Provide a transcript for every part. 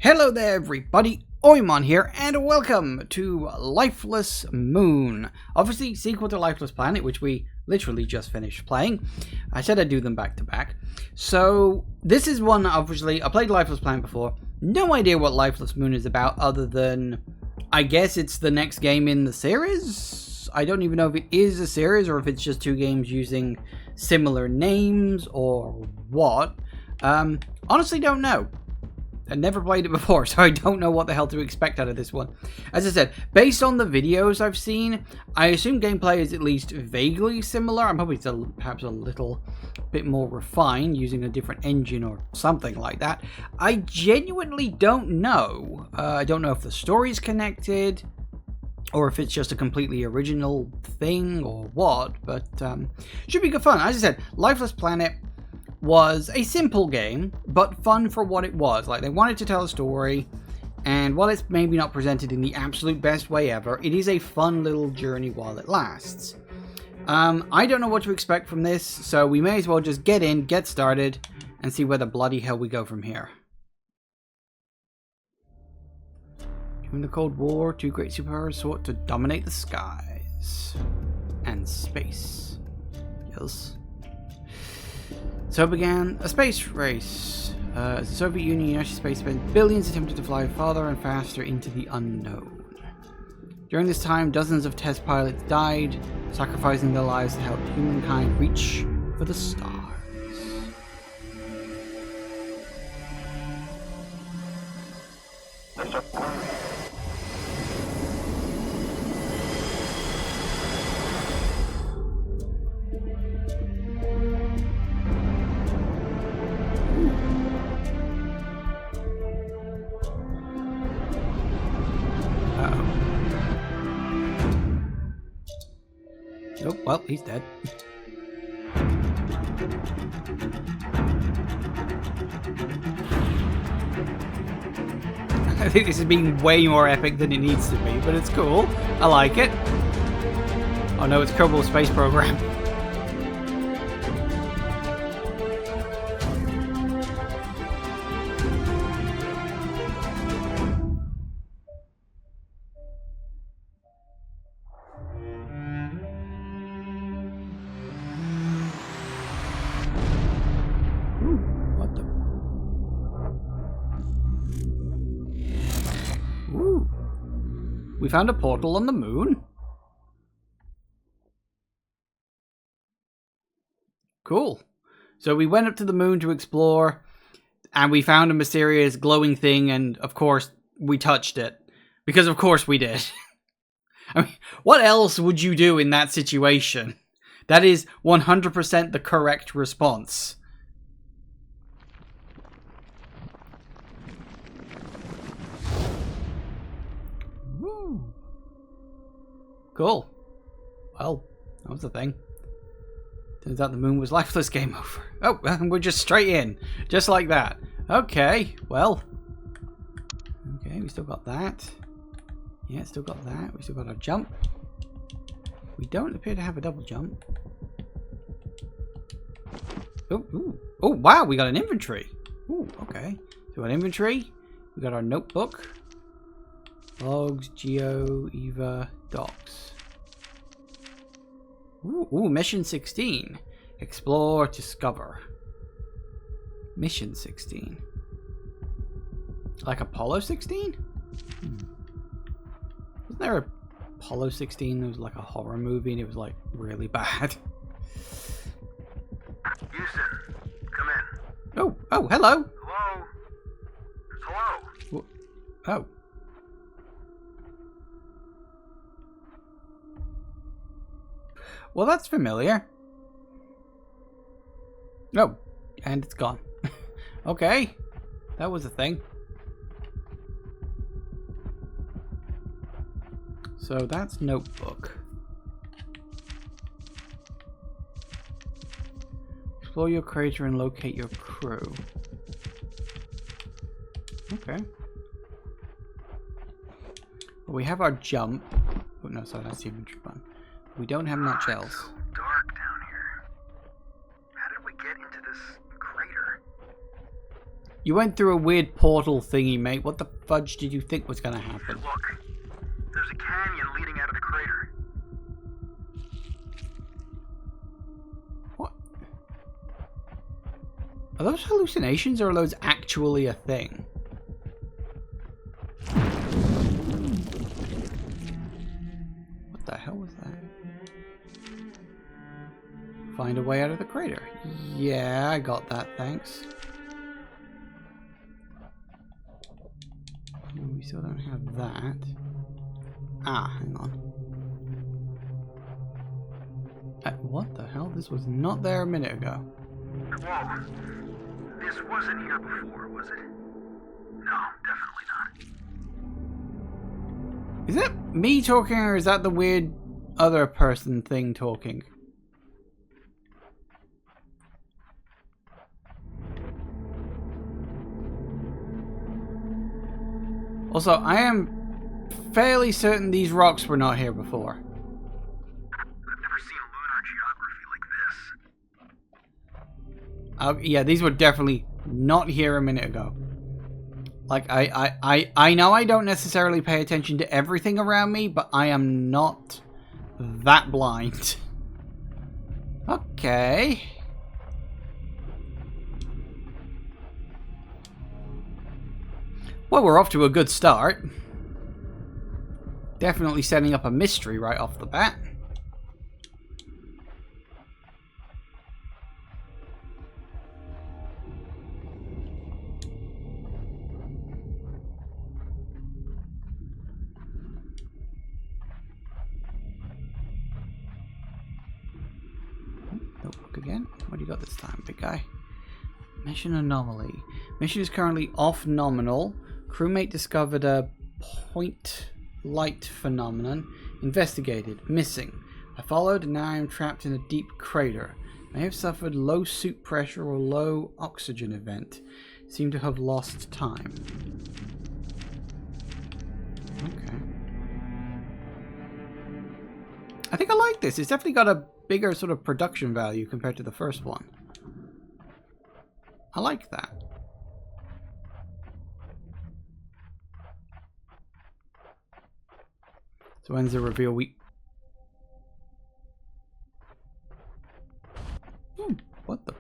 Hello there everybody, Oimon here, and welcome to Lifeless Moon. Obviously, sequel to Lifeless Planet, which we literally just finished playing. I said I'd do them back to back. So, this is one, obviously, I played Lifeless Planet before. No idea what Lifeless Moon is about, other than, I guess it's the next game in the series? I don't even know if it is a series, or if it's just two games using similar names, or what. Honestly, don't know. I never played it before, so I don't know what the hell to expect out of this one. As I said, based on the videos I've seen, I assume gameplay is at least vaguely similar. I'm hoping it's perhaps a little bit more refined, using a different engine or something like that. I genuinely don't know. I don't know if the story's connected, or if it's just a completely original thing, or what, but should be good fun. As I said, Lifeless Planet was a simple game, but fun for what it was. Like, they wanted to tell a story, and while it's maybe not presented in the absolute best way ever, it is a fun little journey while it lasts. I don't know what to expect from this, so we may as well just get in, get started, and see where the bloody hell we go from here. During the Cold War, two great superpowers sought to dominate the skies and space. Yes. So began a space race. As the Soviet Union and United States spent billions attempting to fly farther and faster into the unknown. During this time, dozens of test pilots died, sacrificing their lives to help humankind reach for the stars. Oh, well, he's dead. I think this is being way more epic than it needs to be, but it's cool. I like it. Oh no, it's Kerbal Space Program. We found a portal on the moon? Cool. So we went up to the moon to explore, and we found a mysterious glowing thing, and of course, we touched it. Because of course we did. I mean, what else would you do in that situation? That is 100% the correct response. Cool. Well, that was the thing. Turns out the moon was lifeless. Game over. Oh, we're just straight in. Just like that. Okay, well. Okay, we still got that. Yeah, still got that. We still got our jump. We don't appear to have a double jump. Oh, ooh. Oh, wow, we got an inventory. Ooh, okay. So we got inventory. We got our notebook. Logs, Geo, Eva, Docs. Ooh, Mission 16. Explore, discover. Mission 16. Like Apollo 16? Wasn't there a Apollo 16 that was like a horror movie and it was like really bad? Houston, come in. Oh, hello. Hello? Hello? Oh. Well, that's familiar. Oh, and it's gone. Okay, that was a thing. So that's notebook. Explore your crater and locate your crew. Okay. Well, we have our jump. Oh no, sorry, that's the inventory button. We don't have nutshells. It's so dark down here. How did we get into this crater? You went through a weird portal thingy, mate. What the fudge did you think was gonna happen? Look, there's a canyon leading out of the crater. What? Are those hallucinations or are those actually a thing? What the hell was that? Find a way out of the crater. Yeah, I got that, thanks. We still don't have that. Ah, hang on. What the hell? This was not there a minute ago. Whoa. This wasn't here before, was it? No, definitely not. Is that me talking or is that the weird other person thing talking? Also, I am fairly certain these rocks were not here before. I've never seen lunar geography like this. Yeah, these were definitely not here a minute ago. Like, I know I don't necessarily pay attention to everything around me, but I am not that blind. Okay. Well, we're off to a good start. Definitely setting up a mystery right off the bat. Notebook again. What do you got this time, big guy? Mission anomaly. Mission is currently off nominal. Crewmate discovered a point light phenomenon. Investigated. Missing. I followed and now I am trapped in a deep crater. I have suffered low suit pressure or low oxygen event. Seem to have lost time. Okay. I think I like this. It's definitely got a bigger sort of production value compared to the first one. I like that. So when's the reveal? What the?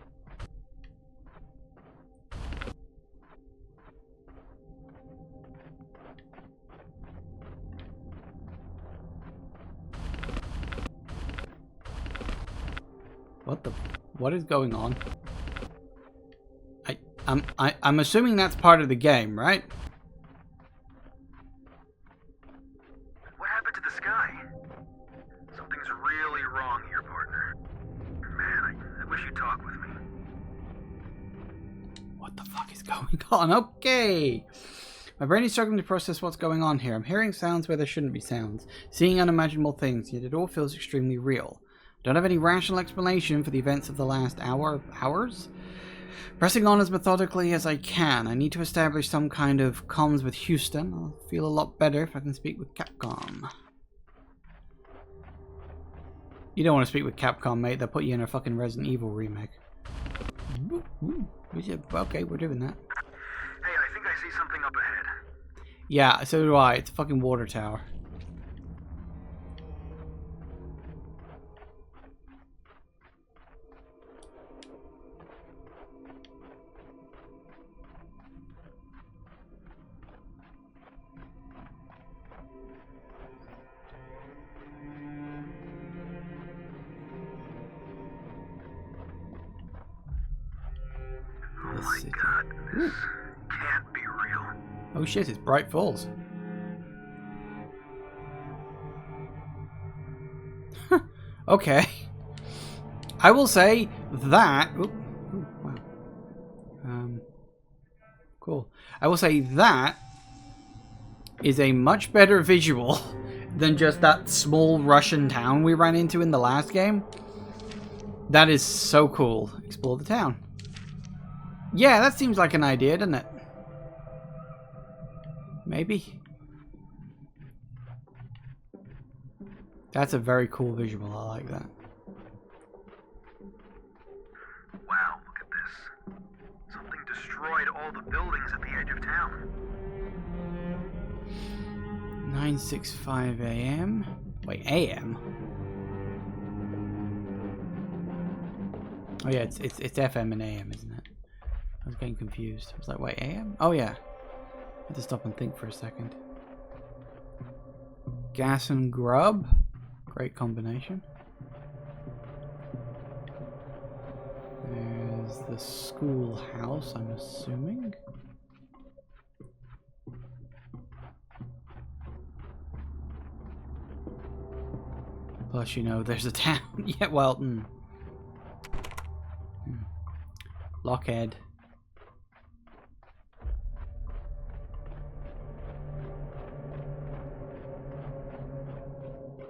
What the? What is going on? I'm assuming that's part of the game, right? What happened to the sky? Something's really wrong here, partner. Man, I wish you'd talk with me. What the fuck is going on? Okay. My brain is struggling to process what's going on here. I'm hearing sounds where there shouldn't be sounds. Seeing unimaginable things, yet it all feels extremely real. Don't have any rational explanation for the events of the last hours? Pressing on as methodically as I can. I need to establish some kind of comms with Houston. I'll feel a lot better if I can speak with Capcom. You don't want to speak with Capcom, mate. They'll put you in a fucking Resident Evil remake. Okay, we're doing that. Hey, I think I see something up ahead. Yeah, so do I. It's a fucking water tower. Oh my god, this can't be real. Oh shit, it's Bright Falls. Okay. I will say that... Ooh, wow. Cool. I will say that is a much better visual than just that small Russian town we ran into in the last game. That is so cool. Explore the town. Yeah, that seems like an idea, doesn't it? Maybe. That's a very cool visual. I like that. Wow, look at this. Something destroyed all the buildings at the edge of town. 9:65 a.m. Wait, a.m. Oh yeah, it's FM and AM, isn't it? I was getting confused. I was like, wait, AM? Oh yeah. I had to stop and think for a second. Gas and grub. Great combination. There's the schoolhouse, I'm assuming. Plus, you know, there's a town. Yeah, well, Lockhead.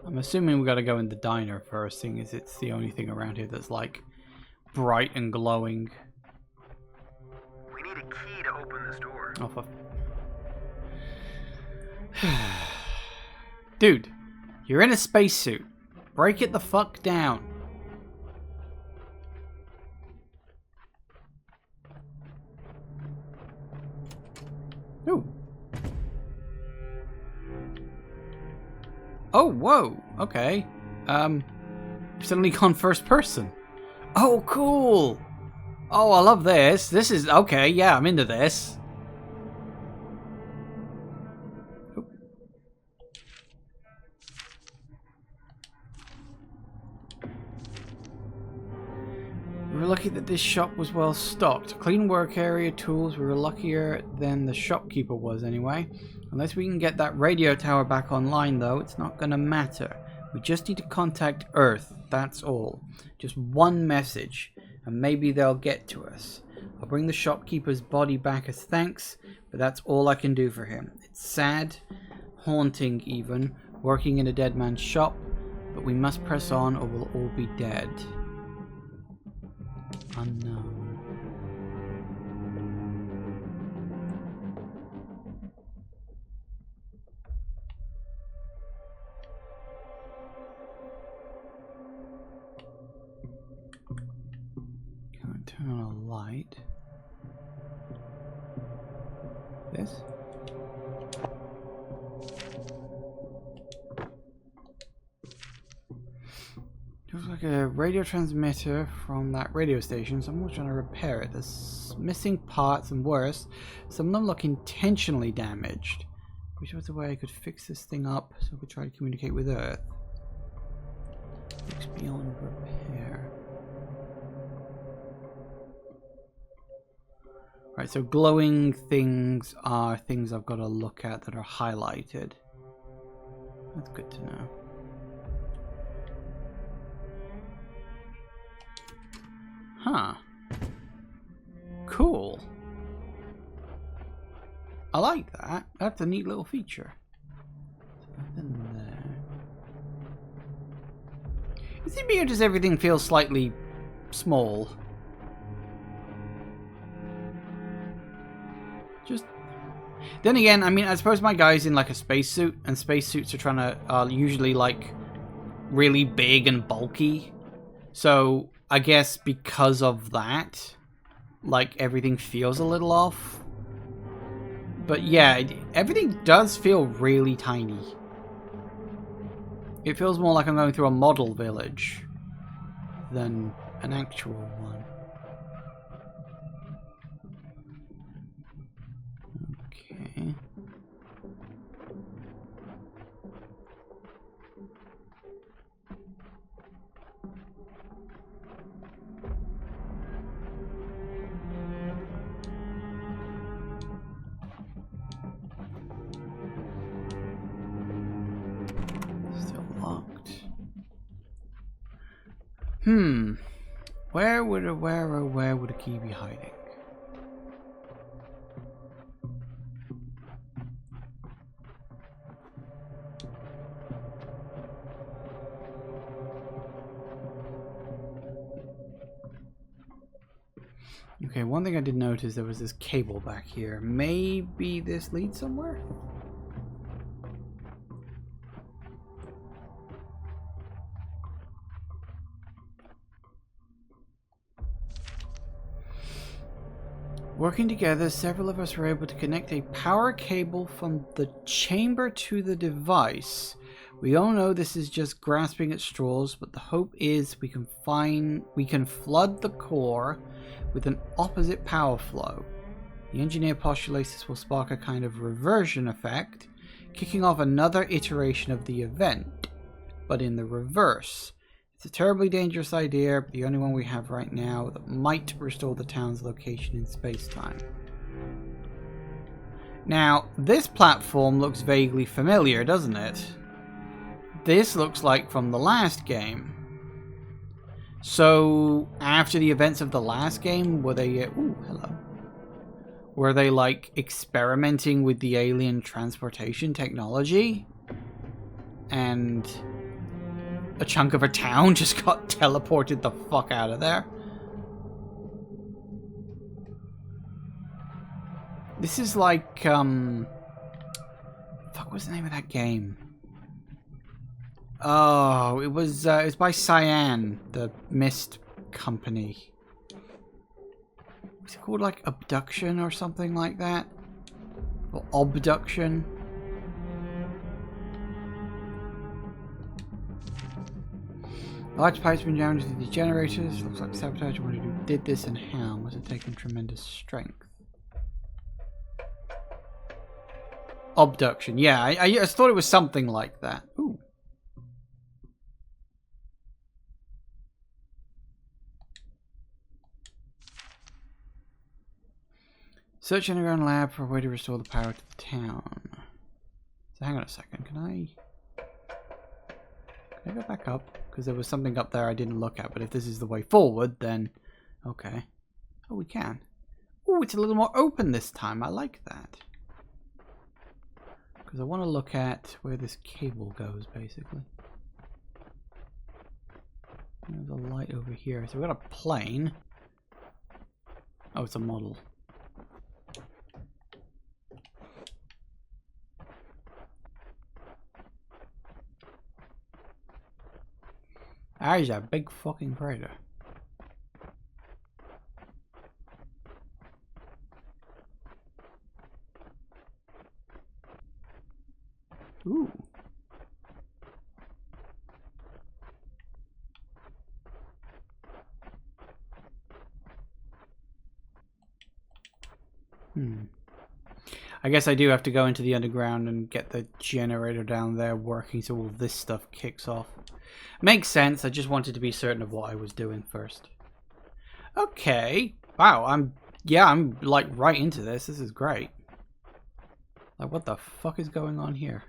I'm assuming we gotta go in the diner first, seeing as it's the only thing around here that's like bright and glowing. We need a key to open this door. Oh, for... Dude, you're in a spacesuit. Break it the fuck down. Ooh. Oh, whoa. Okay. Suddenly gone first person. Oh, cool. Oh, I love this. This is okay. Yeah, I'm into this. We were lucky that this shop was well stocked. Clean work area, tools. We were luckier than the shopkeeper was anyway. Unless we can get that radio tower back online though, it's not gonna matter. We just need to contact Earth, that's all. Just one message, and maybe they'll get to us. I'll bring the shopkeeper's body back as thanks, but that's all I can do for him. It's sad, haunting even, working in a dead man's shop, but we must press on or we'll all be dead. Unknown. Can't turn on a light. This? Looks like a radio transmitter from that radio station. Someone's trying to repair it. There's missing parts and worse, some of them look intentionally damaged. Wish there was a way I could fix this thing up so I could try to communicate with Earth. Looks beyond repair. Right, so glowing things are things I've got to look at that are highlighted. That's good to know. Huh. Cool. I like that. That's a neat little feature. Nothing there. Is it weird as everything feels slightly small? Just... Then again, I mean, I suppose my guy's in like a spacesuit, and spacesuits are usually like really big and bulky. So I guess because of that, like everything feels a little off. But yeah, everything does feel really tiny. It feels more like I'm going through a model village than an actual one. Okay. Where would a key be hiding? Okay, one thing I did notice, there was this cable back here. Maybe this leads somewhere? Working together, several of us were able to connect a power cable from the chamber to the device. We all know this is just grasping at straws, but the hope is we can flood the core with an opposite power flow. The engineer postulates this will spark a kind of reversion effect, kicking off another iteration of the event, but in the reverse. It's a terribly dangerous idea, but the only one we have right now that might restore the town's location in space-time. Now, this platform looks vaguely familiar, doesn't it? This looks like from the last game. So, after the events of the last game, were they... ooh, hello. Were they, like, experimenting with the alien transportation technology? And a chunk of a town just got teleported the fuck out of there? This is like, fuck, what's the name of that game? Oh, it was by Cyan, the Mist company. Was it called like Abduction or something like that? Or Obduction? The large pipe's been jammed into the generators. Looks like sabotage. I wondered who did this and how. Must have taken tremendous strength. Obduction. Yeah, I just thought it was something like that. Ooh. Search underground lab for a way to restore the power to the town. So hang on a second. Can I go back up? Because there was something up there I didn't look at. But if this is the way forward, then okay. Oh, we can. Oh, it's a little more open this time. I like that. Because I want to look at where this cable goes, basically. There's a light over here. So we've got a plane. Oh, it's a model. There's a big fucking crater. Ooh. I guess I do have to go into the underground and get the generator down there working so all this stuff kicks off. Makes sense. I just wanted to be certain of what I was doing first. Okay. Wow, I'm like right into this. This is great. Like, what the fuck is going on here?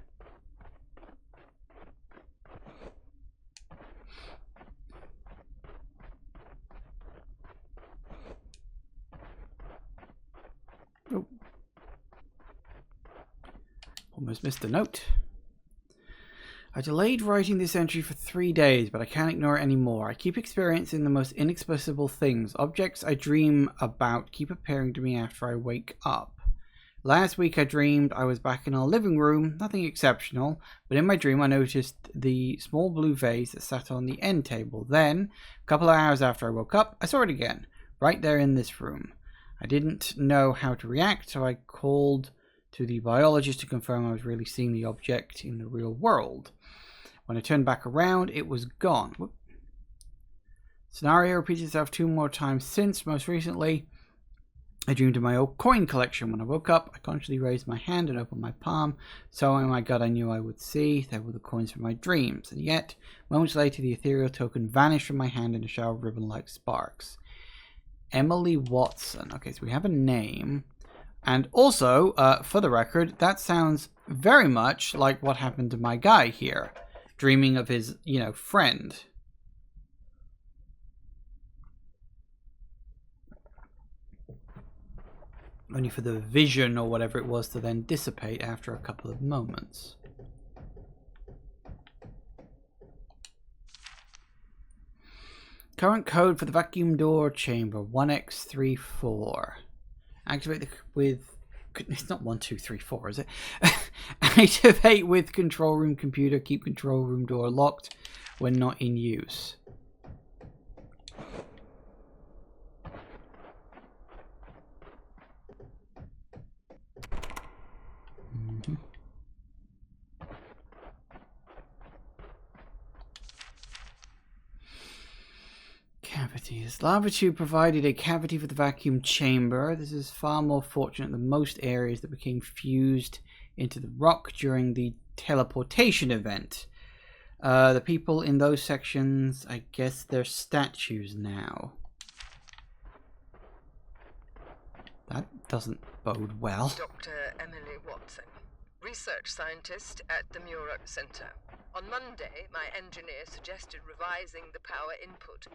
Oh. Almost missed a note. I delayed writing this entry for 3 days, but I can't ignore it anymore. I keep experiencing the most inexplicable things. Objects I dream about keep appearing to me after I wake up. Last week I dreamed I was back in our living room, nothing exceptional, but in my dream I noticed the small blue vase that sat on the end table. Then, a couple of hours after I woke up, I saw it again, right there in this room. I didn't know how to react, so I called to the biologist to confirm I was really seeing the object in the real world. When I turned back around, it was gone. Whoop. Scenario repeats itself 2 more times since. Most recently, I dreamed of my old coin collection. When I woke up, I consciously raised my hand and opened my palm. So, oh my god, I knew I would see. There were the coins from my dreams. And yet, moments later, the ethereal token vanished from my hand in a shower of ribbon-like sparks. Emily Watson. Okay, so we have a name. And also, for the record, that sounds very much like what happened to my guy here. Dreaming of his, friend. Only for the vision or whatever it was to then dissipate after a couple of moments. Current code for the vacuum door chamber 1x34. Activate with... It's not 1, 2, 3, 4, is it? Activate with control room computer. Keep control room door locked when not in use. Cavities. Lava tube provided a cavity for the vacuum chamber. This is far more fortunate than most areas that became fused into the rock during the teleportation event. The people in those sections, I guess they're statues now. That doesn't bode well. Dr. Emily Watson, research scientist at the Muroc Center. On Monday, my engineer suggested revising the power input.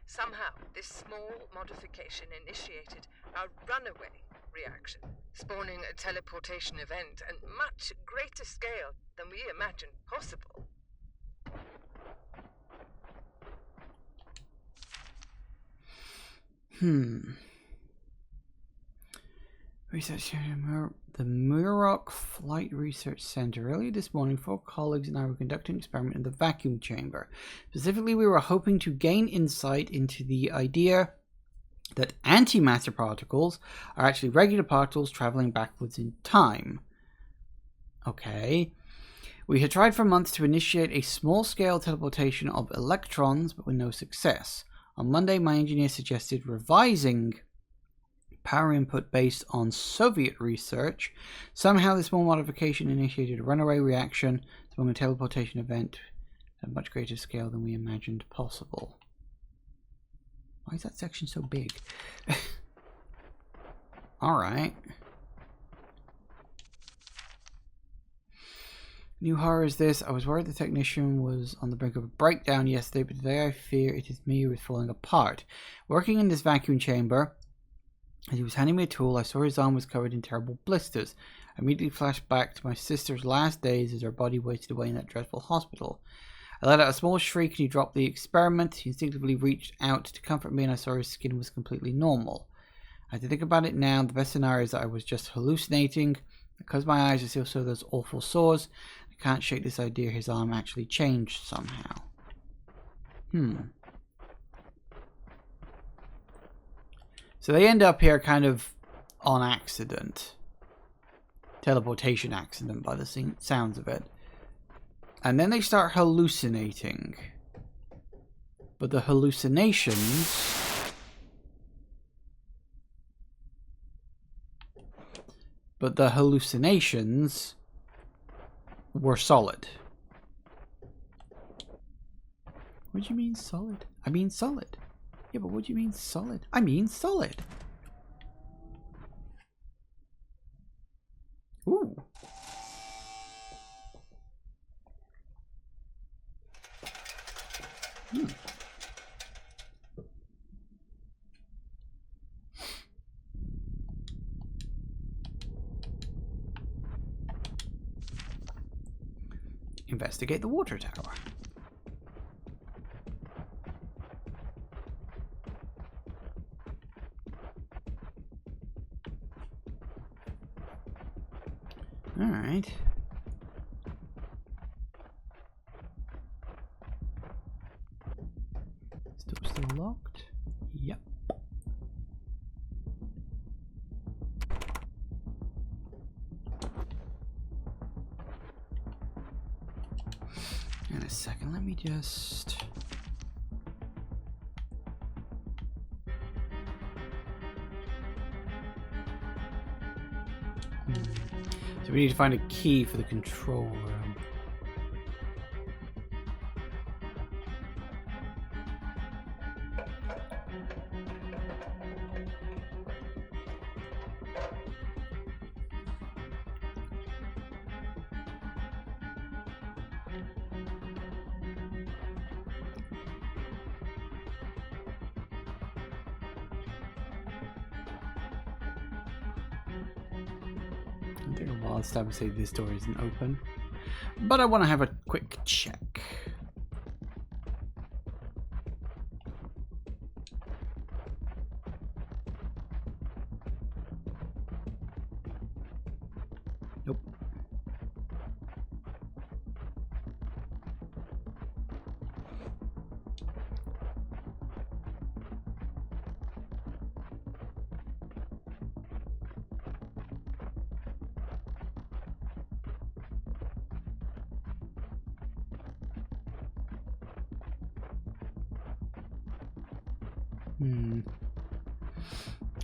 Somehow, this small modification initiated a runaway reaction, spawning a teleportation event at much greater scale than we imagined possible. Research the Muroc Flight Research Center. Earlier this morning, 4 colleagues and I were conducting an experiment in the vacuum chamber. Specifically, we were hoping to gain insight into the idea that antimatter particles are actually regular particles traveling backwards in time. Okay. We had tried for months to initiate a small-scale teleportation of electrons, but with no success. On Monday, my engineer suggested revising power input based on Soviet research. Somehow this small modification initiated a runaway reaction among a teleportation event at a much greater scale than we imagined possible. Why is that section so big? Alright. New horror is this. I was worried the technician was on the brink of a breakdown yesterday, but today I fear it is me who is falling apart. Working in this vacuum chamber, as he was handing me a tool, I saw his arm was covered in terrible blisters. I immediately flashed back to my sister's last days as her body wasted away in that dreadful hospital. I let out a small shriek and he dropped the experiment. He instinctively reached out to comfort me and I saw his skin was completely normal. I had to think about it now. The best scenario is that I was just hallucinating. Because my eyes are still so those awful sores, I can't shake this idea his arm actually changed somehow. So they end up here kind of on accident. Teleportation accident by the sounds of it. And then they start hallucinating. But the hallucinations... were solid. What do you mean solid? I mean solid. Yeah, but what do you mean solid? I mean solid. Ooh. Investigate the water tower. All right. Still locked? Yep. In a second, let me just... So we need to find a key for the control room. It'll take a while to say this door isn't open, but I want to have a quick check. Nope.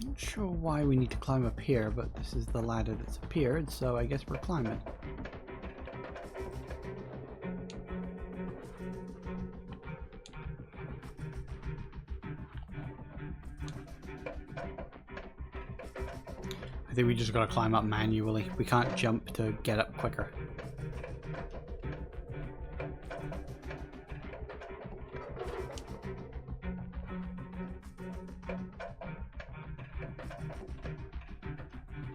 Not sure why we need to climb up here, but this is the ladder that's appeared, so I guess we're climbing. I think we just gotta climb up manually. We can't jump to get up quicker.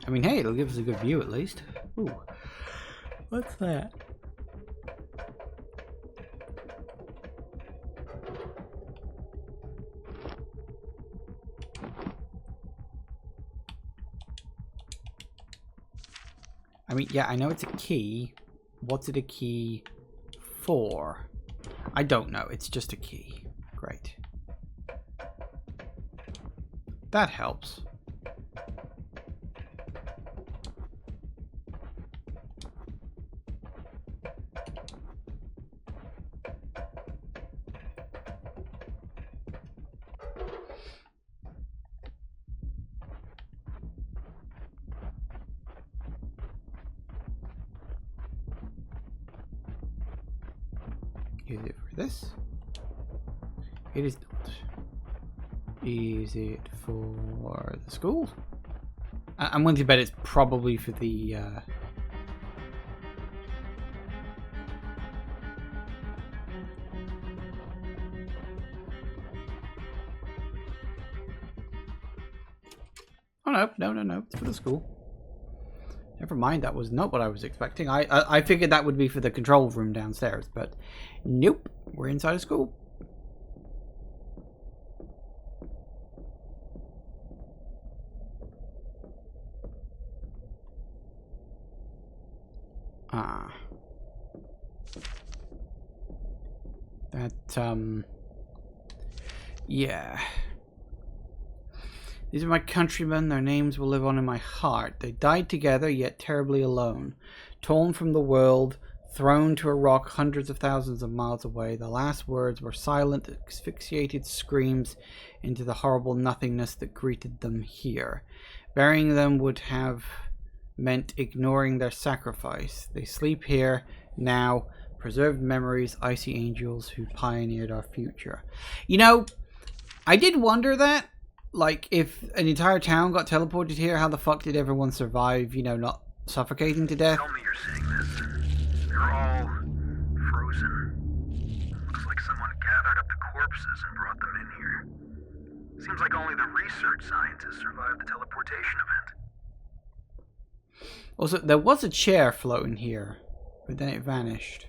I mean, hey, it'll give us a good view at least. Ooh. What's that? I mean, yeah, I know it's a key. What's it a key for? I don't know. It's just a key. Great. That helps. Is it for this? It is not. Is it for the school? I'm willing to bet it's probably for the... Oh no, it's for the school. Never mind, that was not what I was expecting. I figured that would be for the control room downstairs, but nope, we're inside a school. Ah. That, yeah. These are my countrymen, their names will live on in my heart. They died together, yet terribly alone. Torn from the world, thrown to a rock hundreds of thousands of miles away. The last words were silent, asphyxiated screams into the horrible nothingness that greeted them here. Burying them would have meant ignoring their sacrifice. They sleep here, now, preserved memories, icy angels who pioneered our future. You know, I did wonder that. Like, if an entire town got teleported here, how the fuck did everyone survive, you know, not suffocating to death? Tell me you're seeing this. They're all frozen. Looks like someone gathered up the corpses and brought them in here. Seems like only the research scientists survived the teleportation event. Also, there was a chair floating here, but then it vanished.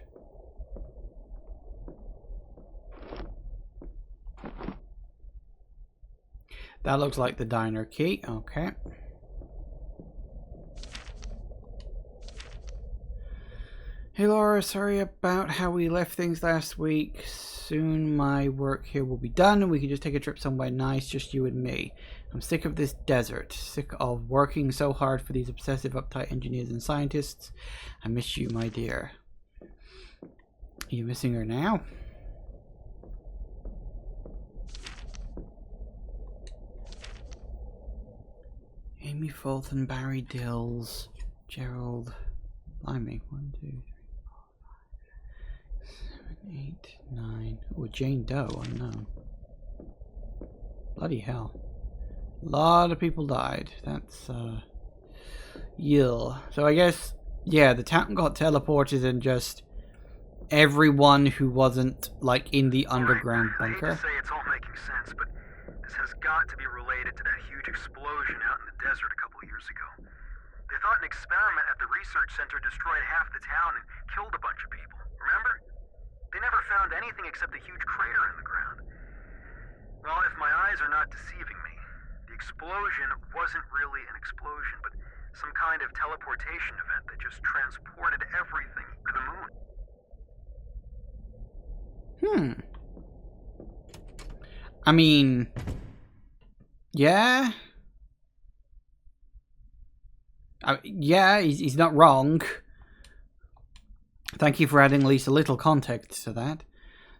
That looks like the diner key. Okay. Hey Laura, sorry about how we left things last week. Soon my work here will be done and we can just take a trip somewhere nice, just you and me. I'm sick of this desert. Sick of working so hard for these obsessive, uptight engineers and scientists. I miss you, my dear. Are you missing her now? Amy Fulton, Barry Dills, Gerald, blimey, 1, 2, 3, 4, 5, 7, 8, 9. Oh, Jane Doe, unknown. Bloody hell. A lot of people died. That's, yill. So I guess, yeah, the town got teleported and just everyone who wasn't, like, in the underground bunker. I hate to say it's all making sense, but this has got to be related to that huge explosion out in the desert a couple years ago. They thought an experiment at the research center destroyed half the town and killed a bunch of people. Remember? They never found anything except a huge crater in the ground. Well, if my eyes are not deceiving me, the explosion wasn't really an explosion, but some kind of teleportation event that just transported everything to the moon. I mean, yeah. Yeah, he's not wrong. Thank you for adding at least a little context to that.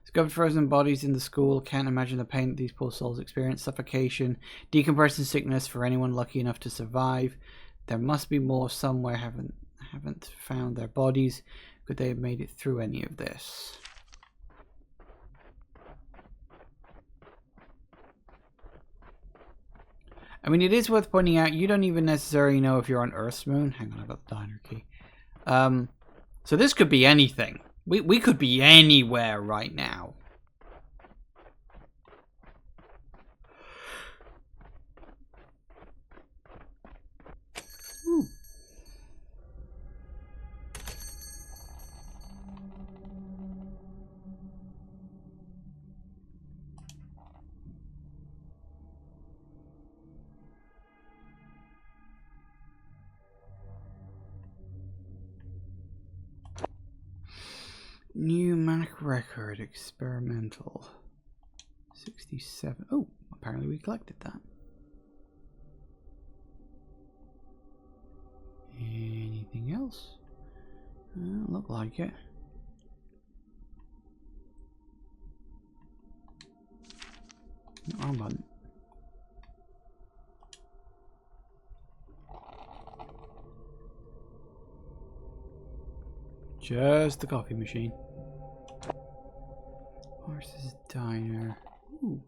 Discovered frozen bodies in the school. Can't imagine the pain that these poor souls experience. Suffocation, decompression sickness for anyone lucky enough to survive. There must be more somewhere. Haven't found their bodies. Could they have made it through any of this? I mean, it is worth pointing out, you don't even necessarily know if you're on Earth's moon. Hang on, I've got the diner key. So this could be anything. We could be anywhere right now. Ooh. Pneumatic record, experimental. 67. Oh, apparently we collected that. Anything else? Look like it. No, wrong button. Just the coffee machine. Horse's diner. Ooh.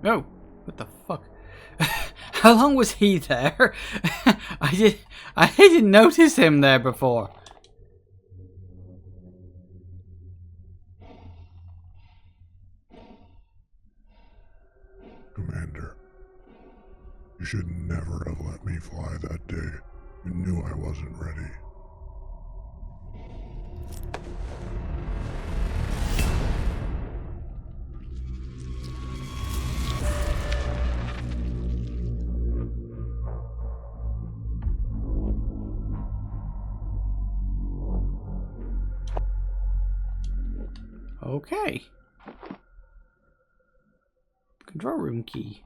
Oh, what the fuck? How long was he there? I didn't notice him there before. Commander, you should never have let me fly that day. You knew I wasn't ready. Okay. Control room key.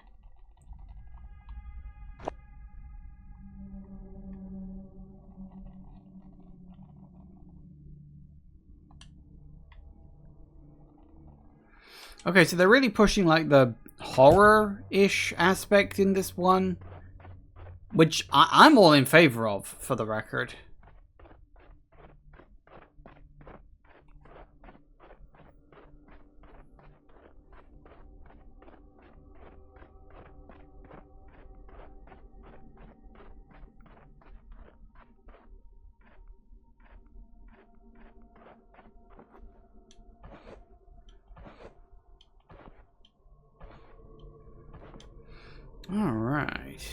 Okay, so they're really pushing like the horror-ish aspect in this one, which I'm all in favor of, for the record. All right.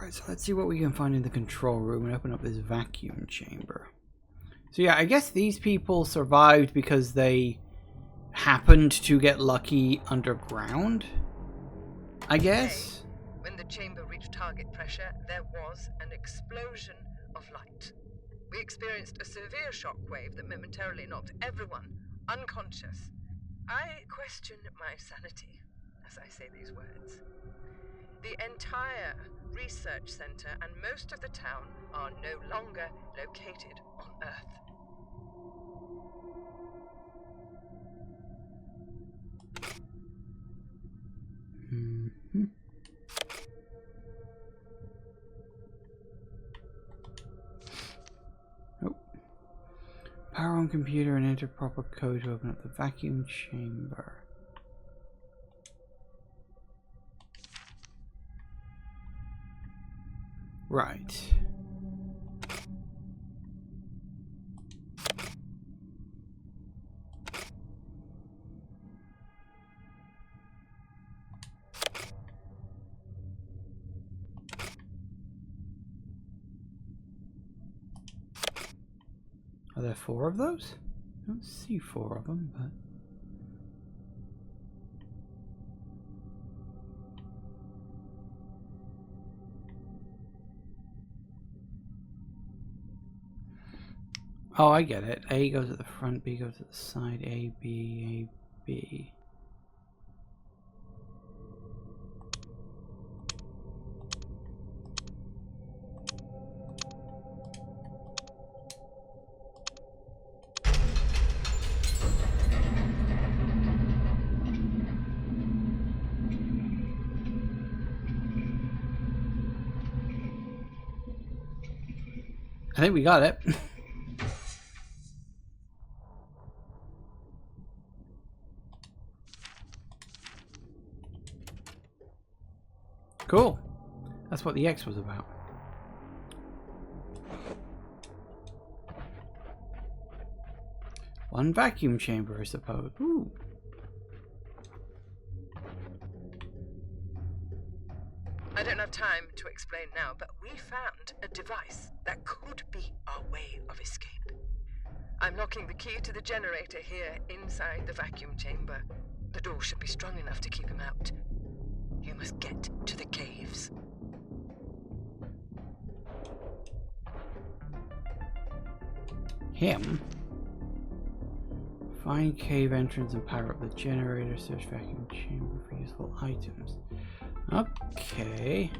Right, so let's see what we can find in the control room and open up this vacuum chamber. So yeah, I guess these people survived because they happened to get lucky underground, I guess. When the chamber reached target pressure, there was an explosion of light. We experienced a severe shockwave that momentarily knocked everyone unconscious. I question my sanity as I say these words. The entire research center and most of the town are no longer located on Earth. Mm-hmm. Oh. Power on computer and enter proper code to open up the vacuum chamber. Right. Are there 4 of those? I don't see 4 of them, but... Oh, I get it. A goes at the front, B goes at the side, A, B, A, B. I think we got it. Cool. That's what the X was about. One vacuum chamber, I suppose. Ooh. I don't have time to explain now, but we found a device that could be our way of escape. I'm locking the key to the generator here inside the vacuum chamber. The door should be strong enough to keep him out. You must get to the caves. Him? Find cave entrance and power up the generator. Search vacuum chamber for useful items. Okay.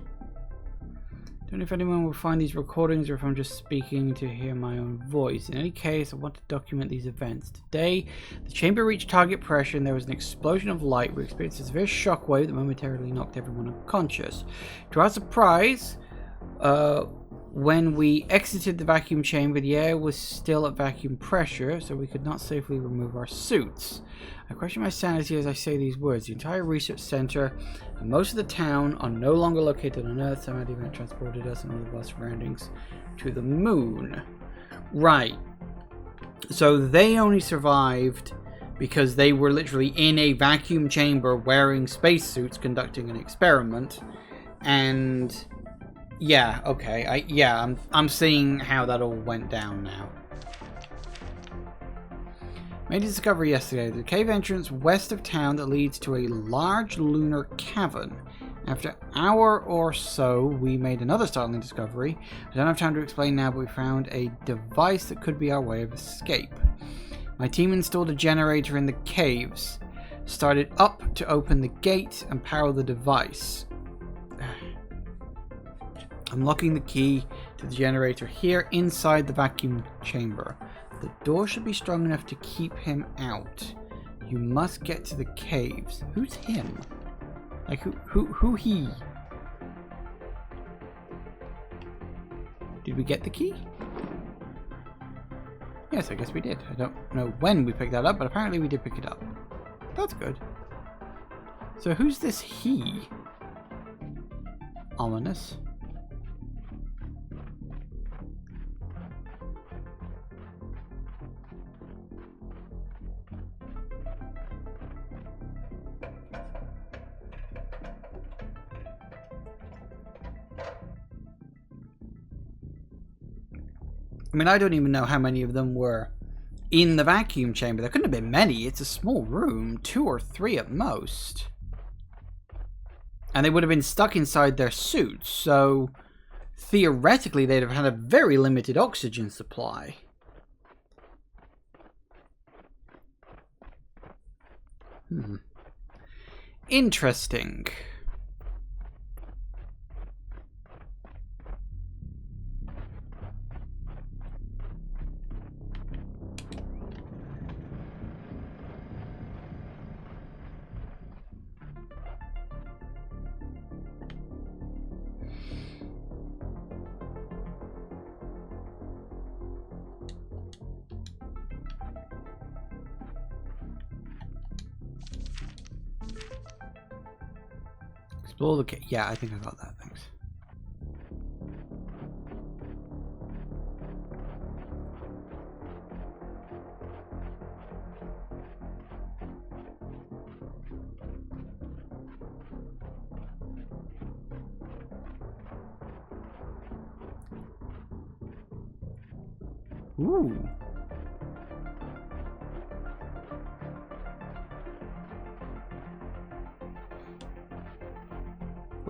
Don't know if anyone will find these recordings or if I'm just speaking to hear my own voice. In any case, I want to document these events. Today, the chamber reached target pressure and there was an explosion of light. We experienced a severe shockwave that momentarily knocked everyone unconscious. To our surprise, when we exited the vacuum chamber, the air was still at vacuum pressure, so we could not safely remove our suits. I question my sanity as I say these words. The entire research center and most of the town are no longer located on Earth. Somehow the event transported us and all of our surroundings to the moon. Right. So they only survived because they were literally in a vacuum chamber wearing spacesuits conducting an experiment. And... yeah, okay. I'm seeing how that all went down now. Made a discovery yesterday. The cave entrance west of town that leads to a large lunar cavern. After an hour or so, we made another startling discovery. I don't have time to explain now, but we found a device that could be our way of escape. My team installed a generator in the caves, started up to open the gate and power the device. I'm locking the key to the generator here inside the vacuum chamber. The door should be strong enough to keep him out. You must get to the caves. Who's him? Like who he? Did we get the key? Yes, I guess we did. I don't know when we picked that up, but apparently we did pick it up. That's good. So who's this he? Ominous. I mean, I don't even know how many of them were in the vacuum chamber. There couldn't have been many. It's a small room, 2 or 3 at most. And they would have been stuck inside their suits, so theoretically they'd have had a very limited oxygen supply. Interesting. Explore the yeah, I think I got that, thanks. Ooh.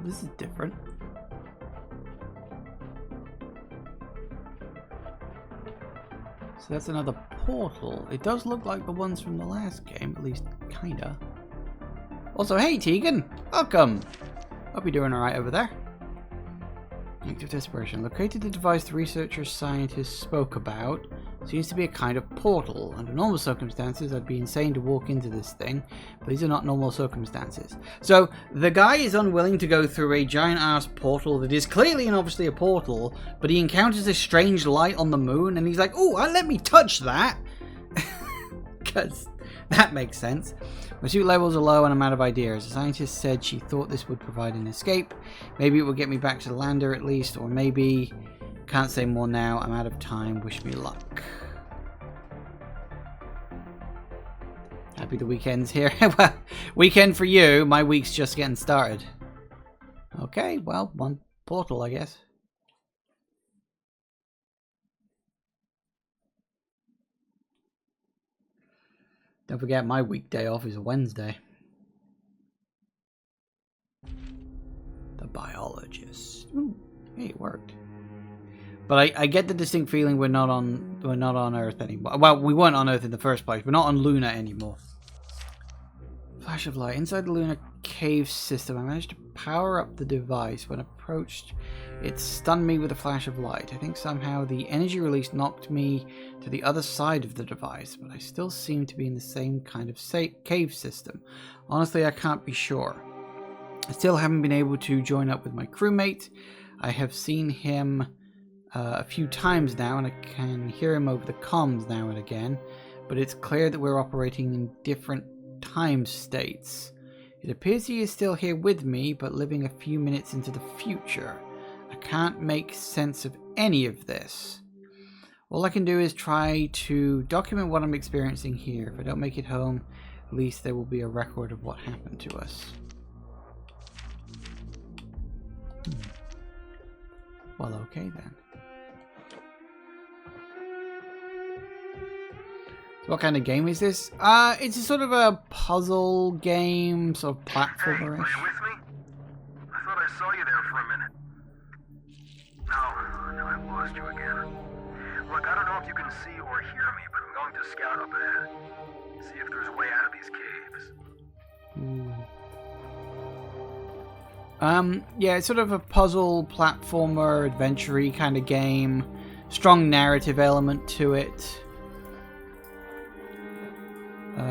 this is different. So that's another portal. It does look like the ones from the last game, at least kinda. Also, hey Tegan! Welcome! Hope you're doing alright over there. Act of desperation. Located the device the researcher scientists spoke about. Seems to be a kind of portal. Under normal circumstances, I'd be insane to walk into this thing, but these are not normal circumstances. So, the guy is unwilling to go through a giant-ass portal that is clearly and obviously a portal, but he encounters a strange light on the moon, and he's like, "Oh, let me touch that!" Because that makes sense. My suit levels are low and I'm out of ideas. The scientist said she thought this would provide an escape. Maybe it would get me back to the lander at least, or maybe... Can't say more now. I'm out of time. Wish me luck. Happy the weekend's here. Well, weekend for you. My week's just getting started. Okay, well, one portal, I guess. Don't forget, my weekday off is a Wednesday. The biologist. Ooh, hey, it worked. But I get the distinct feeling we're not on Earth anymore. Well, we weren't on Earth in the first place. We're not on Luna anymore. Flash of light. Inside the lunar cave system, I managed to power up the device. When approached, it stunned me with a flash of light. I think somehow the energy release knocked me to the other side of the device, but I still seem to be in the same kind of cave system. Honestly, I can't be sure. I still haven't been able to join up with my crewmate. I have seen him a few times now, and I can hear him over the comms now and again, but it's clear that we're operating in different time states. It appears he is still here with me, but living a few minutes into the future. I can't make sense of any of this. All I can do is try to document what I'm experiencing here. If I don't make it home, at least there will be a record of what happened to us. Well, okay then. So what kind of game is this? It's a sort of a puzzle game, sort of platformer-ish. Hey, are you with me? I thought I saw you there for a minute. No, I've lost you again. Look, I don't know if you can see or hear me, but I'm going to scout up ahead. See if there's a way out of these caves. Yeah, it's sort of a puzzle, platformer, adventure-y kind of game. Strong narrative element to it.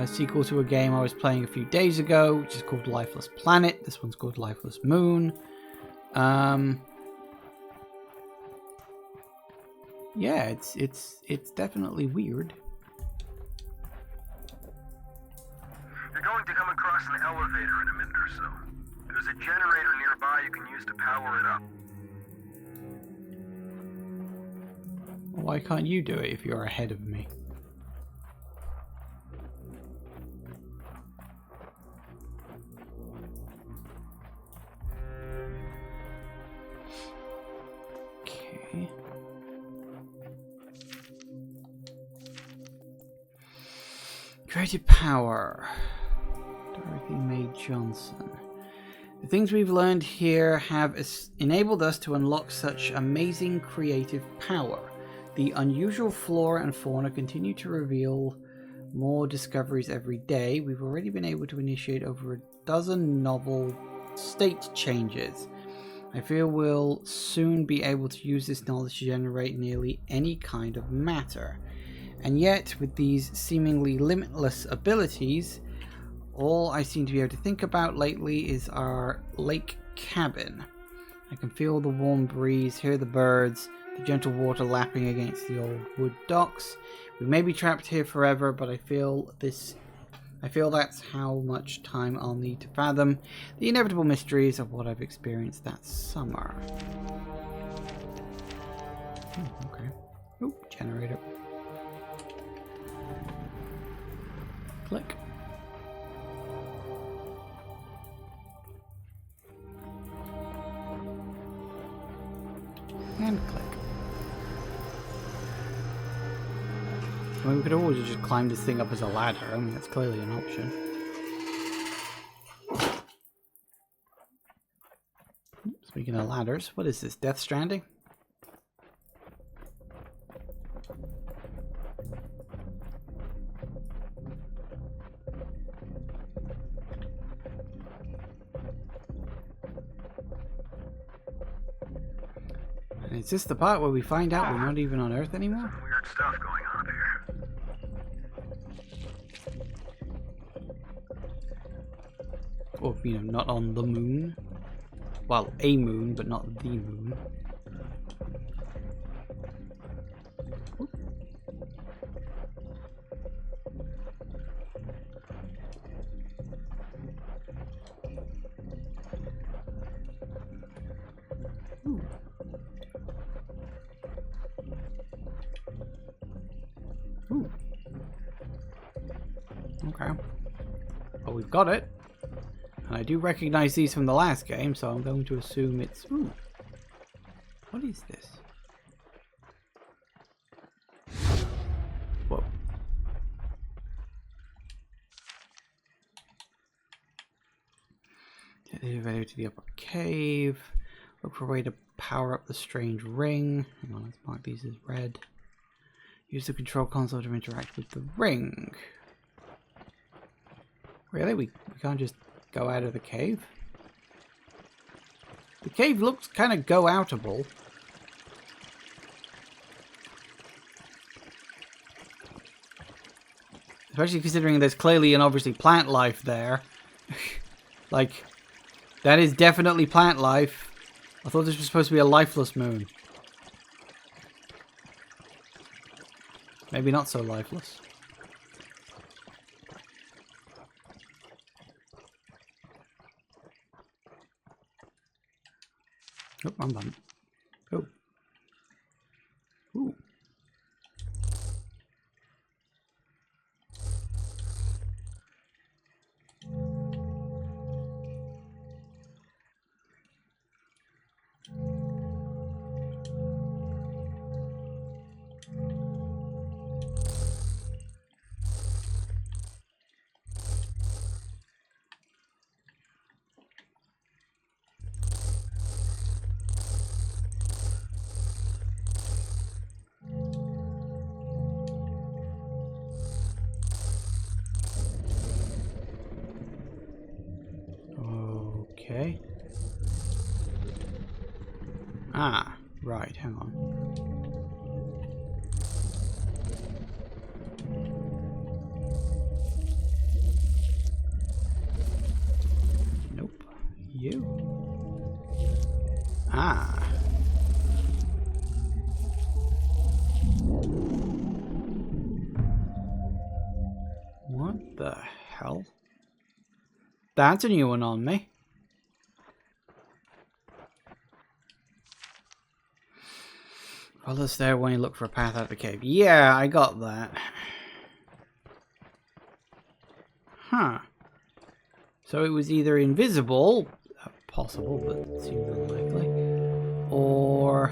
Sequel to a game I was playing a few days ago, which is called Lifeless Planet. This one's called Lifeless Moon. Yeah, it's definitely weird. You're going to come across an elevator in a minute or so. There's a generator nearby you can use to power it up. Why can't you do it if you're ahead of me? Okay. Creative power. Dorothy Mae Johnson. The things we've learned here have enabled us to unlock such amazing creative power. The unusual flora and fauna continue to reveal more discoveries every day. We've already been able to initiate over a dozen novel state changes. I feel we'll soon be able to use this knowledge to generate nearly any kind of matter. And yet, with these seemingly limitless abilities, all I seem to be able to think about lately is our lake cabin. I can feel the warm breeze, hear the birds, the gentle water lapping against the old wood docks. We may be trapped here forever, but I feel that's how much time I'll need to fathom the inevitable mysteries of what I've experienced that summer. Okay. Ooh, generator. Click. And click. I mean, we could always just climb this thing up as a ladder. I mean, that's clearly an option. Speaking of ladders, what is this? Death Stranding? And is this the part where we find out we're not even on Earth anymore? Some weird stuff going on up here. Or, you know, not on the moon. Well, a moon, but not the moon. Ooh. Ooh. Okay. Well, we've got it. And I do recognize these from the last game, so I'm going to assume it's... Ooh. What is this? Whoa. Take the elevator to the upper cave. Look for a way to power up the strange ring. Hang on, let's mark these as red. Use the control console to interact with the ring. Really? We can't just go out of the cave? The cave looks kind of go-outable. Especially considering there's clearly and obviously plant life there. Like, that is definitely plant life. I thought this was supposed to be a lifeless moon. Maybe not so lifeless. Oh, wrong button. Oh. Ooh. Okay. Ah, right, hang on. Nope. You. Ah. What the hell? That's a new one on me. Follow us there when you look for a path out of the cave. Yeah, I got that. Huh. So it was either invisible, possible, but seems unlikely, or...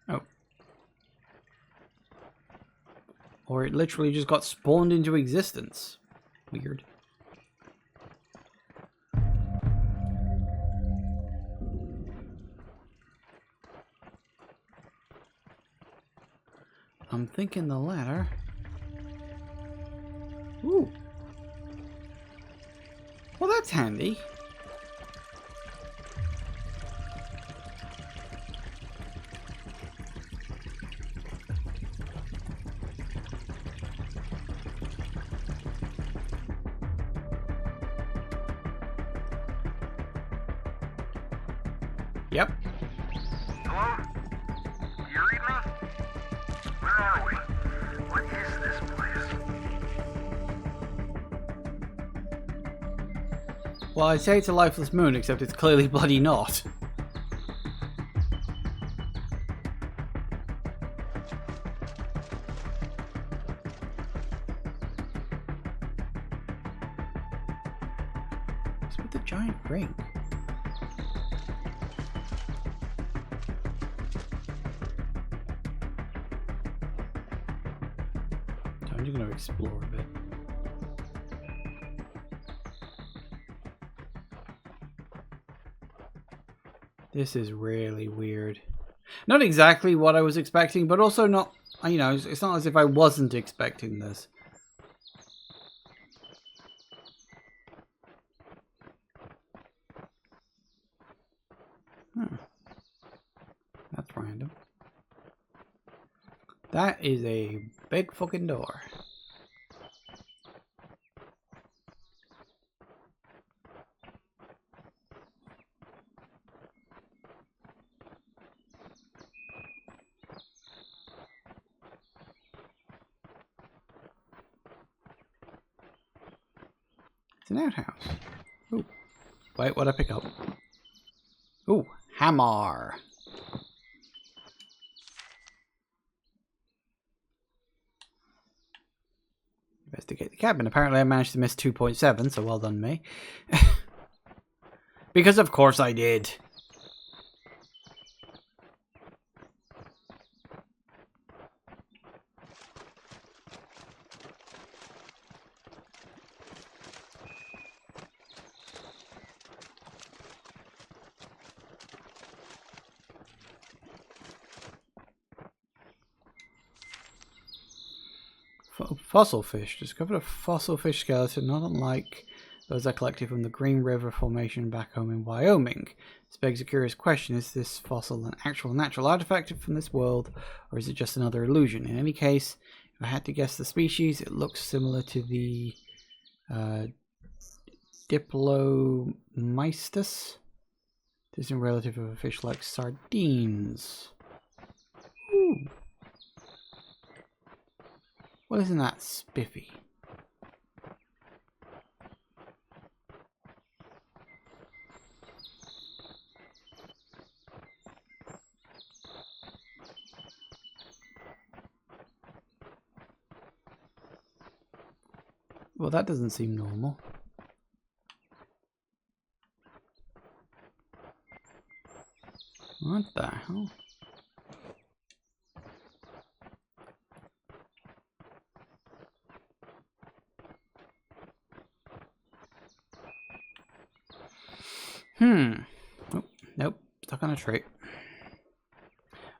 Oh. Or it literally just got spawned into existence. Weird. I'm thinking the latter. Ooh. Well, that's handy. Yep. Hello? Do you read me? Where are we? What is this place? Well, I'd say it's a lifeless moon, except it's clearly bloody not. What's with the giant ring? I'm just going to explore a bit. This is really weird. Not exactly what I was expecting, but also not, you know, it's not as if I wasn't expecting this. That's random. That is a big fucking door. It's an outhouse. Ooh. Wait, what'd I pick up? Ooh, hammer. Investigate the cabin. Apparently I managed to miss 2.7, so well done me. Because of course I did. Fossil fish. Discovered a fossil fish skeleton not unlike those I collected from the Green River Formation back home in Wyoming. This begs a curious question. Is this fossil an actual natural artifact from this world, or is it just another illusion? In any case, if I had to guess the species, it looks similar to the Diplomystus. Distant relative of a fish like sardines. Ooh. Well, isn't that spiffy? Well, that doesn't seem normal. What the hell? Oh, nope. Stuck on a tree.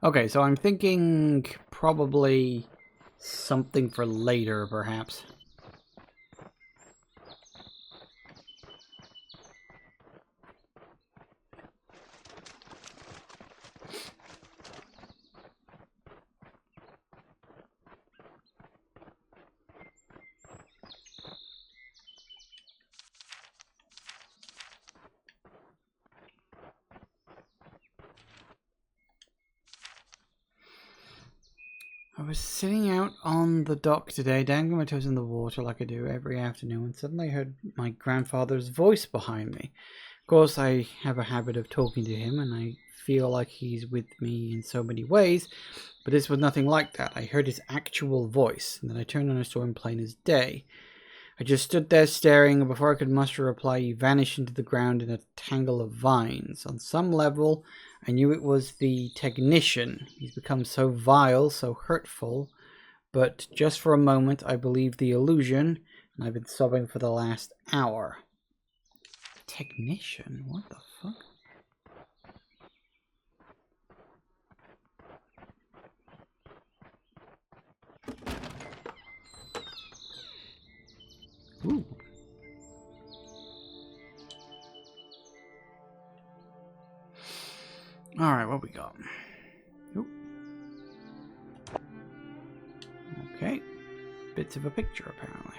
Okay, so I'm thinking probably something for later, perhaps. I was sitting out on the dock today, dangling my toes in the water like I do every afternoon, and suddenly I heard my grandfather's voice behind me. Of course, I have a habit of talking to him, and I feel like he's with me in so many ways, but this was nothing like that. I heard his actual voice, and then I turned and I saw him plain as day. I just stood there staring, and before I could muster a reply, he vanished into the ground in a tangle of vines. On some level, I knew it was the technician. He's become so vile, so hurtful, but just for a moment I believed the illusion, and I've been sobbing for the last hour. Technician? What the fuck? Ooh. Alright, what we got? Ooh. Okay. Bits of a picture, apparently.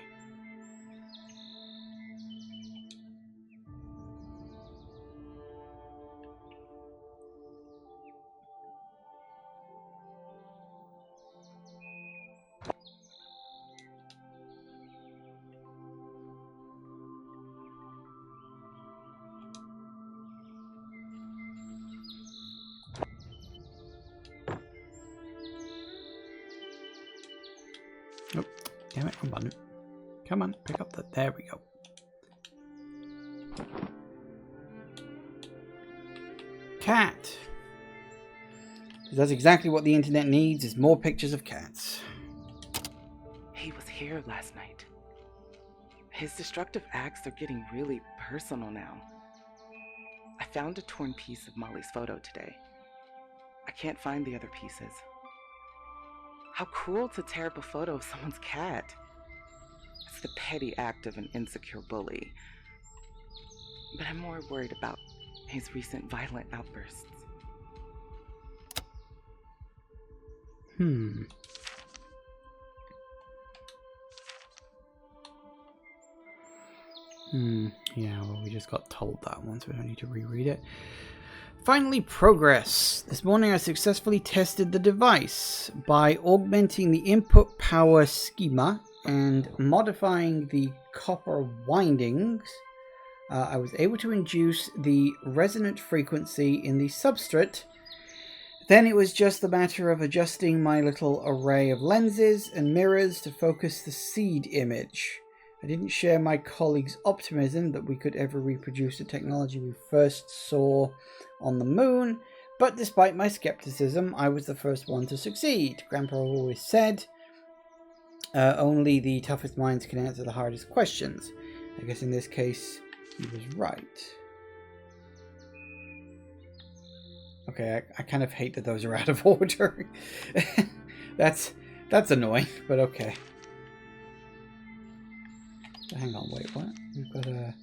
Oh, damn it, wrong button. Come on, pick up the... There we go. Cat. That's exactly what the internet needs, is more pictures of cats. He was here last night. His destructive acts are getting really personal now. I found a torn piece of Molly's photo today. I can't find the other pieces. How cruel to tear up a photo of someone's cat. It's the petty act of an insecure bully. But I'm more worried about his recent violent outbursts. Yeah, well, we just got told that one, so we don't need to reread it. Finally, progress. This morning I successfully tested the device by augmenting the input power schema and modifying the copper windings. I was able to induce the resonant frequency in the substrate. Then it was just a matter of adjusting my little array of lenses and mirrors to focus the seed image. I didn't share my colleague's optimism that we could ever reproduce the technology we first saw on the moon, but despite my skepticism, I was the first one to succeed. Grandpa always said, only the toughest minds can answer the hardest questions. I guess in this case, he was right. Okay, I kind of hate that those are out of order. That's annoying, but okay. Hang on, wait, what? We've got a...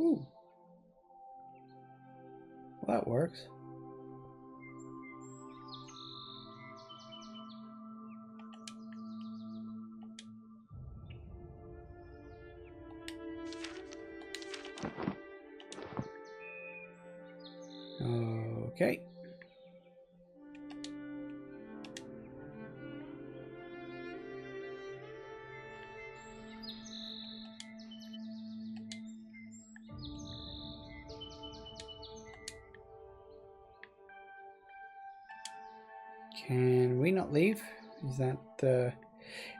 Ooh. Well, that works. Okay. Can we not leave? Is that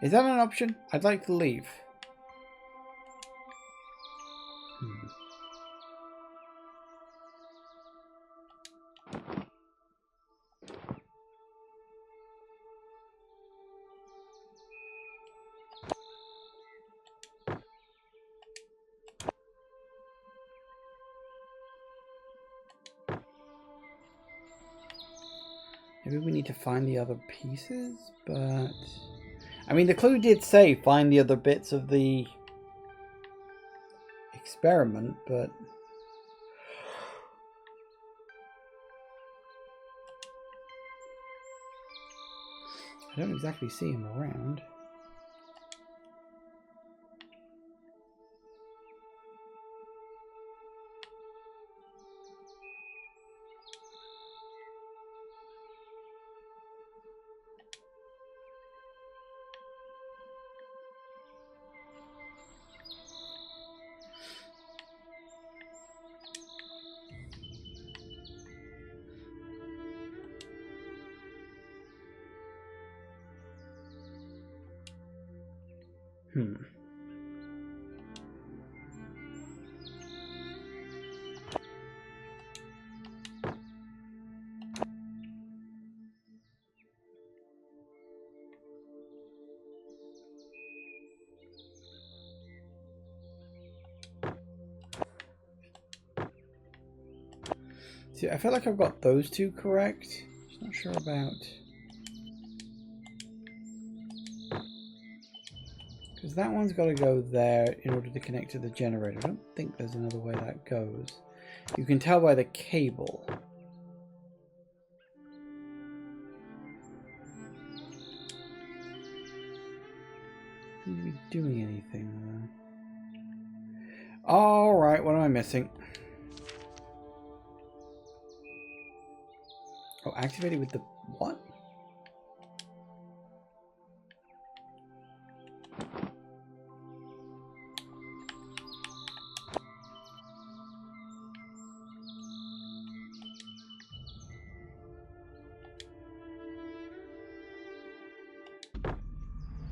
an option? I'd like to leave. Maybe we need to find the other pieces, but... I mean, the clue did say find the other bits of the experiment, but... I don't exactly see him around. See, I feel like I've got those two correct. Just not sure about... Because that one's got to go there in order to connect to the generator. I don't think there's another way that goes. You can tell by the cable. Seems to be doing anything though. Alright, what am I missing? Oh, activated with the what?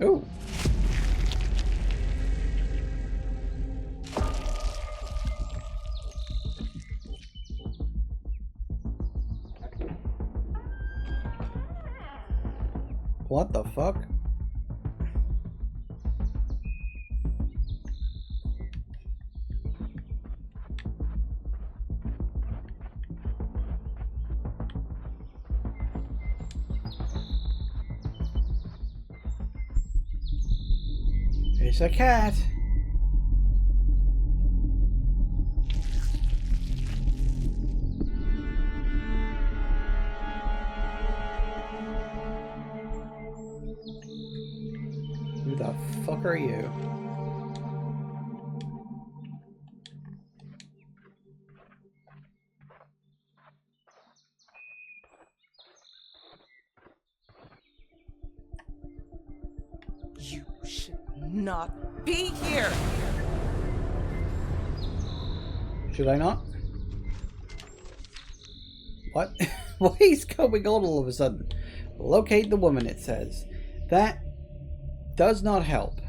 Oh. What the fuck? It's a cat. Who the fuck are you? You should not be here! Should I not? What? What is going on all of a sudden? Locate the woman, it says. That does not help.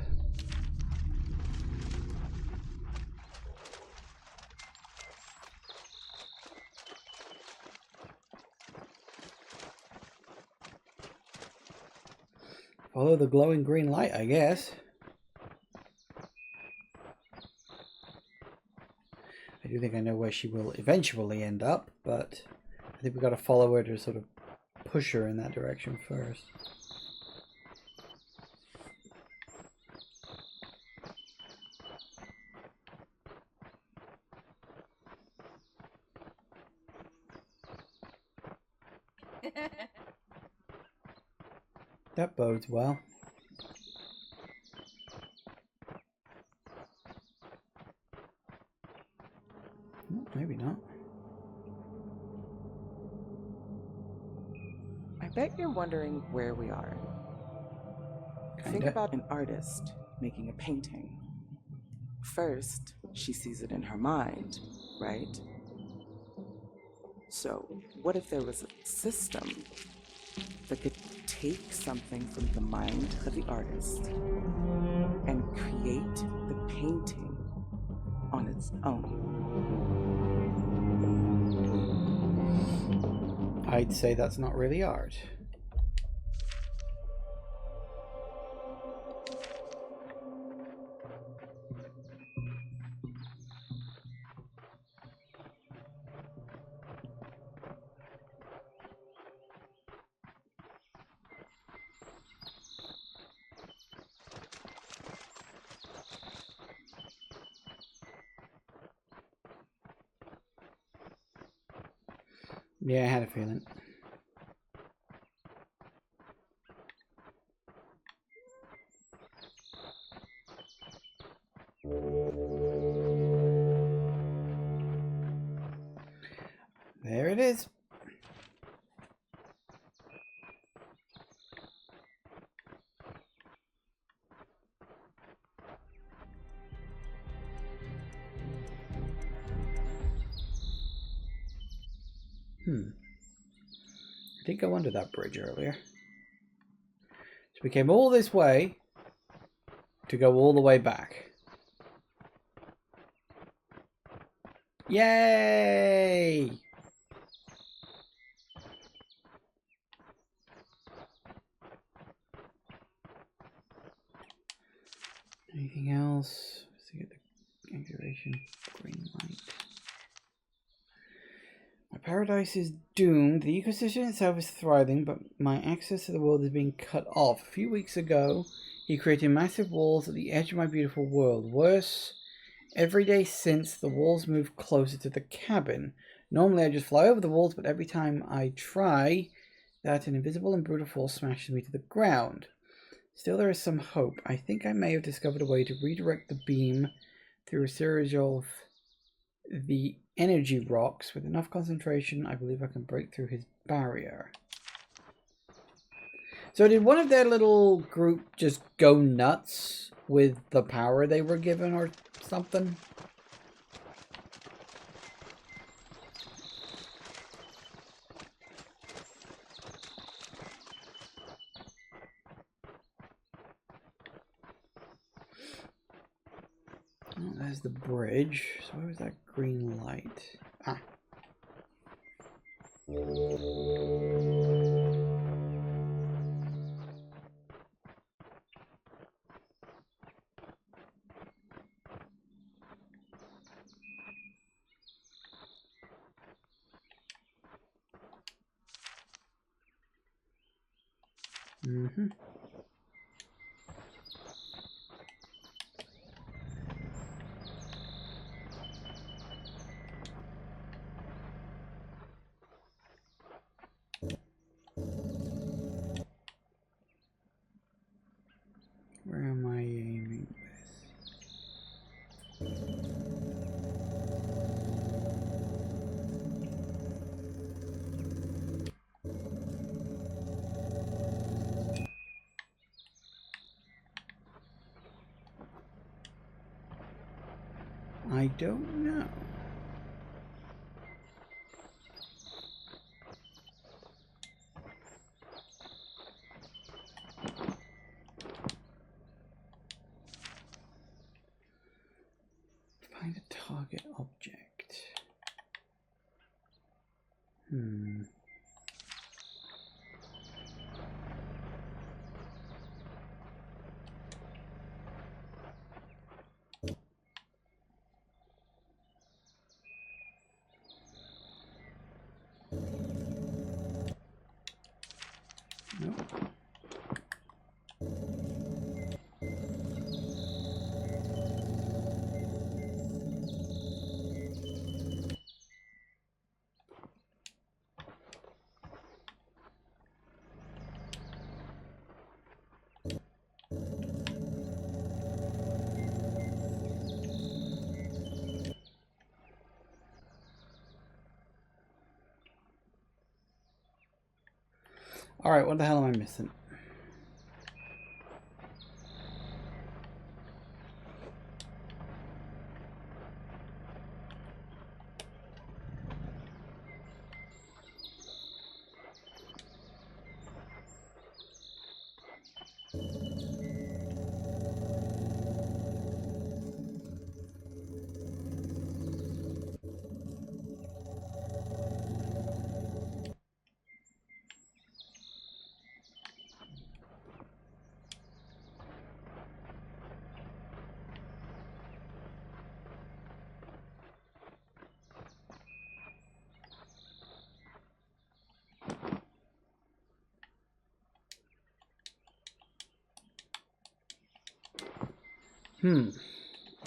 Follow the glowing green light, I guess. I do think I know where she will eventually end up, but I think we've got to follow her to sort of push her in that direction first. That bodes well. Maybe not. I bet you're wondering where we are. Think Kinda. about an artist making a painting. First, she sees it in her mind, right? So, what if there was a system that could take something from the mind of the artist and create the painting on its own? I'd say that's not really art. Yeah, I had a feeling. There it is. I did go under that bridge earlier. So we came all this way to go all the way back. Yay! Anything else? Let's get the activation green light. My paradise is doomed. The ecosystem itself is thriving, but my access to the world is being cut off. A few weeks ago, he created massive walls at the edge of my beautiful world. Worse, every day since, the walls move closer to the cabin. Normally I just fly over the walls, but every time I try, that an invisible and brutal force smashes me to the ground. Still, there is some hope. I think I may have discovered a way to redirect the beam through a series of the energy rocks. With enough concentration, I believe I can break through his barrier. So did one of their little group just go nuts with the power they were given or something? Oh, there's the bridge. So where was that green light? Ah. Mm-hmm. Where am I aiming with? I don't know. Find a target object. Nope. Alright, what the hell am I missing?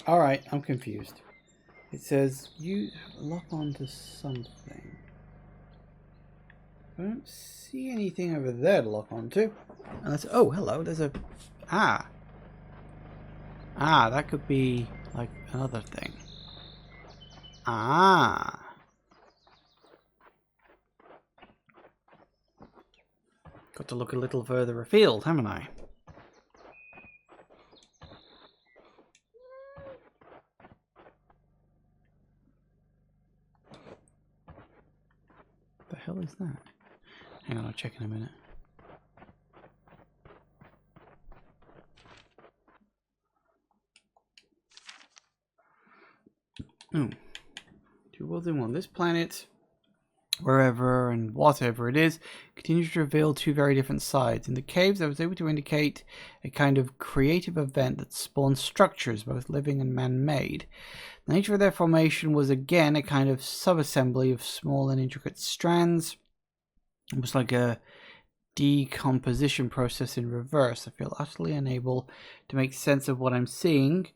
Alright, I'm confused. It says you lock onto something. I don't see anything over there to lock onto. Unless, oh, hello, there's a... Ah, that could be like another thing. Ah. Got to look a little further afield, haven't I? The hell is that? Hang on, I'll check in a minute. Oh. Two worlds in one. This planet, wherever and whatever it is, continues to reveal two very different sides. In the caves, I was able to indicate a kind of creative event that spawned structures, both living and man-made. The nature of their formation was again a kind of subassembly of small and intricate strands. It was like a decomposition process in reverse. I feel utterly unable to make sense of what I'm seeing,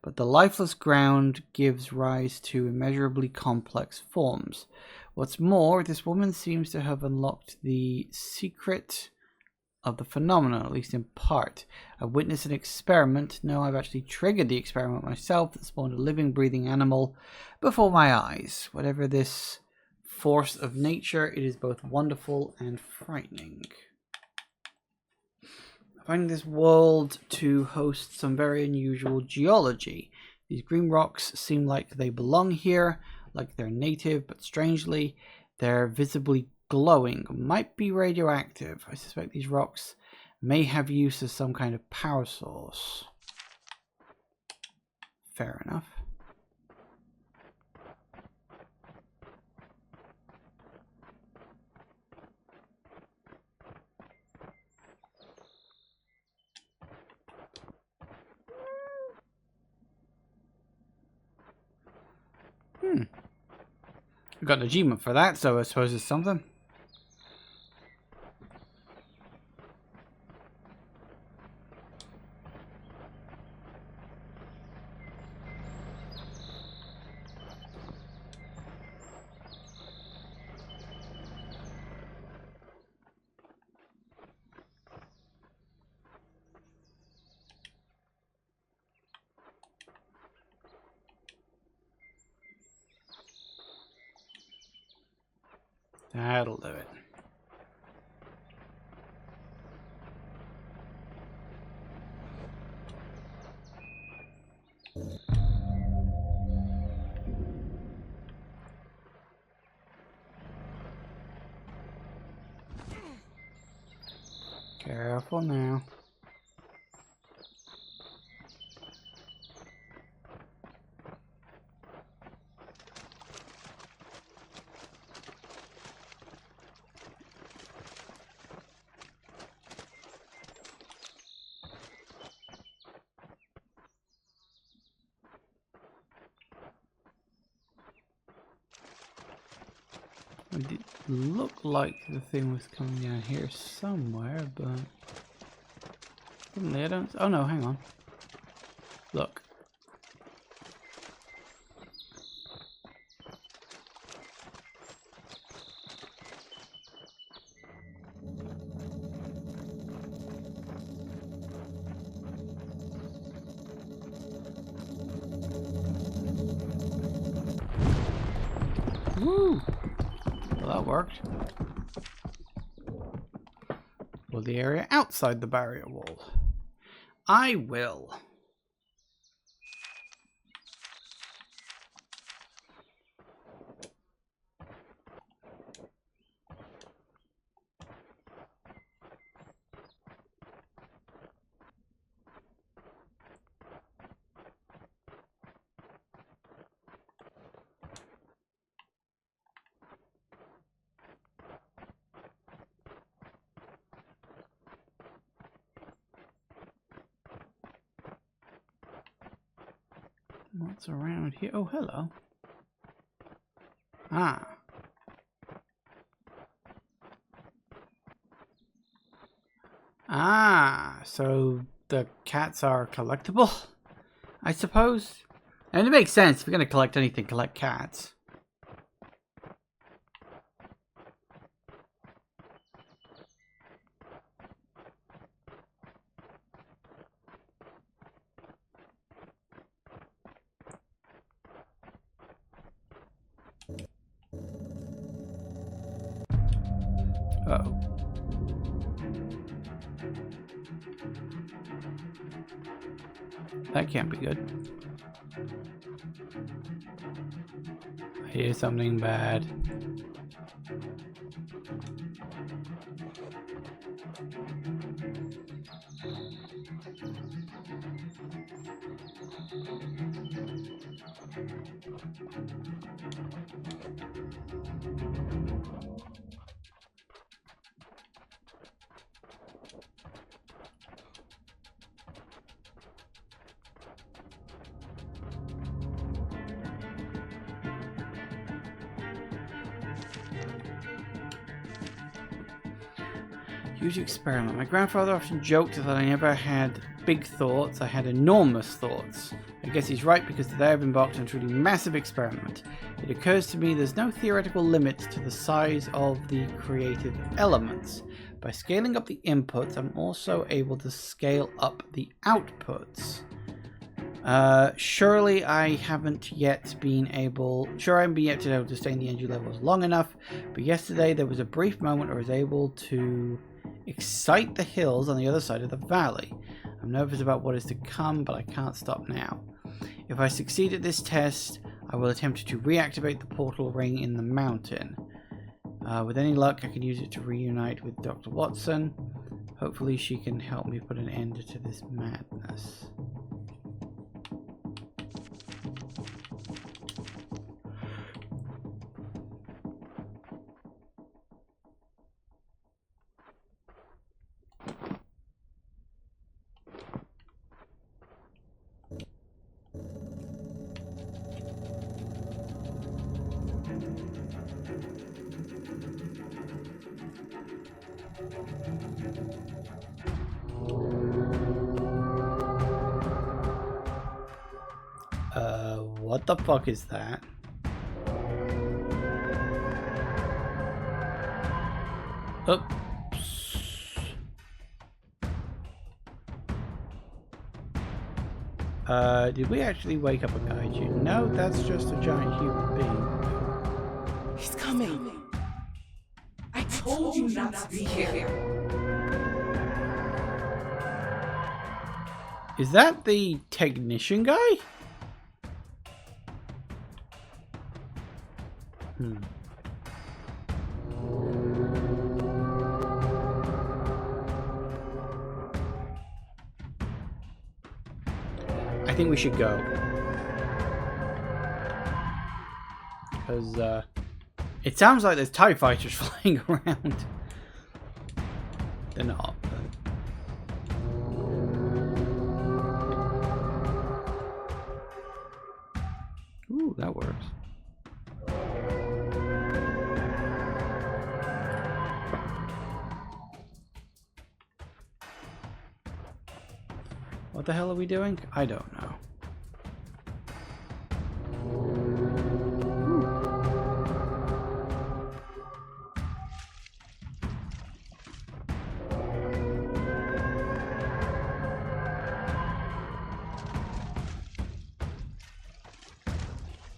but the lifeless ground gives rise to immeasurably complex forms. What's more, this woman seems to have unlocked the secret of the phenomenon, at least in part. I witnessed an experiment. No, I've actually triggered the experiment myself that spawned a living, breathing animal before my eyes. Whatever this force of nature, it is both wonderful and frightening. I find this world to host some very unusual geology. These green rocks seem like they belong here, like they're native, but strangely, they're visibly glowing. Might be radioactive. I suspect these rocks may have use as some kind of power source. Fair enough. We got an achievement for that, so I suppose it's something. That'll do it. Careful now. It did look like the thing was coming down here somewhere, but suddenly I don't. Oh no, hang on. Look. Woo! Well, that worked. Well, the area outside the barrier wall. I will. What's around here? Oh, hello. Ah. Ah, so the cats are collectible, I suppose? And it makes sense. If you're going to collect anything, collect cats. Uh-oh. That can't be good. I hear something bad. Huge experiment. My grandfather often joked that I never had big thoughts, I had enormous thoughts. I guess he's right, because today I've embarked on a truly massive experiment. It occurs to me there's no theoretical limit to the size of the creative elements. By scaling up the inputs, I'm also able to scale up the outputs. Surely I haven't yet been able to stay in the energy levels long enough, but yesterday there was a brief moment where I was able to excite the hills on the other side of the valley. I'm nervous about what is to come, but I can't stop now. If I succeed at this test, I will attempt to reactivate the portal ring in the mountain. With any luck, I can use it to reunite with Dr. Watson. Hopefully she can help me put an end to this madness. What the fuck is that? Oops. Did we actually wake up a kaiju? No, that's just a giant human being. He's coming. I told you not to be here. Is that the technician guy? I think we should go. Because, it sounds like there's TIE fighters flying around. They're not. Ooh, that works. What the hell are we doing? I don't know.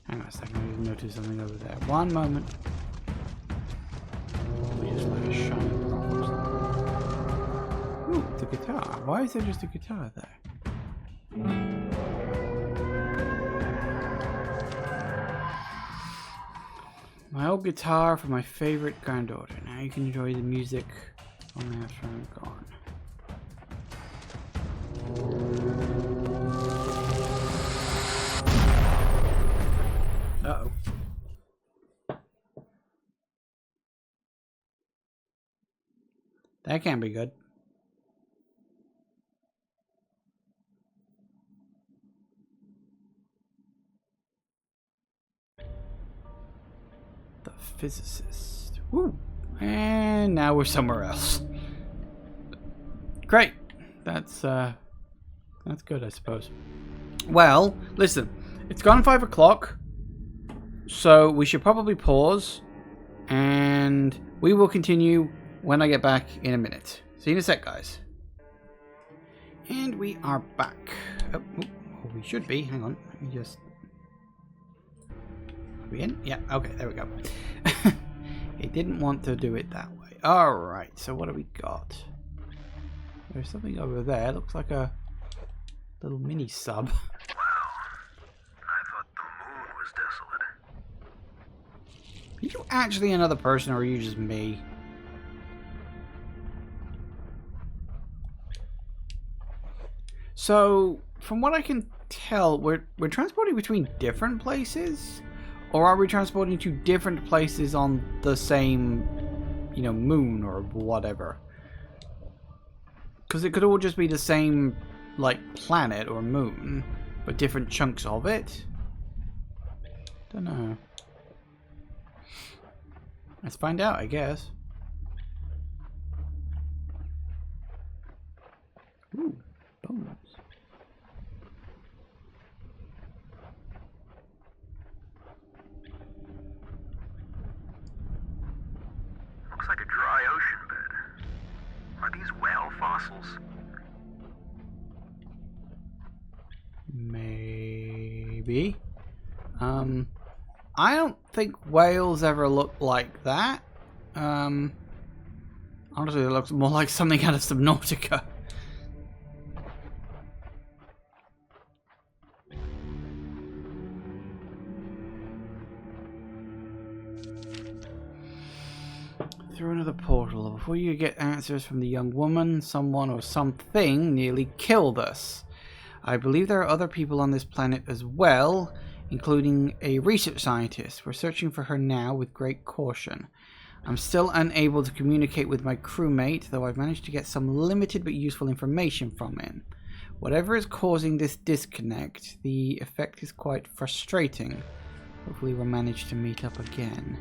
Hang on a second, I just noticed something over there. One moment. We just like a shiny prop or something. Ooh, it's a guitar. Why is there just a guitar there? My old guitar for my favorite granddaughter. Now you can enjoy the music only after I'm gone. Uh-oh. That can't be good. The physicist. Woo. And now we're somewhere else. Great. That's good, I suppose. Well, listen. It's gone 5 o'clock. So we should probably pause. And we will continue when I get back in a minute. See you in a sec, guys. And we are back. Oh, we should be. Hang on. Let me just... Are we in? Yeah, okay, there we go. It didn't want to do it that way. Alright, so what do we got? There's something over there. It looks like a little mini sub. Wow. I thought the moon was desolate. Are you actually another person, or are you just me? So, from what I can tell, we're transporting between different places? Or are we transporting to different places on the same, you know, moon or whatever? Because it could all just be the same, like, planet or moon, but different chunks of it? Don't know. Let's find out, I guess. Ooh, bones. Looks like a dry ocean bed. Are these whale fossils? Maybe. I don't think whales ever look like that. Honestly, it looks more like something out of Subnautica. Through another portal. Before you get answers from the young woman, someone or something nearly killed us. I believe there are other people on this planet as well, including a research scientist. We're searching for her now with great caution. I'm still unable to communicate with my crewmate, though I've managed to get some limited but useful information from him. Whatever is causing this disconnect, the effect is quite frustrating. Hopefully we'll manage to meet up again.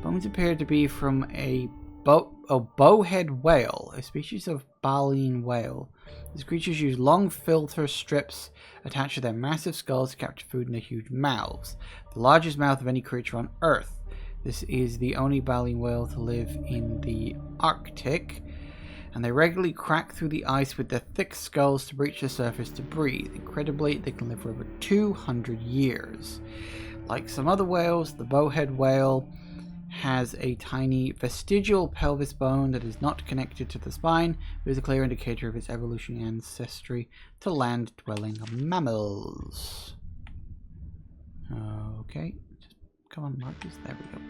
Bones appear to be from a bowhead whale, a species of baleen whale. These creatures use long filter strips attached to their massive skulls to capture food in their huge mouths. The largest mouth of any creature on Earth. This is the only baleen whale to live in the Arctic, and they regularly crack through the ice with their thick skulls to breach the surface to breathe. Incredibly, they can live for over 200 years. Like some other whales, the bowhead whale has a tiny vestigial pelvis bone that is not connected to the spine, but is a clear indicator of its evolutionary ancestry to land-dwelling mammals. Okay, just come on, Marcus. There we go.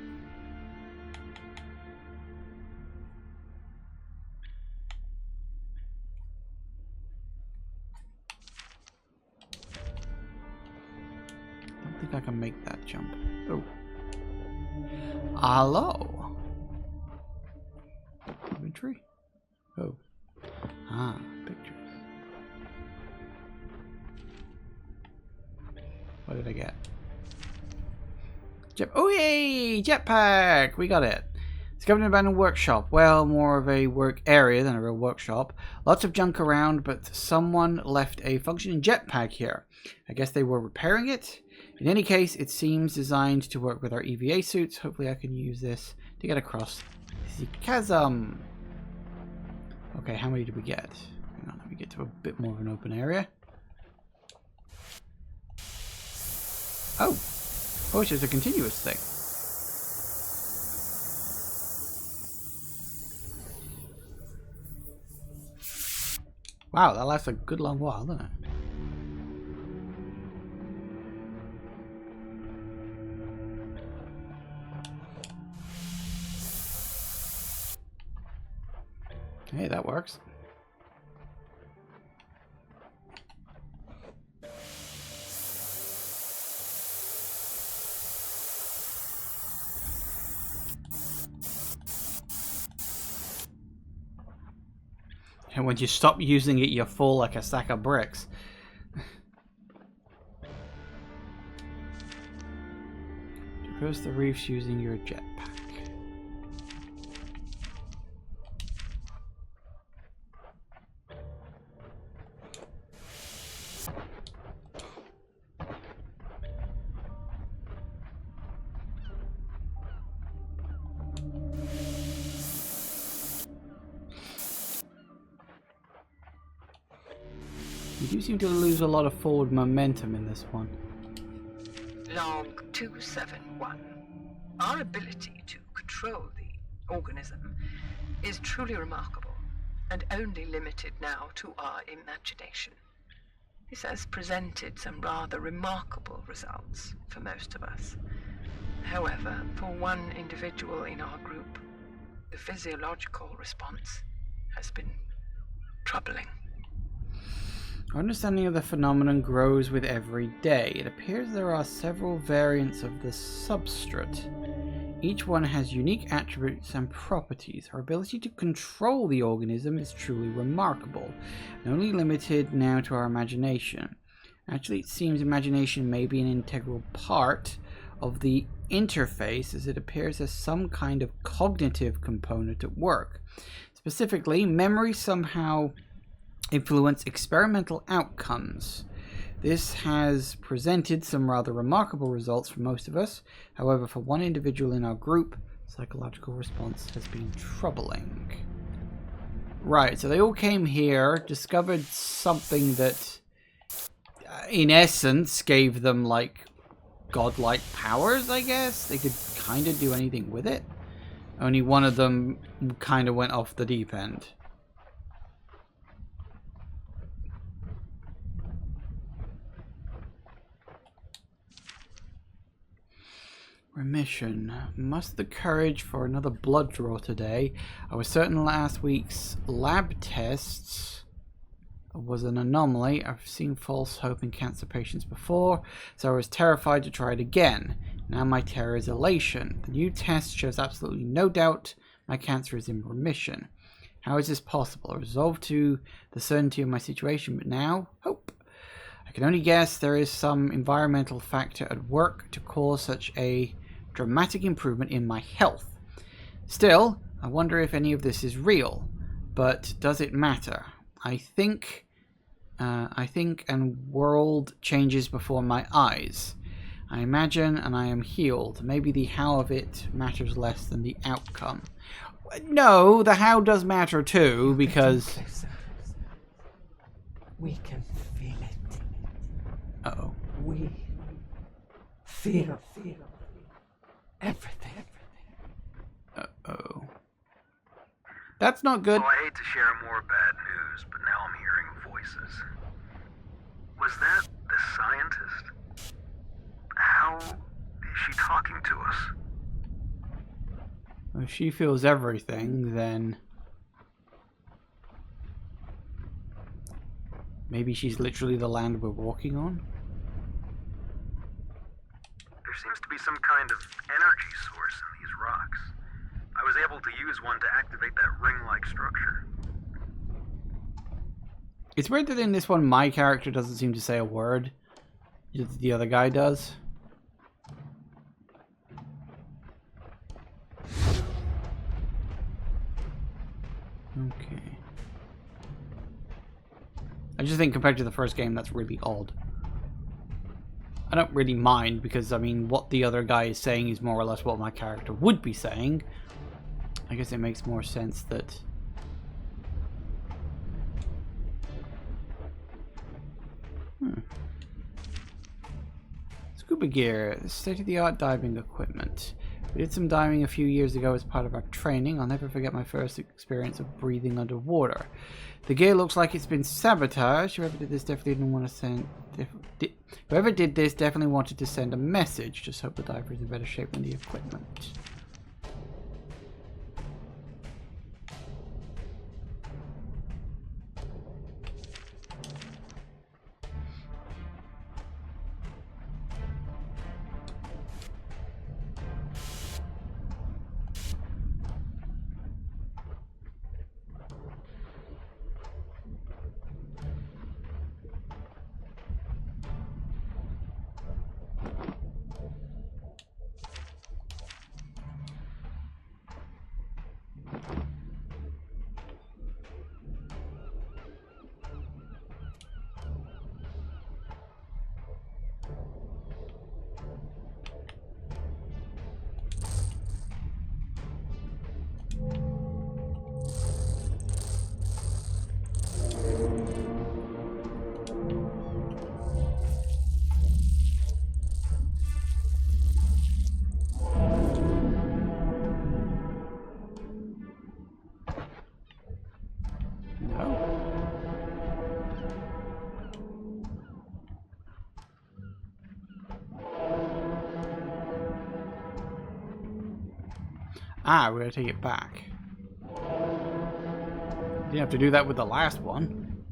I don't think I can make that jump. Oh. Hello. Inventory? Oh. Ah, pictures. What did I get? Oh yay! Jetpack! We got it. Discovered an abandoned workshop. Well, more of a work area than a real workshop. Lots of junk around, but someone left a functioning jetpack here. I guess they were repairing it. In any case, it seems designed to work with our EVA suits. Hopefully I can use this to get across the chasm. Okay, how many did we get? Hang on, let me get to a bit more of an open area. Oh! Oh, it's just a continuous thing. Wow, that lasts a good long while, doesn't it? Hey, that works. And when you stop using it, you fall like a sack of bricks. Traverse the reefs using your jetpack. You do seem to lose a lot of forward momentum in this one. Log 271. Our ability to control the organism is truly remarkable, and only limited now to our imagination. This has presented some rather remarkable results for most of us. However, for one individual in our group, the physiological response has been troubling. Our understanding of the phenomenon grows with every day. It appears there are several variants of the substrate. Each one has unique attributes and properties. Our ability to control the organism is truly remarkable, and only limited now to our imagination. Actually, it seems imagination may be an integral part of the interface, as it appears as some kind of cognitive component at work. It's Specifically, memory somehow influence experimental outcomes. This has presented some rather remarkable results for most of us. However, for one individual in our group, psychological response has been troubling. Right, so they all came here, discovered something that, in essence, gave them, like, godlike powers, I guess? They could kind of do anything with it. Only one of them kind of went off the deep end. Remission. Must the courage for another blood draw today. I was certain last week's lab tests was an anomaly. I've seen false hope in cancer patients before, so I was terrified to try it again. Now my terror is elation. The new test shows absolutely no doubt my cancer is in remission. How is this possible? I resolved to the certainty of my situation, but now, hope. I can only guess there is some environmental factor at work to cause such a dramatic improvement in my health. Still, I wonder if any of this is real, but does it matter? I think and world changes before my eyes. I imagine and I am healed. Maybe the how of it matters less than the outcome. No, the how does matter too, because... We can feel it. Uh-oh. We feel everything. Uh-oh. That's not good. Well, I hate to share more bad news, but now I'm hearing voices. Was that the scientist? How is she talking to us? If she feels everything, then... maybe she's literally the land we're walking on? There seems to be some kind of energy source in these rocks. I was able to use one to activate that ring-like structure. It's weird that in this one my character doesn't seem to say a word. The other guy does. Okay. I just think compared to the first game, that's really odd. I don't really mind because, I mean, what the other guy is saying is more or less what my character would be saying. I guess it makes more sense that... Scuba gear, state-of-the-art diving equipment. We did some diving a few years ago as part of our training. I'll never forget my first experience of breathing underwater. The gear looks like it's been sabotaged. Whoever did this definitely didn't want to send... Whoever did this definitely wanted to send a message. Just hope the diver is in better shape than the equipment. Ah, we're going to take it back. Didn't have to do that with the last one.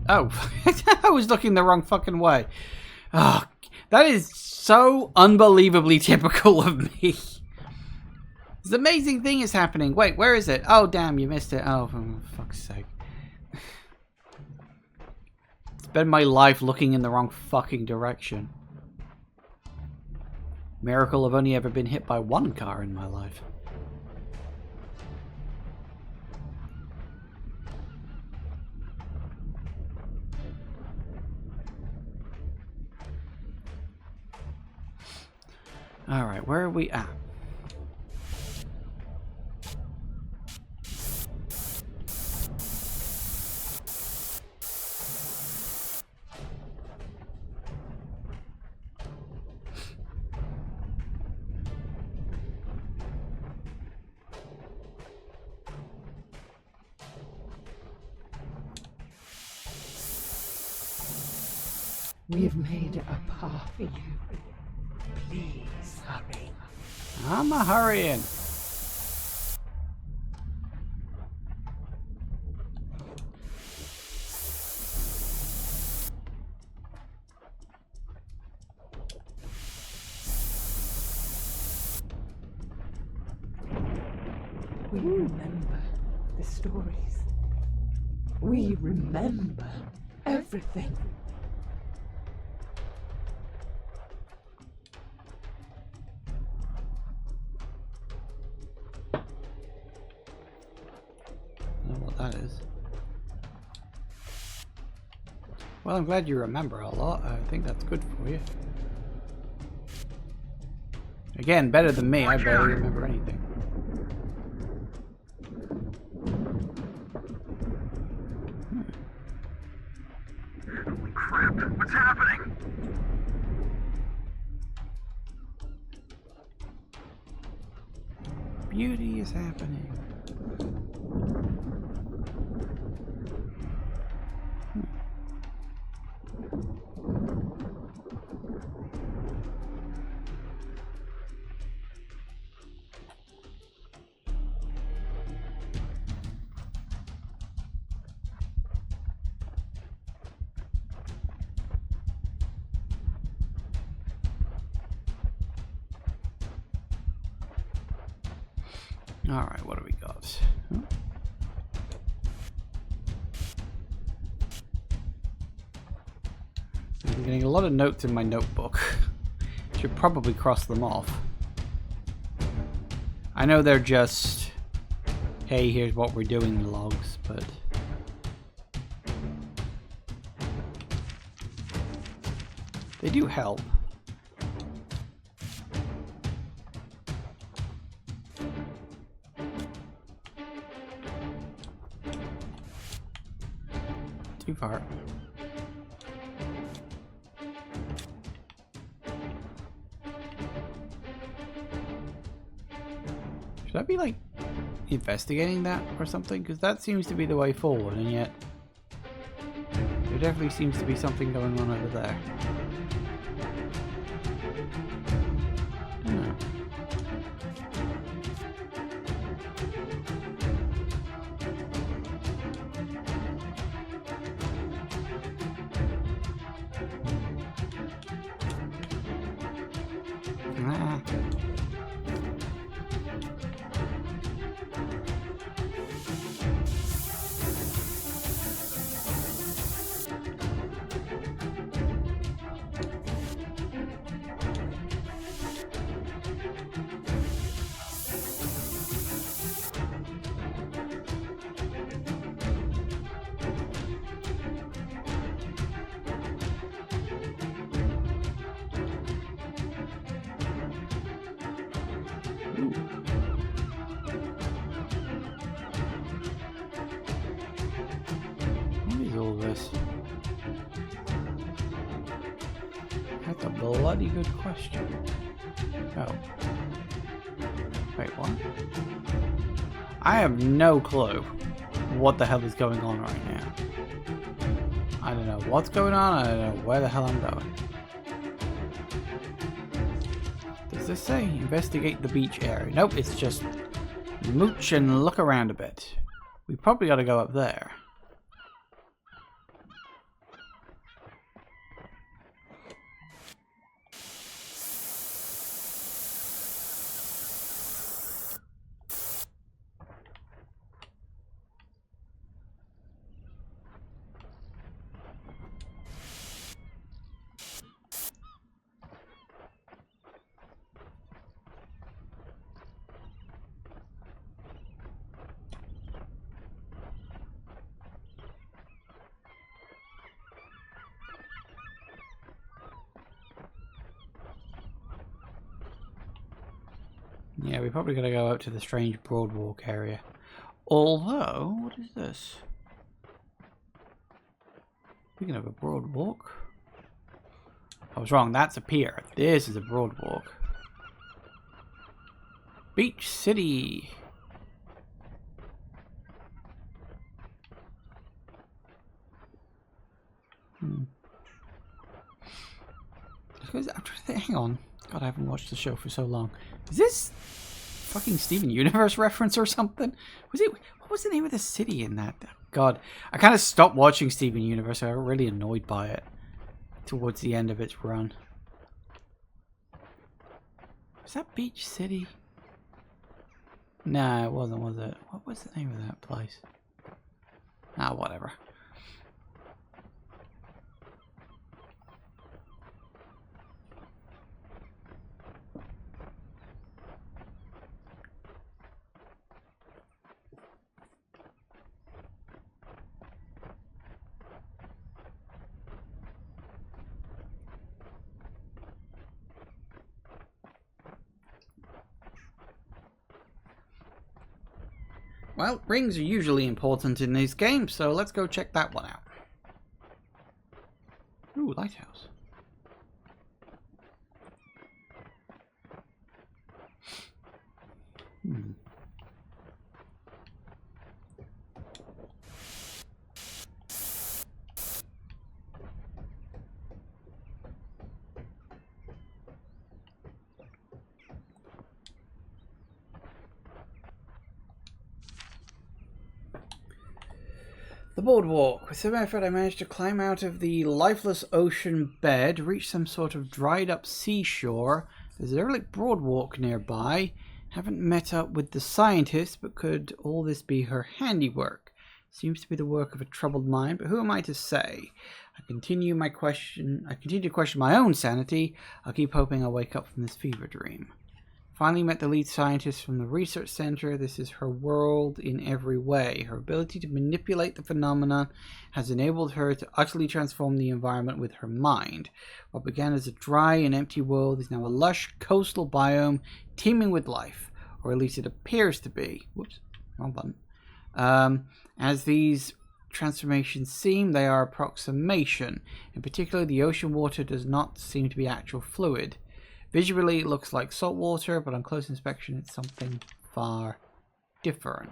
Oh, I was looking the wrong fucking way. Oh, that is so unbelievably typical of me. This amazing thing is happening. Wait, where is it? Oh, damn, you missed it. Oh, for fuck's sake. spend my life looking in the wrong fucking direction. Miracle I've only ever been hit by one car in my life. Alright, where are we at? We've made a path for you. Please hurry. I'm a hurrying. We remember the stories. We remember everything. I don't know what that is. Well, I'm glad you remember a lot. I think that's good for you. Again, better than me. I barely remember anything. Holy crap, what's happening? Beauty is happening. Alright, what do we got? Huh? I'm getting a lot of notes in my notebook. Should probably cross them off. I know they're just, hey, here's what we're doing logs, but they do help. Too far. Should I be like investigating that or something? Because that seems to be the way forward, and yet there definitely seems to be something going on over there. No. Ah. What is all this? That's a bloody good question. Oh. Wait, what? I have no clue what the hell is going on right now. I don't know what's going on, I don't know where the hell I'm going. Does this say investigate the beach area? Nope, it's just mooch and look around a bit. We probably ought to go up there. Yeah, we probably gotta go out to the strange Broadwalk area. Although, what is this? Speaking of a Broadwalk. I was wrong, that's a pier. This is a Broadwalk. Beach City. I'm trying to think, hang on. God, I haven't watched the show for so long. Is this fucking Steven Universe reference or something? What was the name of the city in that? God, I kind of stopped watching Steven Universe. I got really annoyed by it towards the end of its run. Was that Beach City? No, it wasn't, was it? What was the name of that place? Ah, whatever. Well, rings are usually important in these games, so let's go check that one out. Ooh, lighthouse. The boardwalk. With some effort, I managed to climb out of the lifeless ocean bed, reach some sort of dried up seashore. There's a derelict boardwalk nearby. Haven't met up with the scientist, but could all this be her handiwork? Seems to be the work of a troubled mind, but who am I to say? I continue to question my own sanity. I'll keep hoping I'll wake up from this fever dream. Finally met the lead scientist from the research center. This is her world in every way. Her ability to manipulate the phenomena has enabled her to utterly transform the environment with her mind. What began as a dry and empty world is now a lush coastal biome teeming with life, or at least it appears to be. Whoops, wrong button. As these transformations seem, they are approximation. In particular, the ocean water does not seem to be actual fluid. Visually, it looks like salt water, but on close inspection, it's something far different.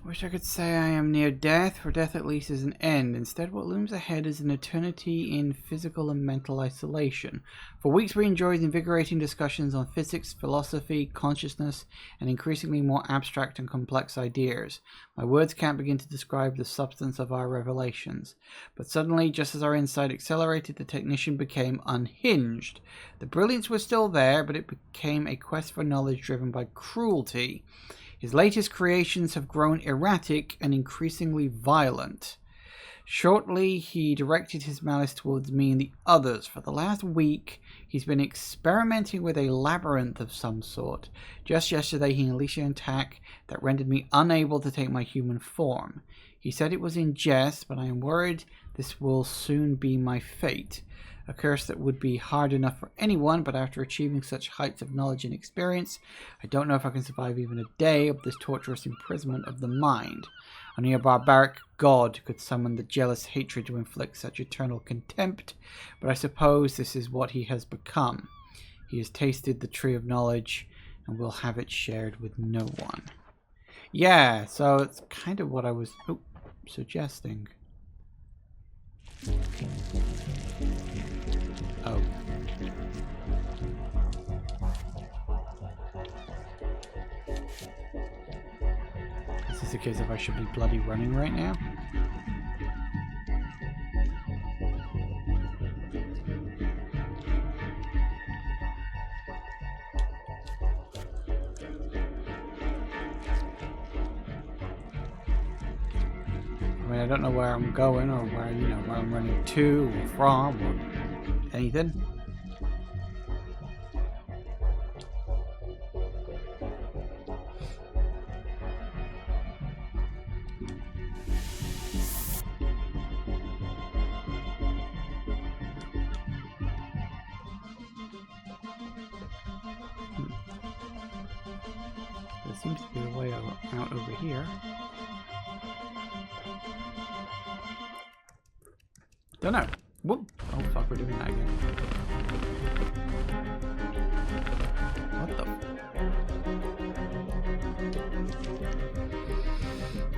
Wish I could say I am near death, for death at least is an end. Instead, what looms ahead is an eternity in physical and mental isolation. For weeks we enjoyed invigorating discussions on physics, philosophy, consciousness, and increasingly more abstract and complex ideas. My words can't begin to describe the substance of our revelations. But suddenly, just as our insight accelerated, the technician became unhinged. The brilliance was still there, but it became a quest for knowledge driven by cruelty. His latest creations have grown erratic and increasingly violent. Shortly, he directed his malice towards me and the others. For the last week, he's been experimenting with a labyrinth of some sort. Just yesterday, he unleashed an attack that rendered me unable to take my human form. He said it was in jest, but I am worried this will soon be my fate. A curse that would be hard enough for anyone, but after achieving such heights of knowledge and experience, I don't know if I can survive even a day of this torturous imprisonment of the mind. Only a barbaric god could summon the jealous hatred to inflict such eternal contempt, but I suppose this is what he has become. He has tasted the tree of knowledge, and will have it shared with no one. Yeah, so it's kind of what I was suggesting. Oh. Is this the case if I should be bloody running right now? mean, I don't know where I'm going or where, you know, where I'm running to or from or anything. There seems to be a way out over here. Don't know. Whoop. Oh fuck, we're doing that again. What the?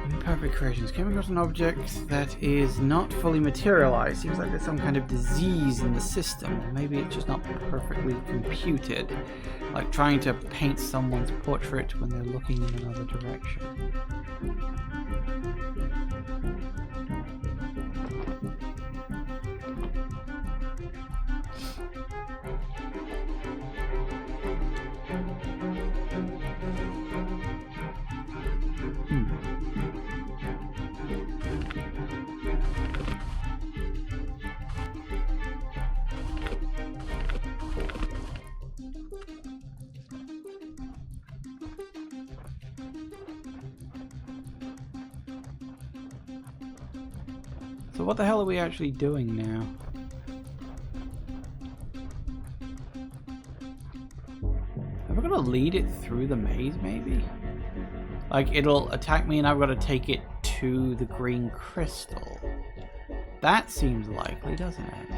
Imperfect creations. Came across an object that is not fully materialized. Seems like there's some kind of disease in the system. Or maybe it's just not perfectly computed. Like trying to paint someone's portrait when they're looking in another direction. So what the hell are we actually doing now? Am I gonna lead it through the maze, maybe? Like, it'll attack me and I've got to take it to the green crystal. That seems likely, doesn't it?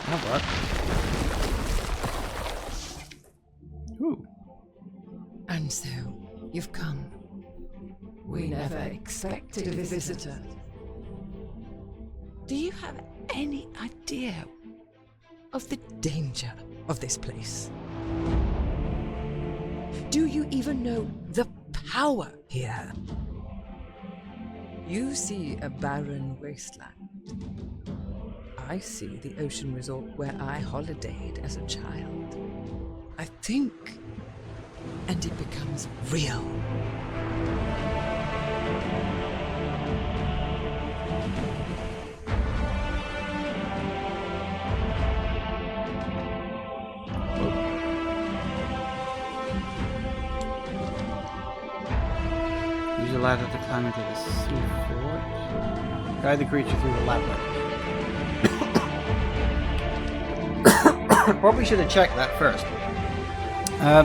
That worked. Ooh. And so, you've come. We never expected a visitor. Do you have any idea of the danger of this place? Do you even know the power here? You see a barren wasteland. I see the ocean resort where I holidayed as a child. I think, and it becomes real. Use a ladder to climb into the sea fort. Guide the creature through the labyrinth. Probably should have checked that first.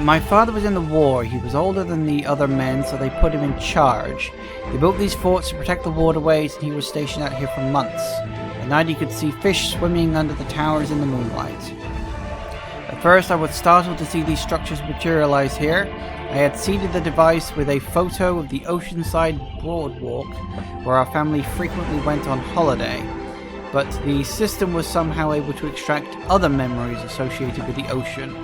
My father was in the war. He was older than the other men, so they put him in charge. They built these forts to protect the waterways, and he was stationed out here for months. At night he could see fish swimming under the towers in the moonlight. At first I was startled to see these structures materialize here. I had seeded the device with a photo of the oceanside boardwalk where our family frequently went on holiday. But the system was somehow able to extract other memories associated with the ocean.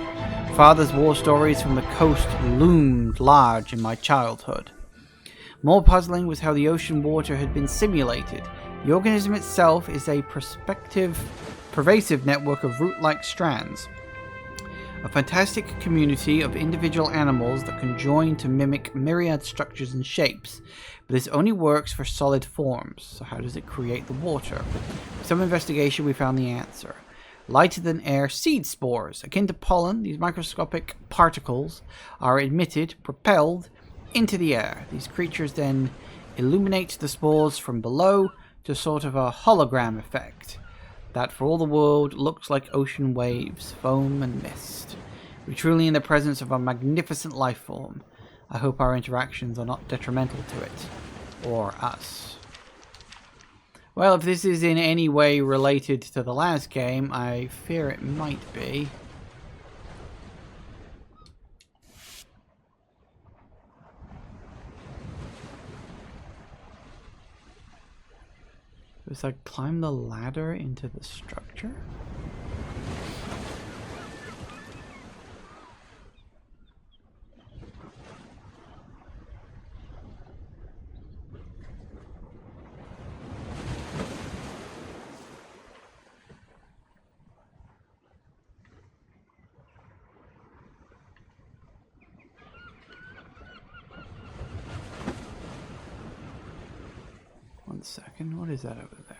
Father's war stories from the coast loomed large in my childhood. More puzzling was how the ocean water had been simulated. The organism itself is a pervasive network of root-like strands. A fantastic community of individual animals that can join to mimic myriad structures and shapes. But this only works for solid forms, so how does it create the water? With some investigation we found the answer. lighter than air seed spores. Akin to pollen, these microscopic particles are emitted, propelled into the air. These creatures then illuminate the spores from below to sort of a hologram effect that for all the world looks like ocean waves, foam and mist. We're truly in the presence of a magnificent life form. I hope our interactions are not detrimental to it. Or us. Well, if this is in any way related to the last game, I fear it might be. Does I climb the ladder into the structure? One second, what is that over there?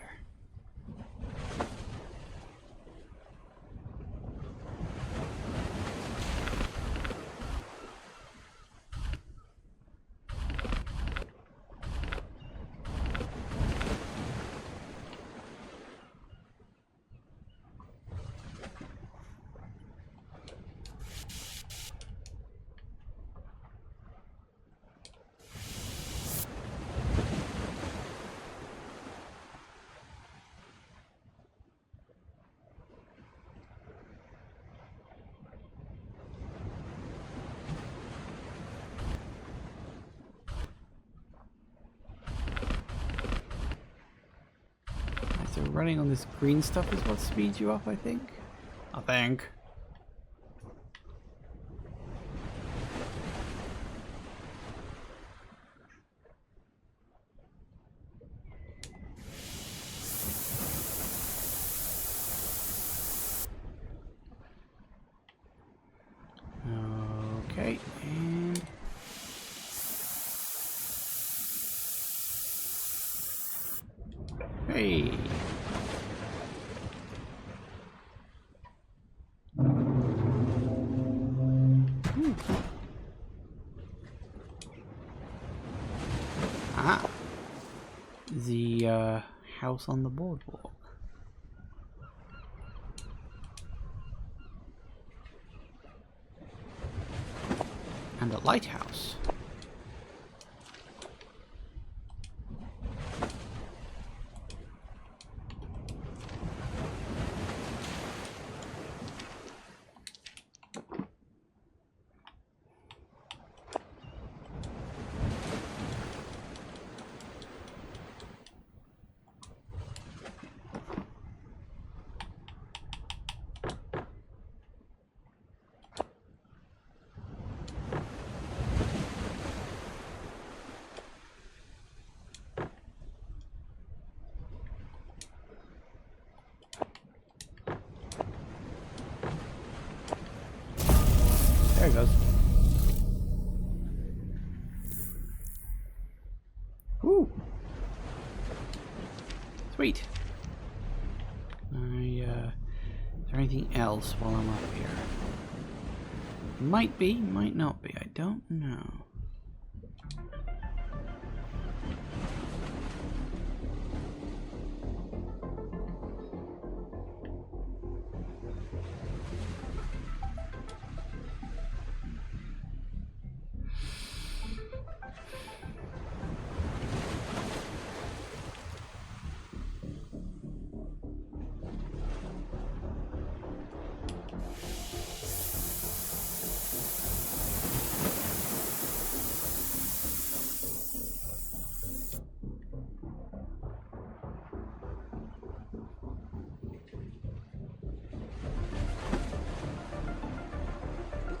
So running on this green stuff is what speeds you up, I think. Okay, and hey. Ah, the house on the boardwalk. And a lighthouse. There it goes. Woo! Sweet. Is there anything else while I'm up here? Might be, might not be. I don't know.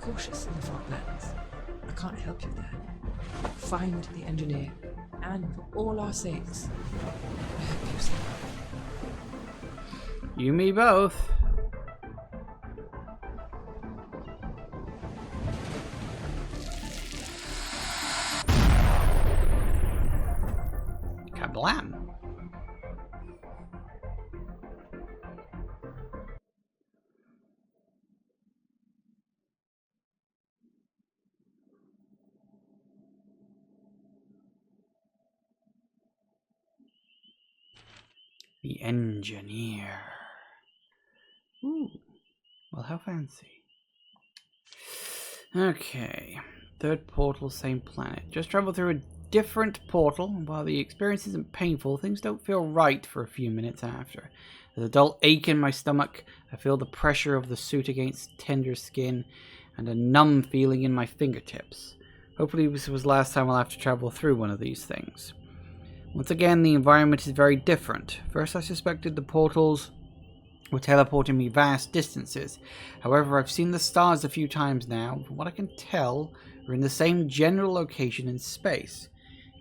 Cautious in the foglands. I can't help you there. Find the engineer, and for all our sakes, I hope you survive. You, me both. Kablam. The engineer. Ooh. Well, how fancy. Okay. Third portal, same planet. Just travel through a different portal, and while the experience isn't painful, things don't feel right for a few minutes after. There's a dull ache in my stomach. I feel the pressure of the suit against tender skin, and a numb feeling in my fingertips. Hopefully this was the last time I'll have to travel through one of these things. Once again, the environment is very different. First I suspected the portals were teleporting me vast distances. However, I've seen the stars a few times now. From what I can tell, we're in the same general location in space.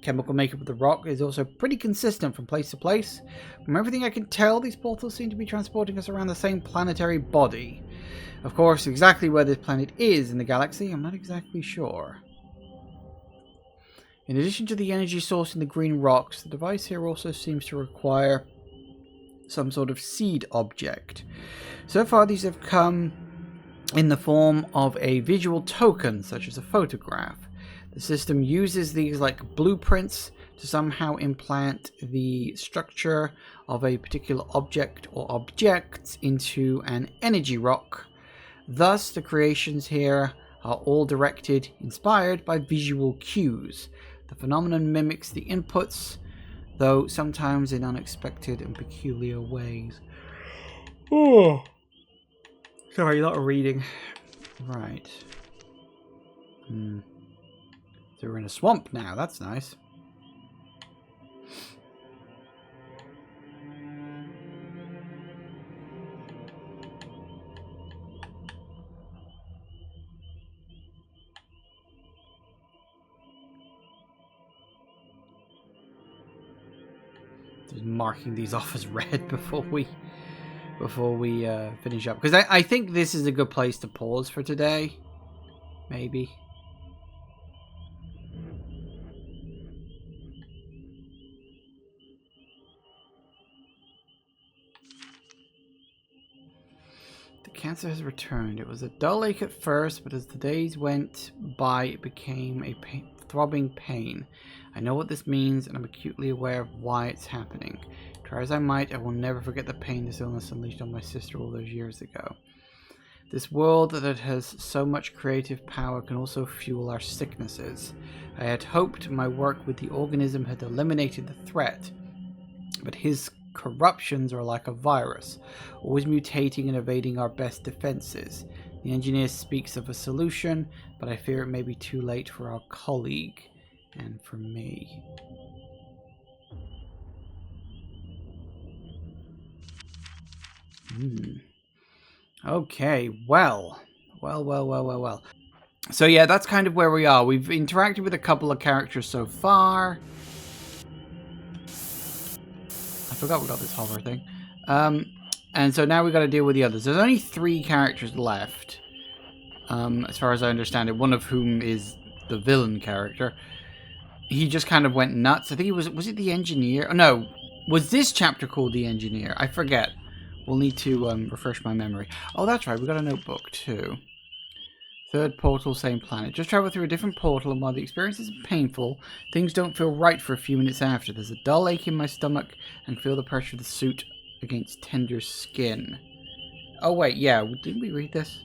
Chemical makeup of the rock is also pretty consistent from place to place. From everything I can tell, these portals seem to be transporting us around the same planetary body. Of course, exactly where this planet is in the galaxy, I'm not exactly sure. In addition to the energy source in the green rocks, the device here also seems to require some sort of seed object. So far these have come in the form of a visual token, such as a photograph. The system uses these like blueprints to somehow implant the structure of a particular object or objects into an energy rock. Thus, the creations here are all directed, inspired by visual cues. The phenomenon mimics the inputs, though sometimes in unexpected and peculiar ways. Oh, sorry, a lot of reading. Right. So we're in a swamp now. That's nice. Just marking these off as red before we finish up, because I think this is a good place to pause for today. Maybe. The cancer has returned. It was a dull ache at first, but as the days went by, it became a throbbing pain. I know what this means, and I'm acutely aware of why it's happening. Try as I might, I will never forget the pain this illness unleashed on my sister all those years ago. This world that has so much creative power can also fuel our sicknesses. I had hoped my work with the organism had eliminated the threat, but his corruptions are like a virus, always mutating and evading our best defenses. The engineer speaks of a solution, but I fear it may be too late for our colleague and for me. Okay, well. So yeah, that's kind of where we are. We've interacted with a couple of characters so far. I forgot we got this hover thing. And so now we've got to deal with the others. There's only 3 characters left, as far as I understand it, one of whom is the villain character. He just kind of went nuts. I think he was it the engineer? Oh, no, was this chapter called the engineer? I forget. We'll need to refresh my memory. Oh, that's right, we got a notebook too. Third portal, same planet. Just travel through a different portal, and while the experience is painful, things don't feel right for a few minutes after. There's a dull ache in my stomach, and feel the pressure of the suit against tender skin. Oh wait, yeah, didn't we read this?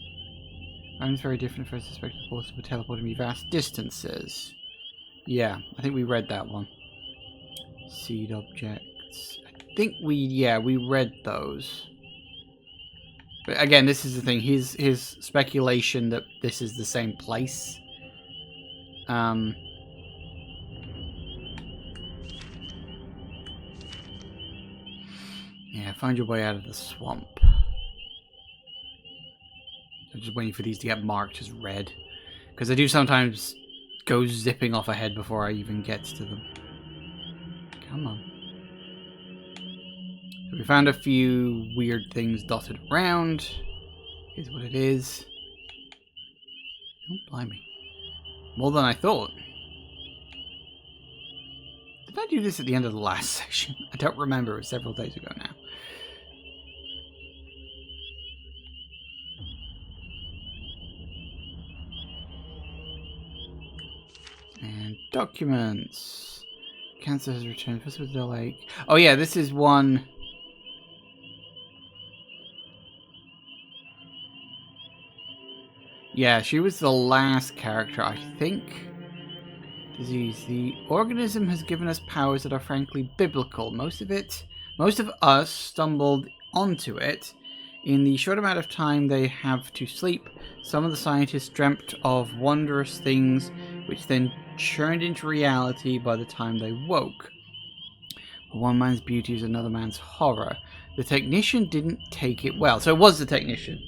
I'm very different from suspected portals, but teleporting me vast distances. Yeah, I think we read that one. Seed objects. I think we read those. But again, this is the thing. His speculation that this is the same place. Yeah, find your way out of the swamp. I'm just waiting for these to get marked as red, because I do sometimes go zipping off ahead before I even get to them. Come on. So we found a few weird things dotted around. Here's what it is. Oh, blimey. More than I thought. Did I do this at the end of the last session? I don't remember. It was several days ago now. And documents. Cancer has returned. This was the lake. Oh yeah, this is one Yeah, she was the last character, I think. Disease. The organism has given us powers that are frankly biblical. Most of us stumbled onto it. In the short amount of time they have to sleep, some of the scientists dreamt of wondrous things which then churned into reality by the time they woke. One man's beauty is another man's horror. The technician didn't take it well. So it was the technician.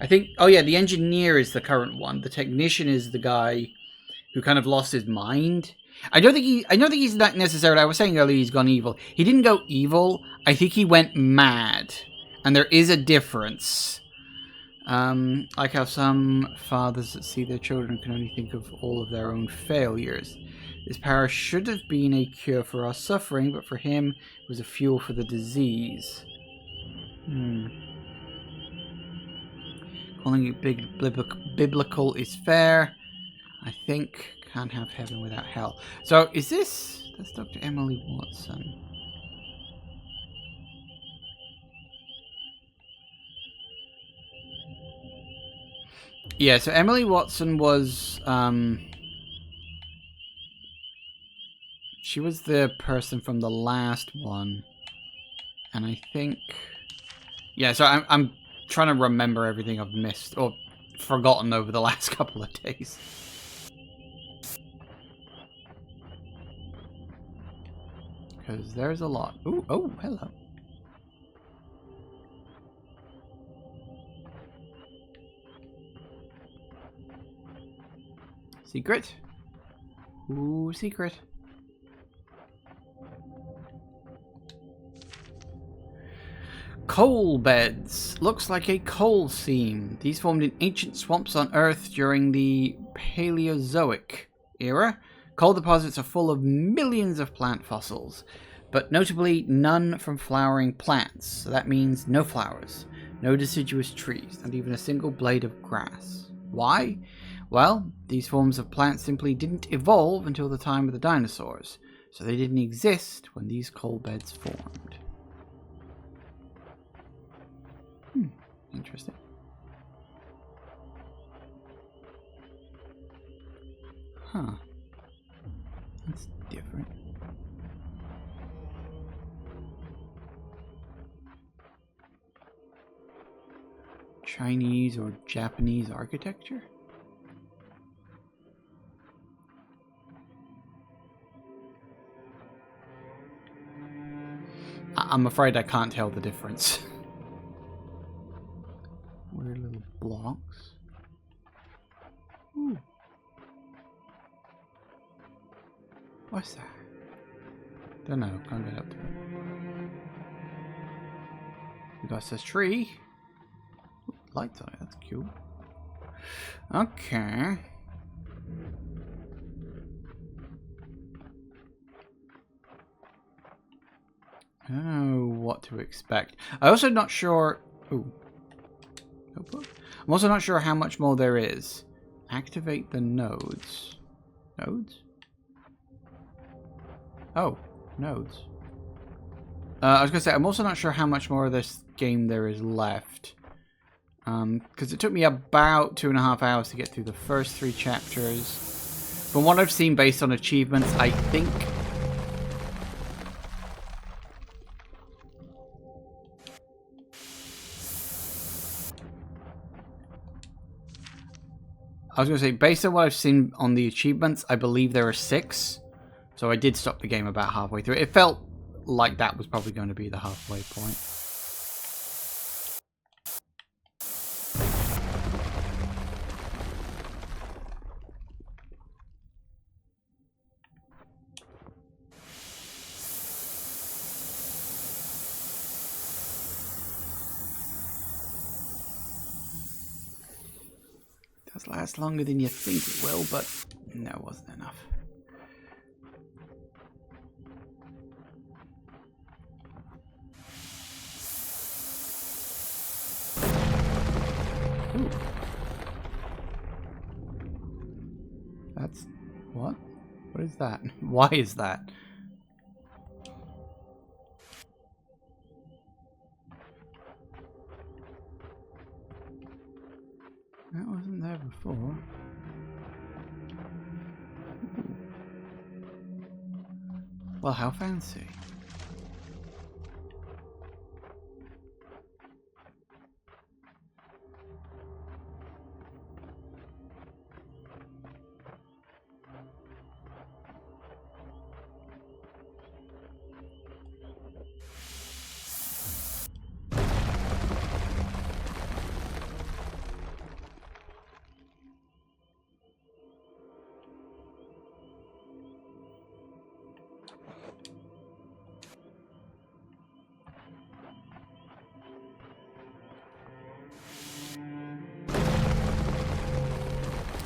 I think, oh yeah, the engineer is the current one. The technician is the guy who kind of lost his mind. I don't think he's not necessarily, I was saying earlier he's gone evil. He didn't go evil. I think he went mad. And there is a difference. Like how some fathers that see their children can only think of all of their own failures. This power should have been a cure for our suffering, but for him it was a fuel for the disease. Calling it biblical is fair. I think can't have heaven without hell. So is this... That's Dr. Emily Watson. Yeah, so Emily Watson was... she was the person from the last one. And I think... Yeah, so I'm trying to remember everything I've missed or forgotten over the last couple of days. Because there's a lot. Ooh, oh, hello. Secret? Ooh, secret. Coal beds. Looks like a coal seam. These formed in ancient swamps on Earth during the Paleozoic era. Coal deposits are full of millions of plant fossils, but notably none from flowering plants. So that means no flowers, no deciduous trees, not even a single blade of grass. Why? Well, these forms of plants simply didn't evolve until the time of the dinosaurs, so they didn't exist when these coal beds formed. Interesting. Huh. That's different. Chinese or Japanese architecture? I'm afraid I can't tell the difference. Weird little blocks. Ooh. What's that? Don't know. Can't get up to it. We got this tree. Ooh, lights on it. That's cute. Okay. I don't know what to expect. I'm also not sure... Ooh. I'm also not sure how much more there is. Activate the nodes. Nodes? Oh, nodes. I was going to say, I'm also not sure how much more of this game there is left. Because it took me about 2.5 hours to get through the first 3 chapters. From what I've seen based on achievements, I think... I was going to say, based on what I've seen on the achievements, I believe there are 6. So I did stop the game about halfway through. It felt like that was probably going to be the halfway point. It does last longer than you think it will, but no, it wasn't enough. Ooh. That's... what? What is that? Why is that? That wasn't there before. Well, how fancy.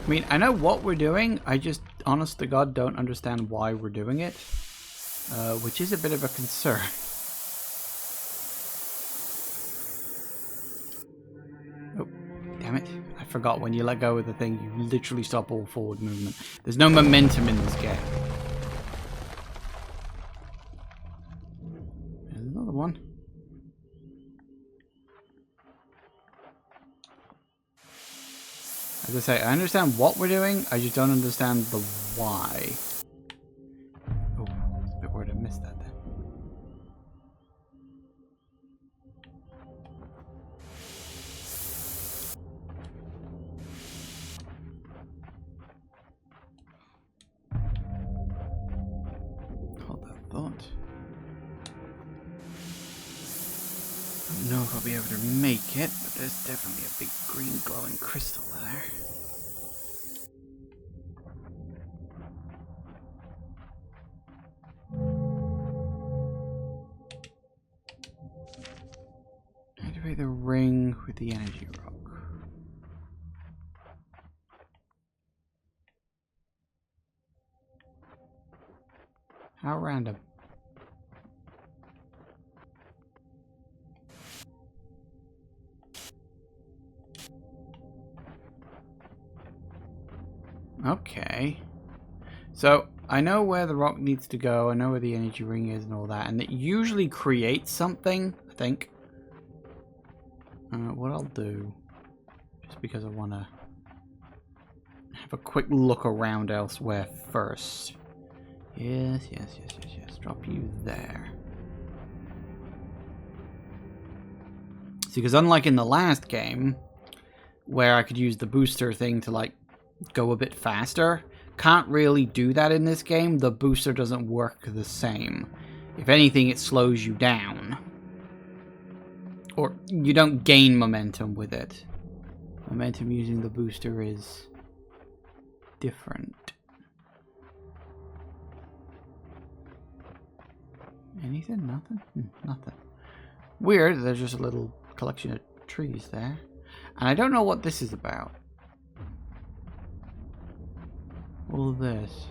I mean, I know what we're doing, I just, honest to God, don't understand why we're doing it. Which is a bit of a concern. Oh, damn it. I forgot when you let go of the thing, you literally stop all forward movement. There's no momentum in this game. There's another one. As I say, I understand what we're doing, I just don't understand the why. Oh, it's a bit weird I missed that then. Hold that thought. I don't know if I'll be able to make it, but there's definitely a big green glowing crystal there. Activate the ring with the energy rock. How random. Okay. So, I know where the rock needs to go, I know where the energy ring is and all that, and it usually creates something, I think. What I'll do, just because I want to have a quick look around elsewhere first. Yes. Drop you there. See, because unlike in the last game, where I could use the booster thing to, like, go a bit faster, can't really do that in this game. The booster doesn't work the same. If anything, it slows you down. Or you don't gain momentum with it. Momentum using the booster is different. Anything? Nothing? Nothing. Weird, there's just a little collection of trees there. And I don't know what this is about. All this.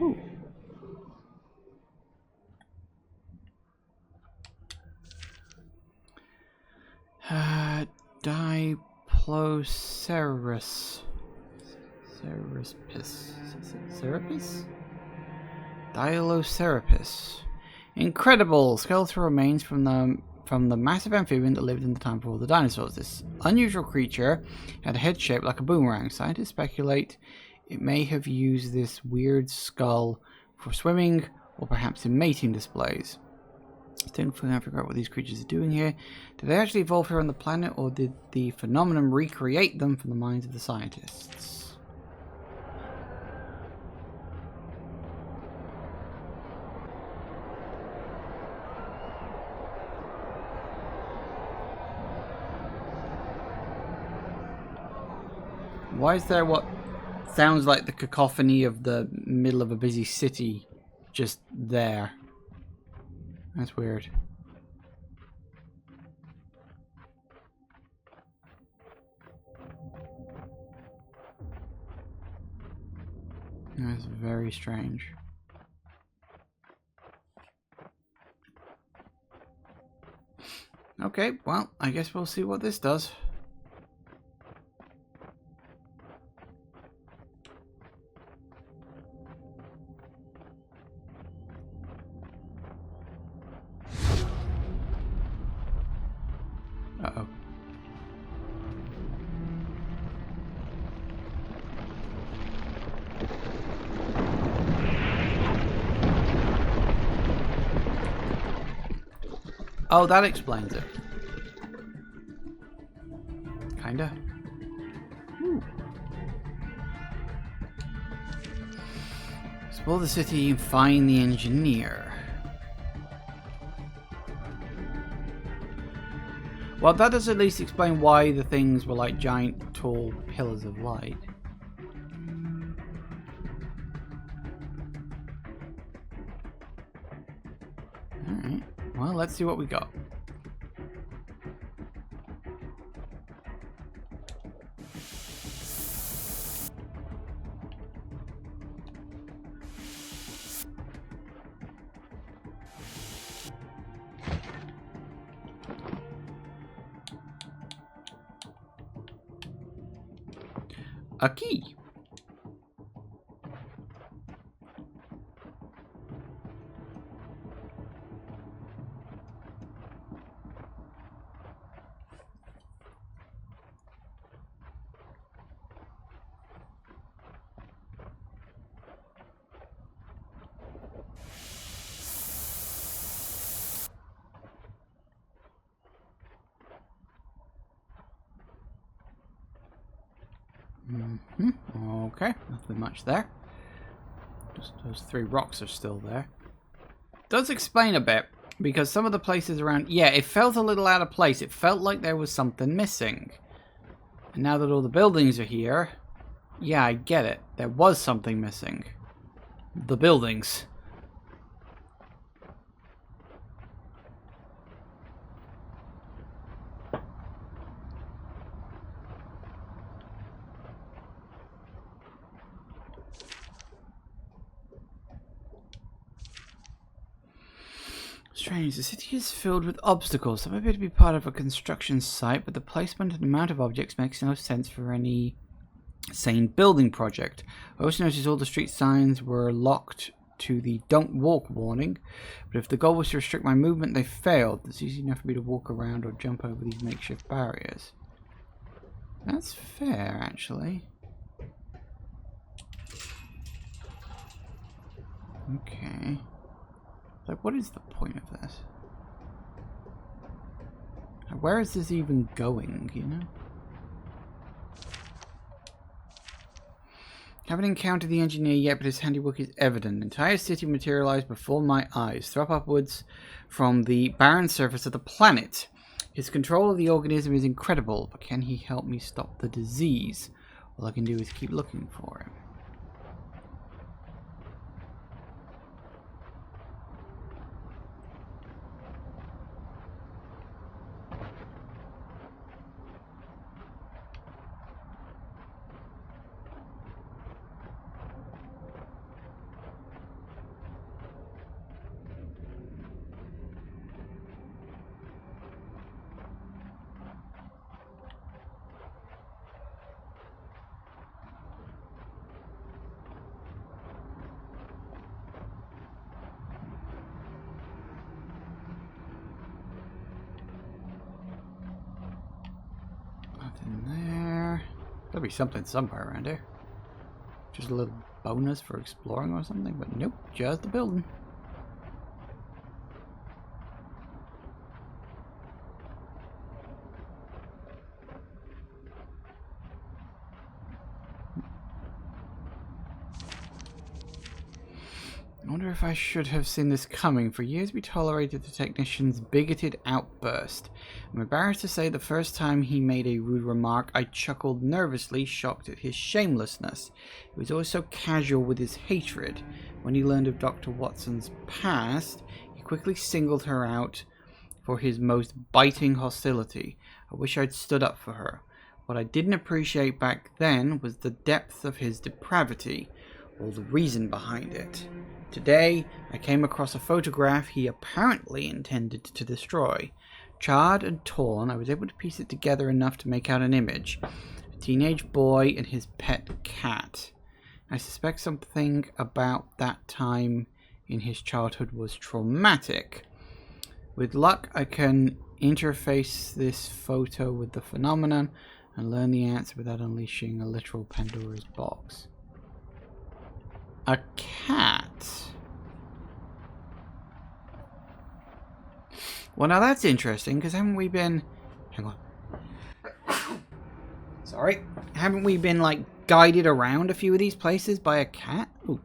Ooh. Diploceras. Serapis? Dilocerapis. Incredible skeletal remains from the massive amphibian that lived in the time before the dinosaurs. This unusual creature had a head shaped like a boomerang. Scientists speculate it may have used this weird skull for swimming or perhaps in mating displays. Still trying to figure out what these creatures are doing here. Did they actually evolve here on the planet, or did the phenomenon recreate them from the minds of the scientists? Why is there what sounds like the cacophony of the middle of a busy city just there? That's weird. That's very strange. Okay, well, I guess we'll see what this does. Uh-oh. Oh, that explains it. Kinda. Explore the city and find the engineer. Well, that does at least explain why the things were like giant, tall pillars of light. Alright, well, let's see what we got. A key. Okay, nothing much there. Just those 3 rocks are still there. Does explain a bit, because some of the places around... Yeah, it felt a little out of place. It felt like there was something missing. And now that all the buildings are here... Yeah, I get it. There was something missing. The buildings. Strange, the city is filled with obstacles. I appear to be part of a construction site, but the placement and amount of objects makes no sense for any sane building project. I also noticed all the street signs were locked to the don't walk warning, but if the goal was to restrict my movement, they failed. It's easy enough for me to walk around or jump over these makeshift barriers. That's fair, actually. Okay. Like, what is the point of this? Where is this even going, you know? Haven't encountered the engineer yet, but his handiwork is evident. The entire city materialized before my eyes, throw up upwards from the barren surface of the planet. His control of the organism is incredible, but can he help me stop the disease? All I can do is keep looking for him. Nothing there. There'll be something somewhere around here. Just a little bonus for exploring or something, but nope, just the building. I wonder if I should have seen this coming. For years we tolerated the technician's bigoted outburst. I'm embarrassed to say the first time he made a rude remark, I chuckled nervously, shocked at his shamelessness. He was always so casual with his hatred. When he learned of Dr. Watson's past, he quickly singled her out for his most biting hostility. I wish I'd stood up for her. What I didn't appreciate back then was the depth of his depravity, or the reason behind it. Today, I came across a photograph he apparently intended to destroy. Charred and torn, I was able to piece it together enough to make out an image. A teenage boy and his pet cat. I suspect something about that time in his childhood was traumatic. With luck, I can interface this photo with the phenomenon and learn the answer without unleashing a literal Pandora's box. A cat. Well, now that's interesting, because haven't we been... Hang on. Sorry. Haven't we been, like, guided around a few of these places by a cat? Ooh.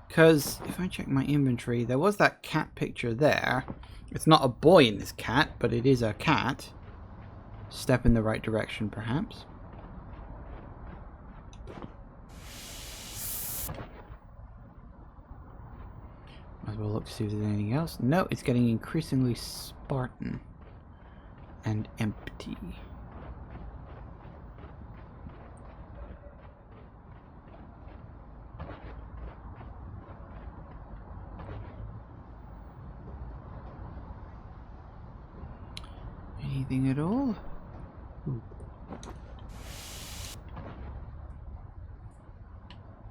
Because if I check my inventory, there was that cat picture there. It's not a boy in this cat, but it is a cat. Step in the right direction, perhaps. Might as well look to see if there's anything else. No, it's getting increasingly spartan and empty. Anything at all? Ooh.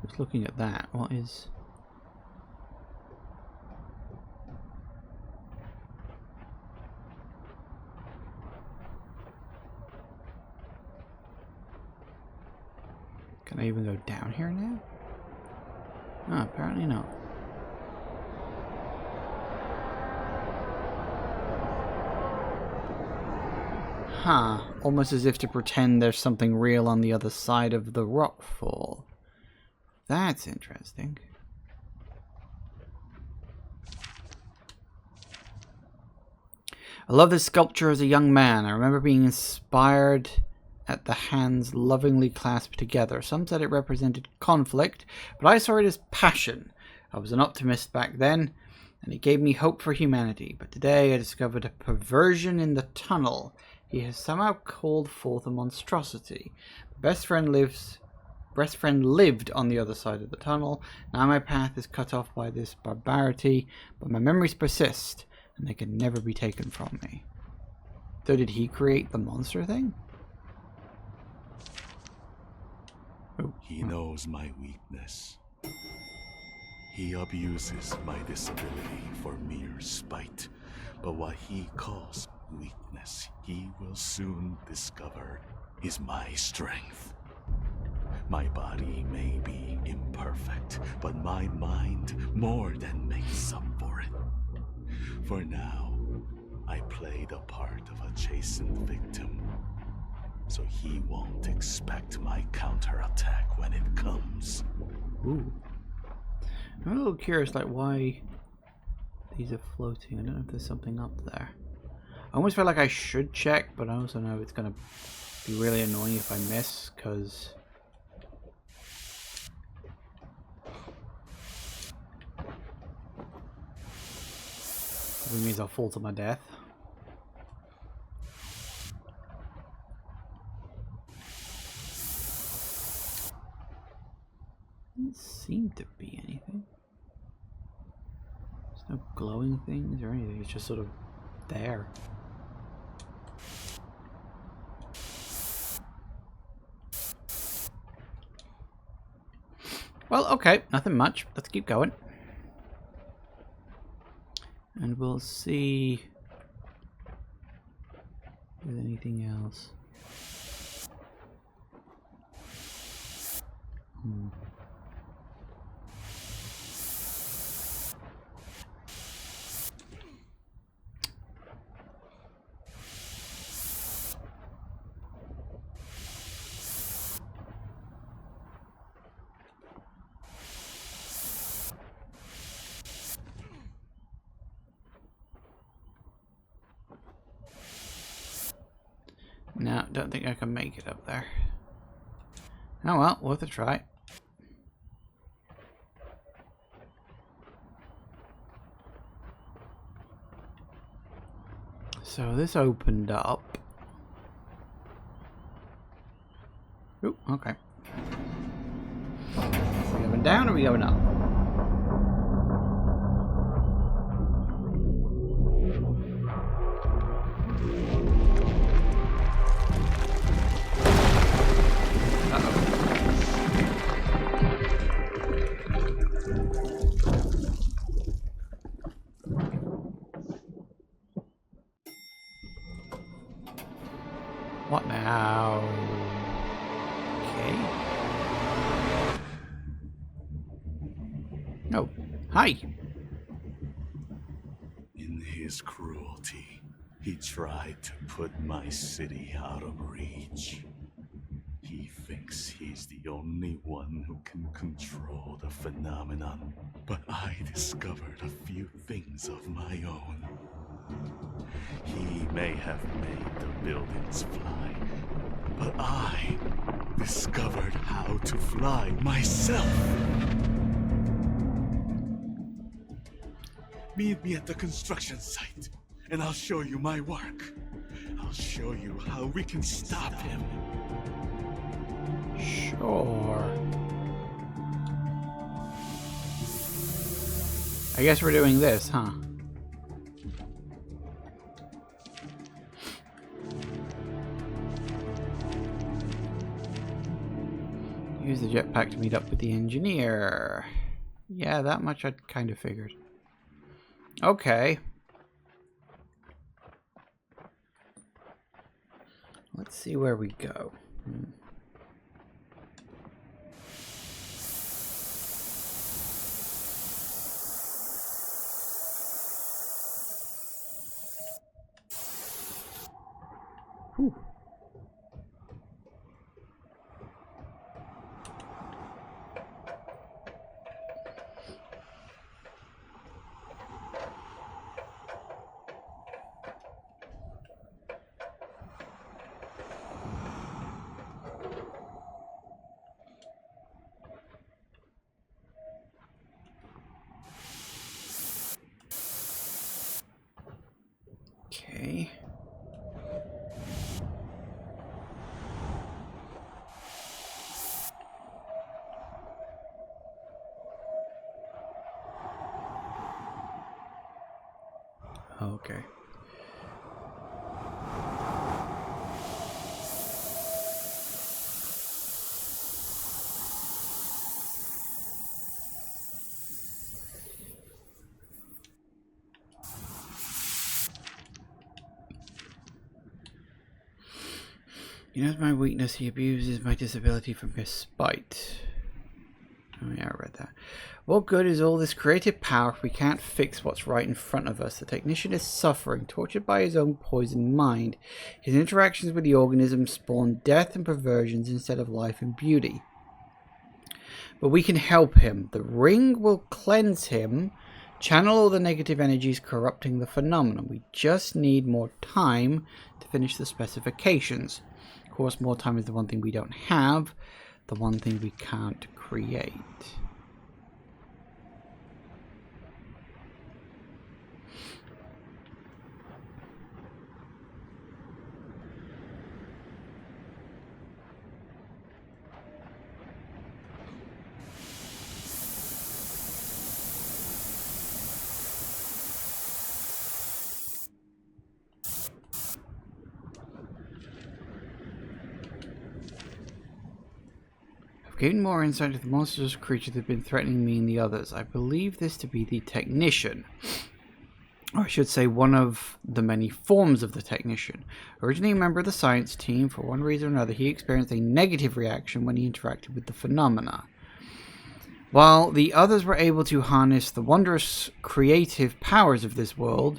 Just looking at that, what is... Can I even go down here now? Oh, apparently not. Huh. Almost as if to pretend there's something real on the other side of the rockfall. That's interesting. I love this sculpture as a young man. I remember being inspired at the hands lovingly clasped together. Some said it represented conflict, but I saw it as passion. I was an optimist back then, and it gave me hope for humanity. But today I discovered a perversion in the tunnel. He has somehow called forth a monstrosity. Best friend lived on the other side of the tunnel. Now my path is cut off by this barbarity, but my memories persist, and they can never be taken from me. So did he create the monster thing? Oh. He knows my weakness. He abuses my disability for mere spite, but what he calls weakness, he will soon discover is my strength. My body may be imperfect, but my mind more than makes up for it. For now, I play the part of a chastened victim, so he won't expect my counterattack when it comes. Ooh. I'm a little curious, like, why these are floating. I don't know if there's something up there. I almost feel like I should check, but I also know it's going to be really annoying if I miss, because... it means I'll fall to my death. Doesn't seem to be anything. There's no glowing things or anything. It's just sort of there. Well, okay, nothing much. Let's keep going. And we'll see if there's anything else. No, don't think I can make it up there. Oh well, worth a try. So this opened up. Ooh, okay. Are we going down or are we going up? What now? Okay. Oh, hi. In his cruelty, he tried to put my city out of reach. He thinks he's the only one who can control the phenomenon, but I discovered a few things of my own. He may have made the buildings fly, but I discovered how to fly myself. Meet me at the construction site, and I'll show you my work. I'll show you how we can stop him. Sure. I guess we're doing this, huh? Use the jetpack to meet up with the engineer. Yeah, that much I'd kind of figured. Okay. Let's see where we go. Whew. Okay. Okay. He knows my weakness. He abuses my disability for mere spite. Oh yeah, I read that. What good is all this creative power if we can't fix what's right in front of us? The technician is suffering, tortured by his own poisoned mind. His interactions with the organism spawn death and perversions instead of life and beauty. But we can help him. The ring will cleanse him, channel all the negative energies corrupting the phenomenon. We just need more time to finish the specifications. Of course, more time is the one thing we don't have, the one thing we can't create. Gain more insight into the monstrous creature that have been threatening me and the others. I believe this to be the technician. Or I should say one of the many forms of the technician. Originally a member of the science team, for one reason or another, he experienced a negative reaction when he interacted with the phenomena. While the others were able to harness the wondrous creative powers of this world,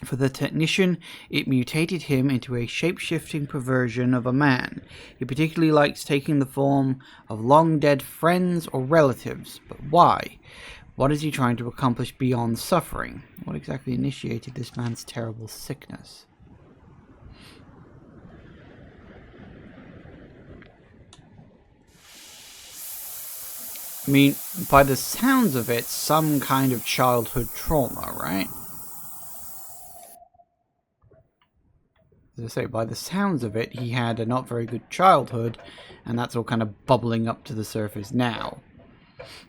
for the technician, it mutated him into a shape-shifting perversion of a man. He particularly likes taking the form of long-dead friends or relatives. But why? What is he trying to accomplish beyond suffering? What exactly initiated this man's terrible sickness? I mean, by the sounds of it, some kind of childhood trauma, right? As I say, by the sounds of it, he had a not very good childhood, and that's all kind of bubbling up to the surface now.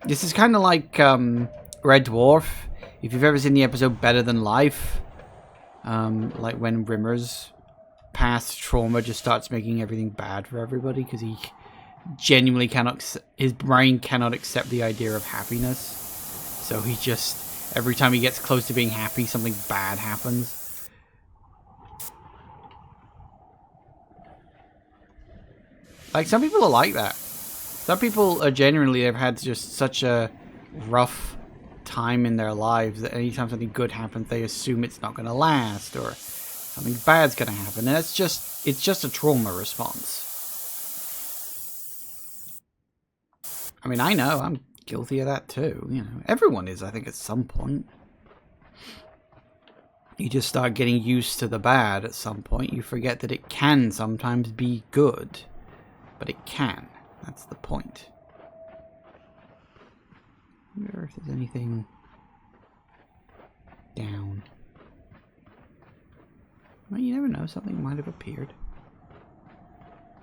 This is kind of like Red Dwarf. If you've ever seen the episode Better Than Life, like when Rimmer's past trauma just starts making everything bad for everybody because he genuinely cannot, his brain cannot accept the idea of happiness. So he just, every time he gets close to being happy, something bad happens. Like, some people are like that. Some people are genuinely, they've had just such a rough time in their lives that anytime something good happens, they assume it's not going to last, or something bad's going to happen. And it's just a trauma response. I mean, I know, I'm guilty of that too. You know, everyone is, I think, at some point. You just start getting used to the bad at some point. You forget that it can sometimes be good. But it can. That's the point. I wonder if there's anything down. Well, you never know. Something might have appeared.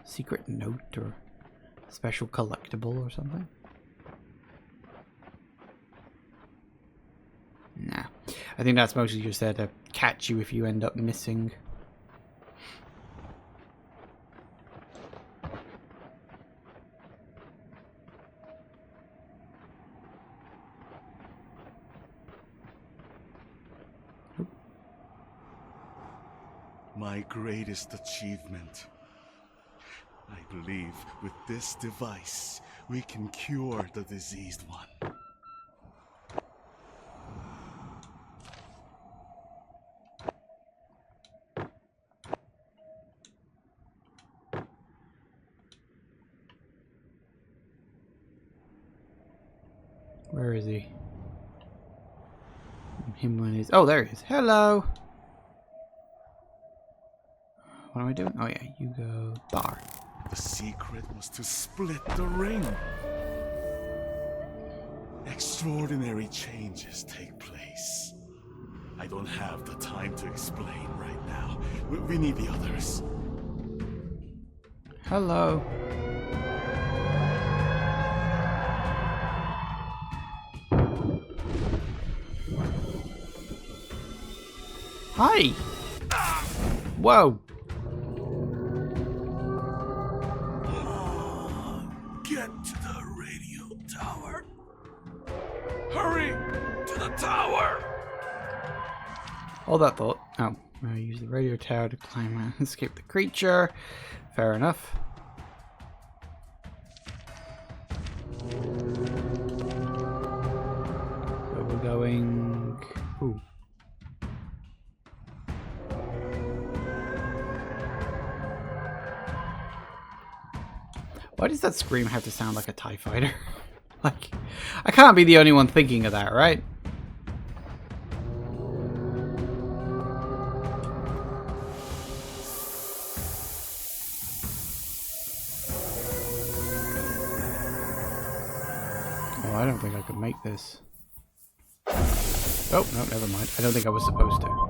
Secret note or special collectible or something. Nah. I think that's mostly just there to catch you if you end up missing. My greatest achievement. I believe with this device, we can cure the diseased one. Where is he? Him when he's... Oh, there he is. Hello! What am I doing? Oh yeah, you go bar. The secret was to split the ring. Extraordinary changes take place. I don't have the time to explain right now. We need the others. Hello. Hi! Whoa! Get to the radio tower. Hurry to the tower. Hold that thought. Oh, I use the radio tower to climb and escape the creature. Fair enough. So we're going... Ooh. Why does that scream have to sound like a TIE fighter? Like, I can't be the only one thinking of that, right? Oh, I don't think I could make this. Oh, no, never mind. I don't think I was supposed to.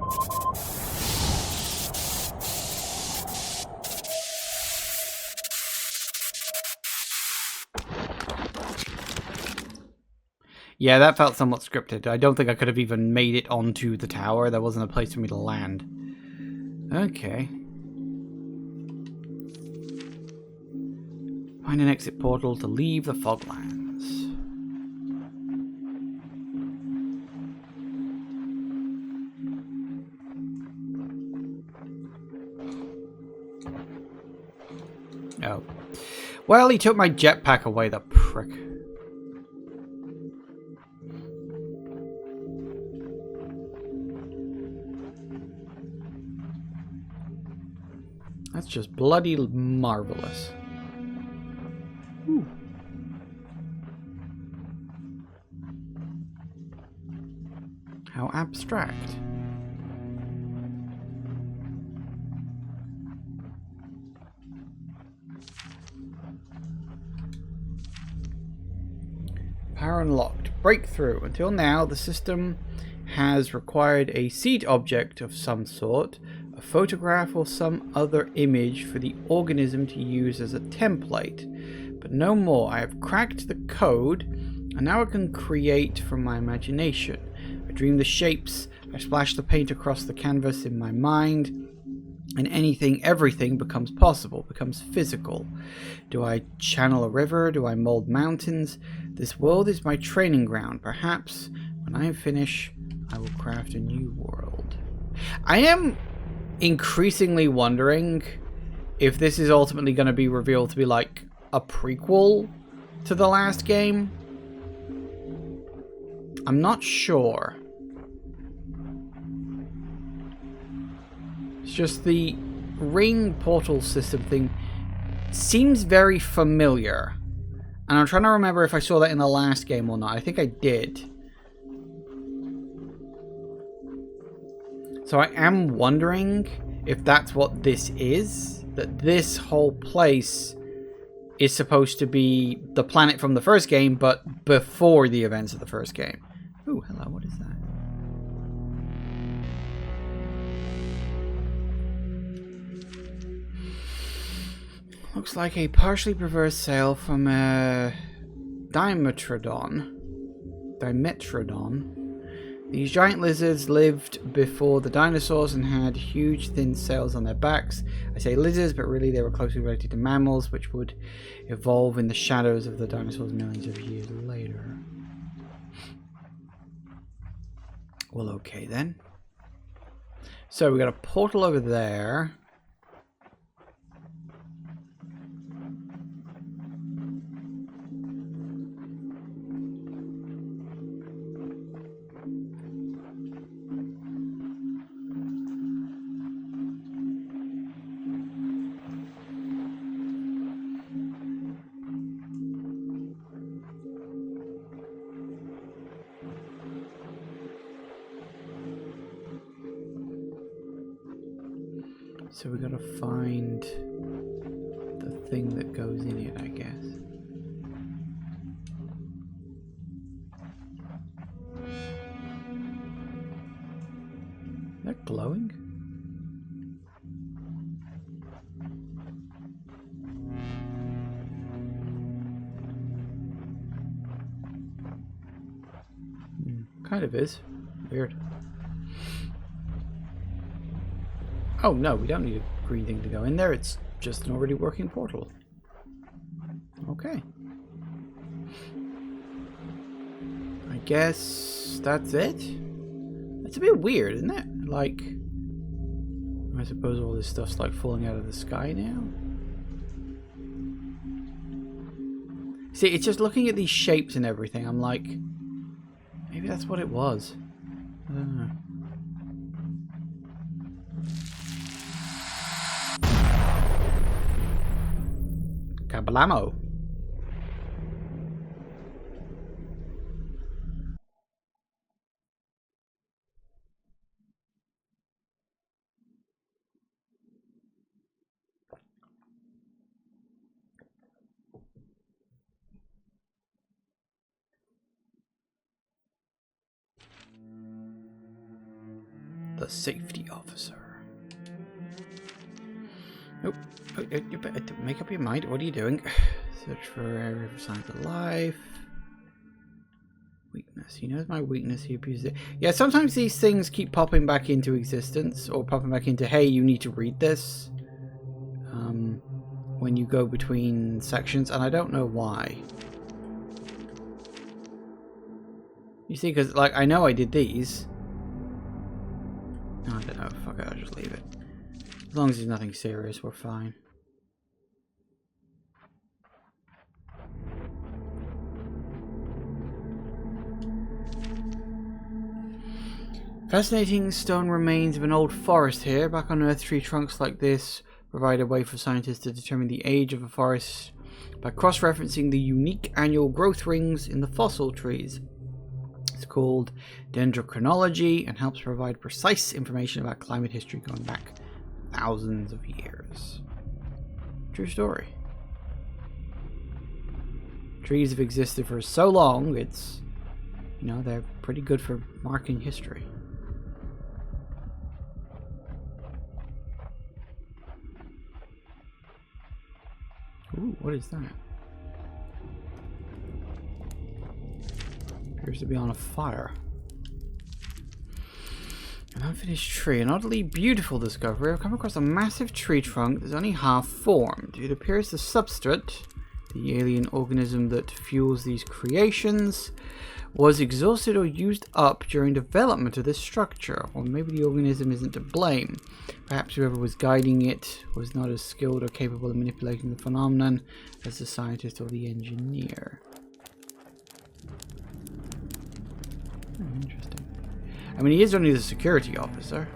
Yeah, that felt somewhat scripted. I don't think I could have even made it onto the tower. There wasn't a place for me to land. Okay. Find an exit portal to leave the Foglands. Oh. Well, he took my jetpack away, the prick. That's just bloody marvelous. Ooh. How abstract. Power unlocked. Breakthrough. Until now, the system has required a seed object of some sort, a photograph or some other image for the organism to use as a template. But no more. I have cracked the code, and now I can create from my imagination. I dream the shapes, I splash the paint across the canvas in my mind, and everything becomes possible, becomes physical. Do I channel a river? Do I mold mountains? This world is my training ground. Perhaps when I finish, I will craft a new world. I am increasingly wondering if this is ultimately going to be revealed to be like a prequel to the last game. I'm not sure. It's just the ring portal system thing seems very familiar. And I'm trying to remember if I saw that in the last game or not. I think I did. So I am wondering if that's what this is. That this whole place is supposed to be the planet from the first game, but before the events of the first game. Ooh, hello, what is that? Looks like a partially reversed sail from a Dimetrodon. These giant lizards lived before the dinosaurs and had huge thin sails on their backs. I say lizards, but really they were closely related to mammals, which would evolve in the shadows of the dinosaurs millions of years later. Well, okay then. So we got a portal over there. So we gotta find the thing that goes in it, I guess. Is that glowing? Kind of is. Weird. Oh no, we don't need a green thing to go in there. It's just an already working portal. Okay. I guess that's it? It's a bit weird, isn't it? Like, I suppose all this stuff's like falling out of the sky now. See, it's just looking at these shapes and everything. I'm like, maybe that's what it was. I don't know. Kablamo. The safety officer. Oh, you better make up your mind. What are you doing? Search for area for signs of life. Weakness. He knows my weakness. He abuses it. Yeah, sometimes these things keep popping back into existence, or popping back into, hey, you need to read this. When you go between sections, and I don't know why. You see, because, like, I know I did these. No, I don't know. Fuck it, I'll just leave it. As long as there's nothing serious, we're fine. Fascinating stone remains of an old forest here. Back on Earth, tree trunks like this provide a way for scientists to determine the age of a forest by cross-referencing the unique annual growth rings in the fossil trees. It's called dendrochronology and helps provide precise information about climate history going back thousands of years. True story. Trees have existed for so long, it's, you know, they're pretty good for marking history. Ooh, what is that? Appears to be on a fire. An unfinished tree. An oddly beautiful discovery. I've come across a massive tree trunk that's only half formed. It appears the substrate The alien organism that fuels these creations was exhausted or used up during development of this structure. Or maybe the organism isn't to blame. Perhaps whoever was guiding it was not as skilled or capable of manipulating the phenomenon as the scientist or the engineer. Interesting. I mean, he is only the security officer.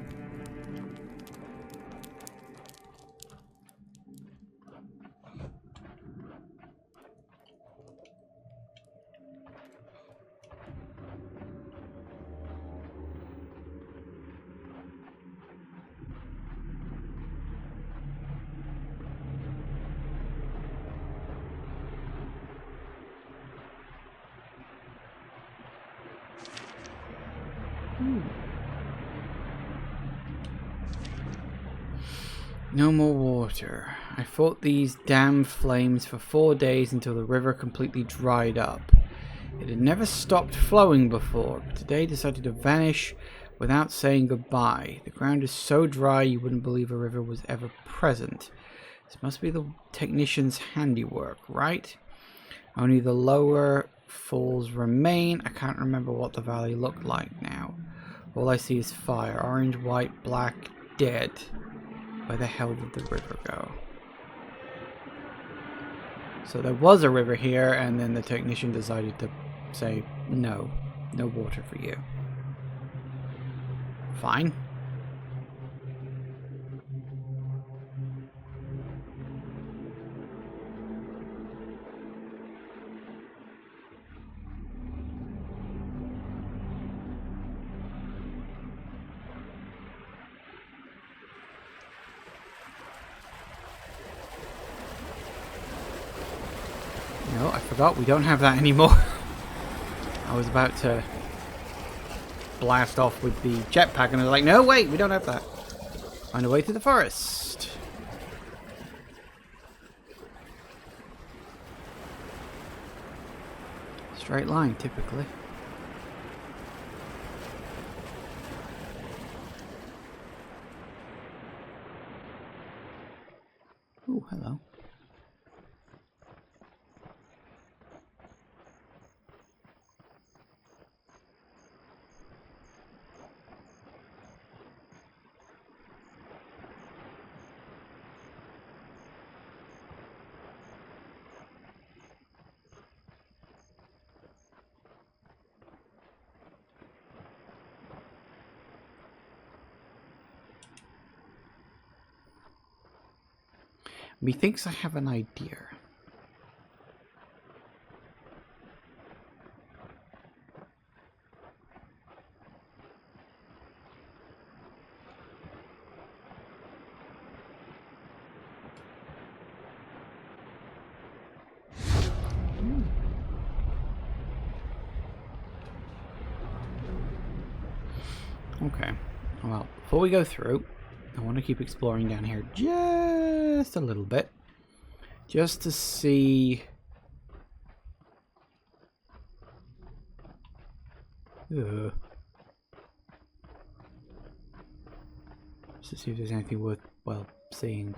No more water. I fought these damn flames for 4 days until the river completely dried up. It had never stopped flowing before, but today decided to vanish without saying goodbye. The ground is so dry you wouldn't believe a river was ever present. This must be the technician's handiwork, right? Only the lower falls remain. I can't remember what the valley looked like now. All I see is fire. Orange, white, black, dead. Where the hell did the river go? So there was a river here, and then the technician decided to say, no water for you. Fine. No, I forgot we don't have that anymore. I was about to blast off with the jetpack and I was like, no, wait, we don't have that. Find a way through the forest. Straight line, typically. Oh, hello. Methinks I have an idea. Okay. Well, before we go through, I want to keep exploring down here just a little bit. Just to see... Just to see if there's anything worthwhile seeing.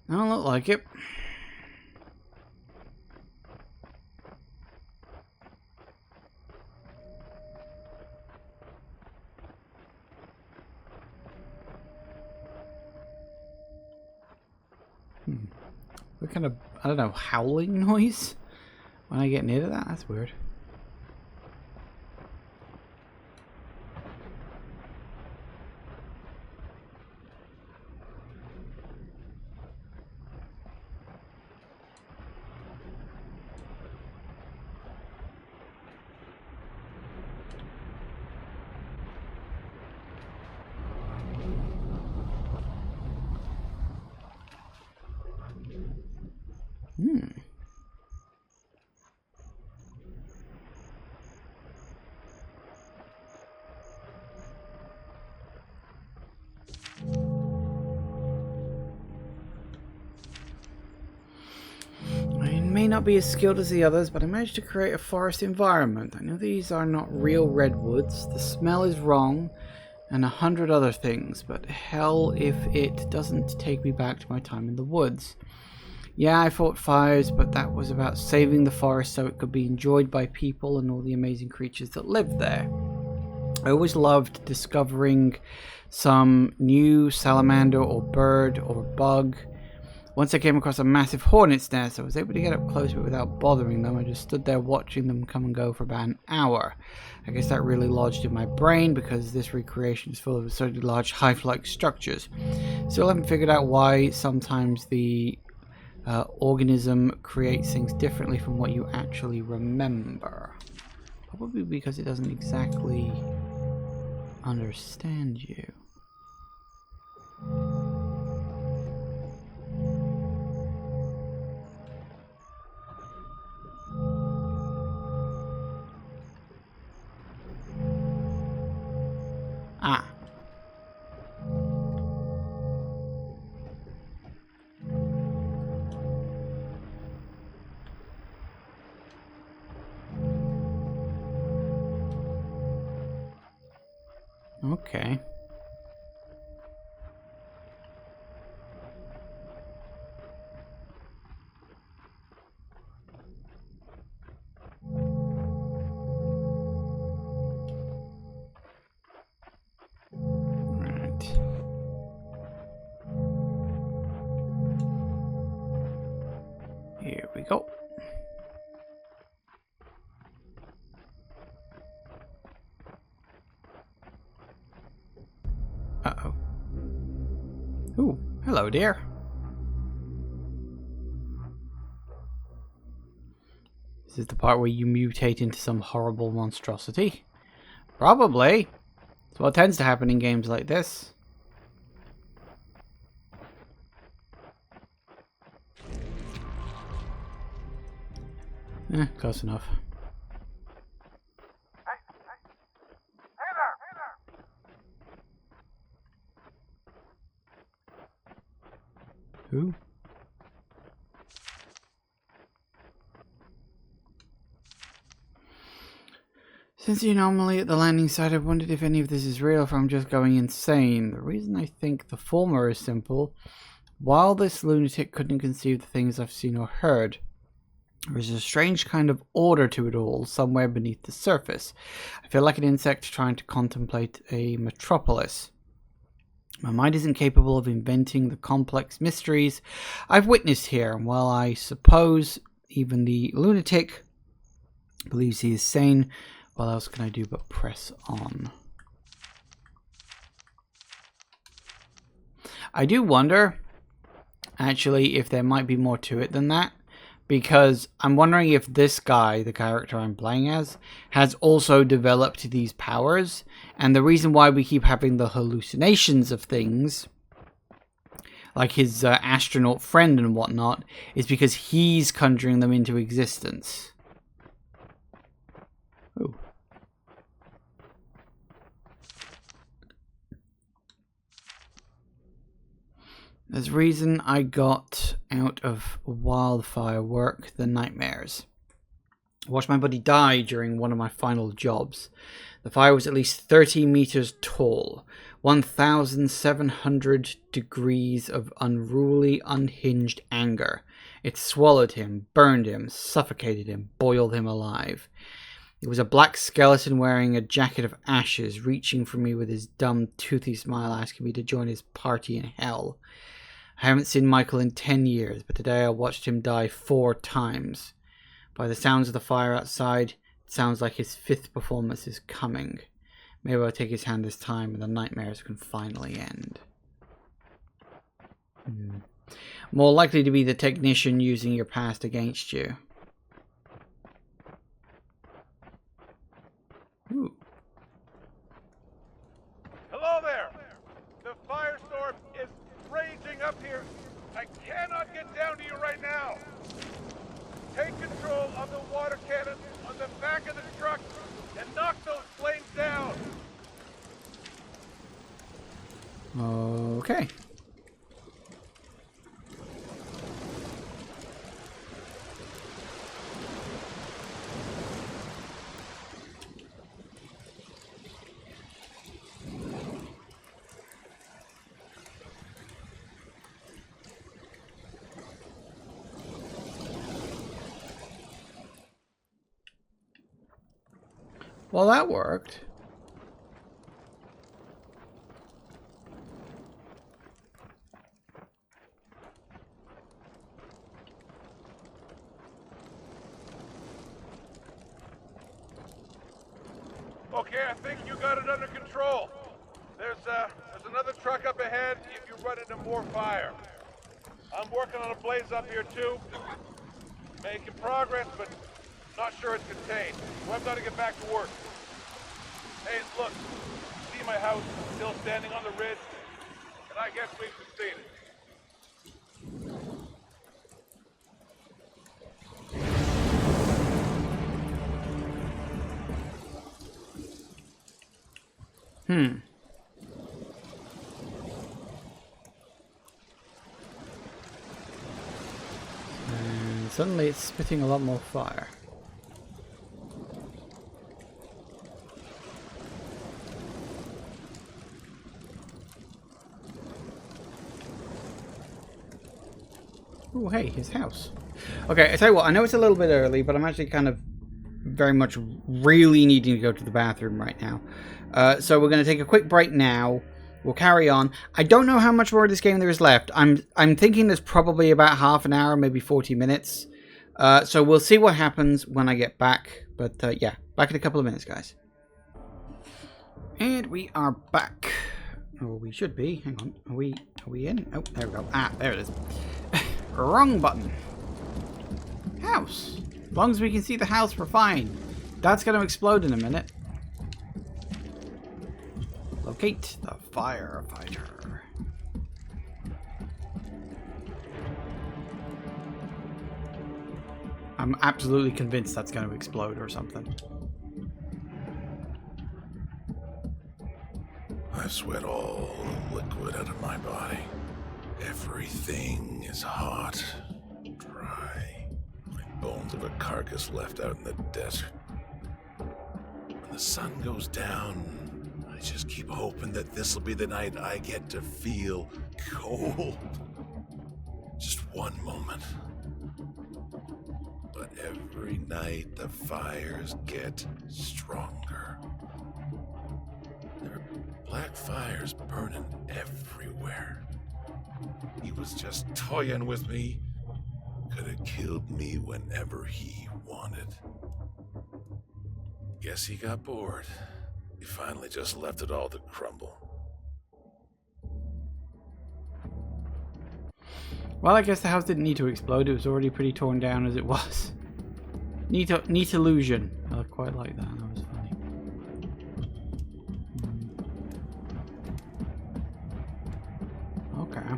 Don't look like it. What kind of, I don't know, howling noise when I get near to that? That's weird. may not be as skilled as the others, but I managed to create a forest environment. I know these are not real redwoods, the smell is wrong, and 100 other things, but hell if it doesn't take me back to my time in the woods. Yeah, I fought fires, but that was about saving the forest so it could be enjoyed by people and all the amazing creatures that lived there. I always loved discovering some new salamander or bird or bug. Once I came across a massive hornet's nest, I was able to get up close to it without bothering them. I just stood there watching them come and go for about an hour. I guess that really lodged in my brain because this recreation is full of absurdly large hive-like structures. Still haven't figured out why sometimes the organism creates things differently from what you actually remember. Probably because it doesn't exactly understand you. Ah. Okay. Right. Here we go. Uh-oh. Ooh, hello dear. Is this the part where you mutate into some horrible monstrosity? Probably. It's what tends to happen in games like this. Close enough. Who? Since the anomaly at the landing site, I've wondered if any of this is real or if I'm just going insane. The reason I think the former is simple. While this lunatic couldn't conceive the things I've seen or heard, there is a strange kind of order to it all somewhere beneath the surface. I feel like an insect trying to contemplate a metropolis. My mind isn't capable of inventing the complex mysteries I've witnessed here, and while I suppose even the lunatic believes he is sane, what else can I do but press on? I do wonder, actually, if there might be more to it than that, because I'm wondering if this guy, the character I'm playing as, has also developed these powers, and the reason why we keep having the hallucinations of things, like his astronaut friend and whatnot, is because he's conjuring them into existence. Ooh. There's reason I got out of wildfire work, the nightmares. I watched my buddy die during one of my final jobs. The fire was at least 30 meters tall, 1,700 degrees of unruly, unhinged anger. It swallowed him, burned him, suffocated him, boiled him alive. It was a black skeleton wearing a jacket of ashes, reaching for me with his dumb, toothy smile, asking me to join his party in hell. I haven't seen Michael in 10 years, but today I watched him die 4 times. By the sounds of the fire outside, it sounds like his 5th performance is coming. Maybe I'll take his hand this time and the nightmares can finally end. More likely to be the technician using your past against you. Ooh. Hello there! The firestorm is raging up here. I cannot get down to you right now. Take control of the water cannon on the back of the truck and knock those flames down. Okay. Well, that worked. Okay, I think you got it under control. There's another truck up ahead if you run into more fire. I'm working on a blaze up here too. Making progress, but not sure it's contained. So I've got to get back to work. Hey, look. See my house still standing on the ridge? And I guess we've succeeded. And suddenly it's spitting a lot more fire. Oh, hey, his house. Okay, I tell you what, I know it's a little bit early, but I'm actually kind of very much really needing to go to the bathroom right now. So we're going to take a quick break now. We'll carry on. I don't know how much more of this game there is left. I'm thinking there's probably about half an hour, maybe 40 minutes. So we'll see what happens when I get back. But yeah, back in a couple of minutes, guys. And we are back. Or we should be. Hang on. Are we in? Oh, there we go. Ah, there it is. Wrong button. House. As long as we can see the house, we're fine. That's going to explode in a minute. Locate the firefighter. I'm absolutely convinced that's going to explode or something. I've sweat all the liquid out of my body. Everything is hot, dry, like bones of a carcass left out in the desert. When the sun goes down, I just keep hoping that this'll be the night I get to feel cold. Just one moment. But every night the fires get stronger. There are black fires burning everywhere. He was just toying with me. Could have killed me whenever he wanted. Guess he got bored. He finally just left it all to crumble. Well, I guess the house didn't need to explode. It was already pretty torn down as it was. Neat illusion. I quite like that. That was funny. Okay.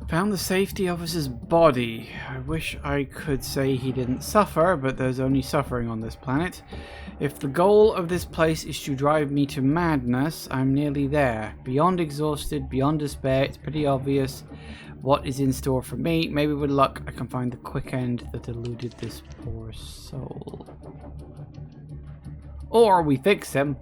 Found the safety officer's body. I wish I could say he didn't suffer, but there's only suffering on this planet. If the goal of this place is to drive me to madness, I'm nearly there. Beyond exhausted, beyond despair, it's pretty obvious what is in store for me. Maybe with luck I can find the quick end that eluded this poor soul. Or we fix him.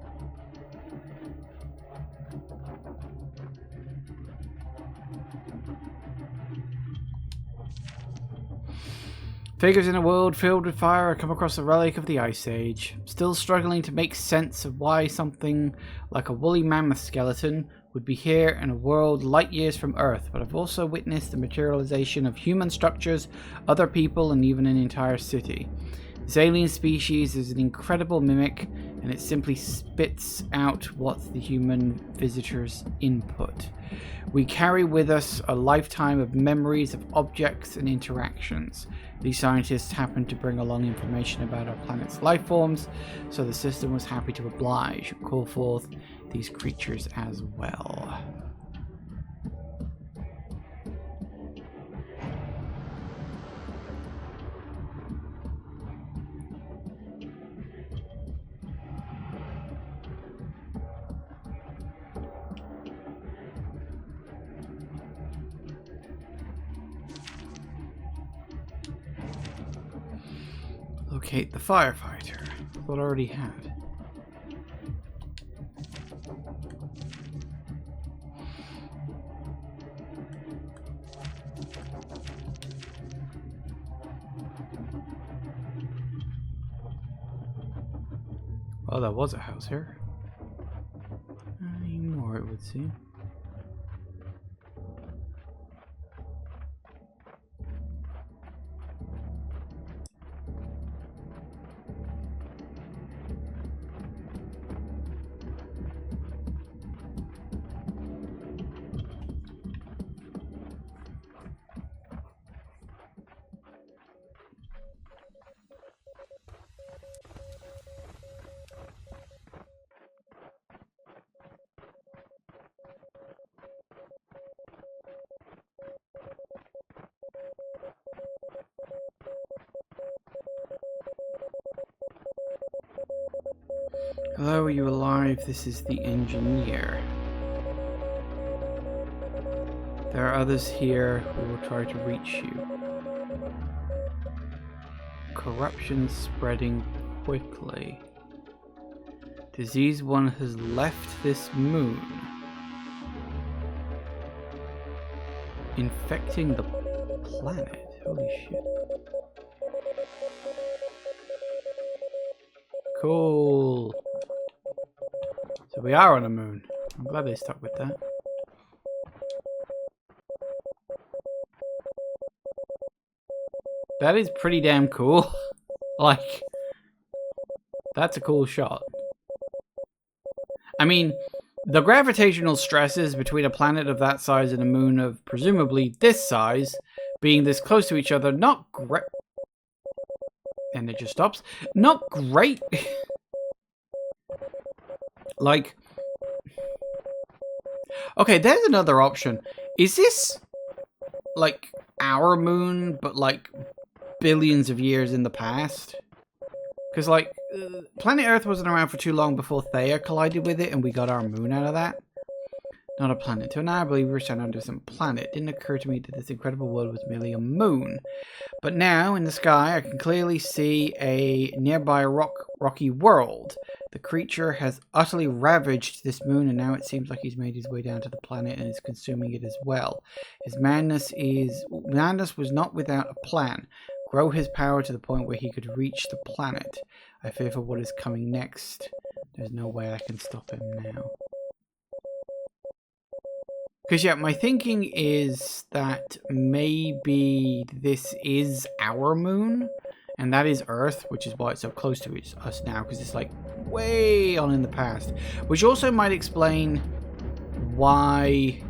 Figures in a world filled with fire, I come across a relic of the Ice Age. Still struggling to make sense of why something like a woolly mammoth skeleton would be here in a world light years from Earth, but I've also witnessed the materialization of human structures, other people, and even an entire city. This alien species is an incredible mimic, and it simply spits out what the human visitors input. We carry with us a lifetime of memories of objects and interactions. These scientists happened to bring along information about our planet's life forms, so the system was happy to oblige and call forth these creatures as well. Locate the firefighter. Thought I already had. Oh, there was a house here. Any more, it would seem. Hello, are you alive? This is the engineer. There are others here who will try to reach you. Corruption spreading quickly. Disease 1 has left this moon, infecting the planet. Holy shit. Cool. So we are on a moon. I'm glad they stuck with that. That is pretty damn cool. Like, that's a cool shot. I mean, the gravitational stresses between a planet of that size and a moon of presumably this size, being this close to each other, not great. And it just stops. Not great. Like, okay, there's another option. Is this like our moon, but like billions of years in the past? Because like planet Earth wasn't around for too long before Theia collided with it, and we got our moon out of that. Not a planet. Until now, I believe we were standing on a distant planet. It didn't occur to me that this incredible world was merely a moon. But now, in the sky, I can clearly see a nearby rocky world. The creature has utterly ravaged this moon, and now it seems like he's made his way down to the planet and is consuming it as well. His madness was not without a plan. Grow his power to the point where he could reach the planet. I fear for what is coming next. There's no way I can stop him now. Because, yeah, my thinking is that maybe this is our moon, and that is Earth, which is why it's so close to us now, because it's, like, way on in the past. Which also might explain why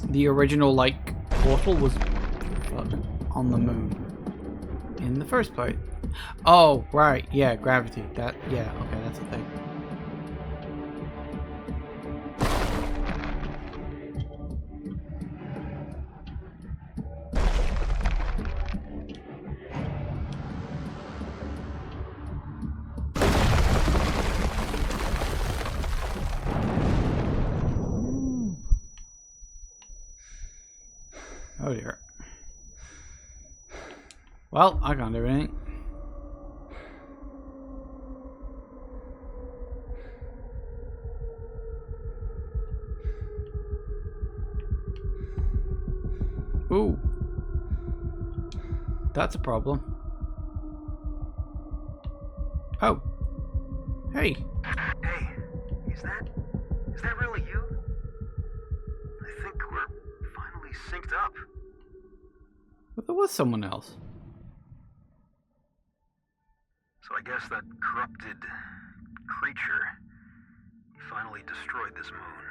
the original, like, portal was on the moon in the first place. Oh, right, yeah, gravity. That, yeah, okay, that's a thing. Oh dear. Well, I can't do anything. Ooh. That's a problem. Oh. Hey. Hey, is that really you? I think we're finally synced up. But there was someone else. So I guess that corrupted creature finally destroyed this moon.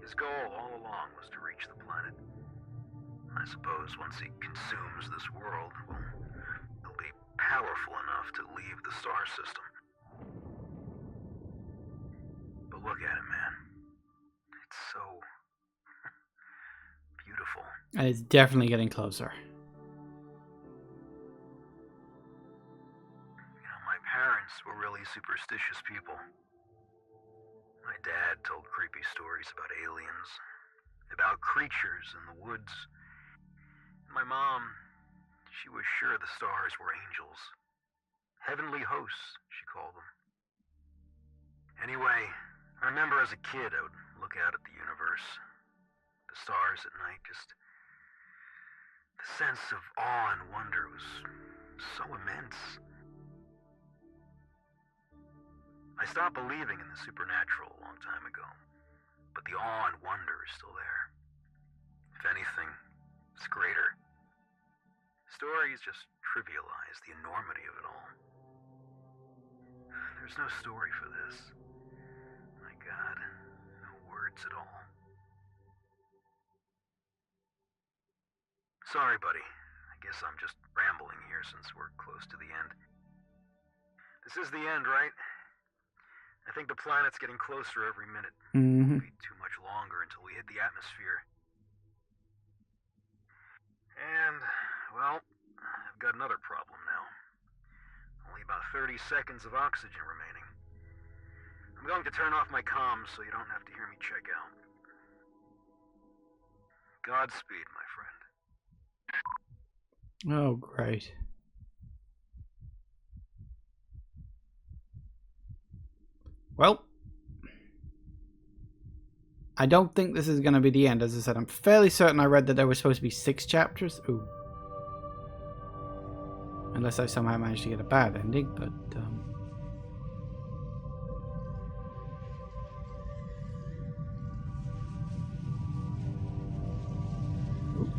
His goal all along was to reach the planet. I suppose once he consumes this world, well, he'll be powerful enough to leave the star system. But look at him, man. It's so beautiful. And it's definitely getting closer. You know, my parents were really superstitious people. My dad told creepy stories about aliens, about creatures in the woods. My mom, she was sure the stars were angels. Heavenly hosts, she called them. Anyway, I remember as a kid I would look out at the universe, the stars at night, just the sense of awe and wonder was so immense. I stopped believing in the supernatural a long time ago, but the awe and wonder is still there. If anything, it's greater. Stories just trivialize the enormity of it all. There's no story for this. My God, no words at all. Sorry, buddy. I guess I'm just rambling here since we're close to the end. This is the end, right? I think the planet's getting closer every minute. It'll be too much longer until we hit the atmosphere. And, well, I've got another problem now. Only about 30 seconds of oxygen remaining. I'm going to turn off my comms so you don't have to hear me check out. Godspeed, my friend. Oh, great. Well, I don't think this is going to be the end. As I said, I'm fairly certain I read that there were supposed to be 6 chapters. Ooh. Unless I somehow managed to get a bad ending, but... Ooh.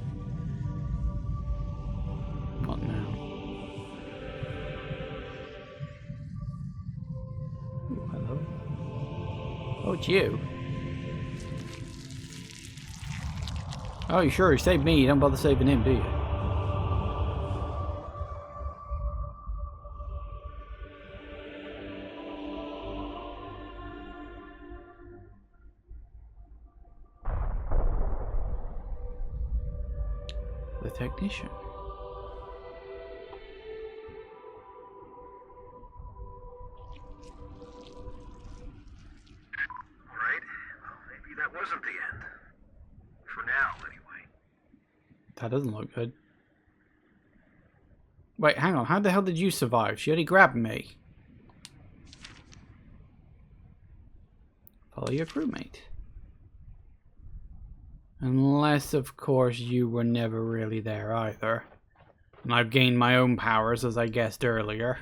What now? Ooh, hello. Oh, it's you. Oh, you sure? You saved me. You don't bother saving him, do you? The technician. Alright, well, maybe that wasn't the end. For now, anyway. That doesn't look good. Wait, hang on. How the hell did you survive? She only grabbed me. Follow your crewmate. Unless, of course, you were never really there either. And I've gained my own powers, as I guessed earlier.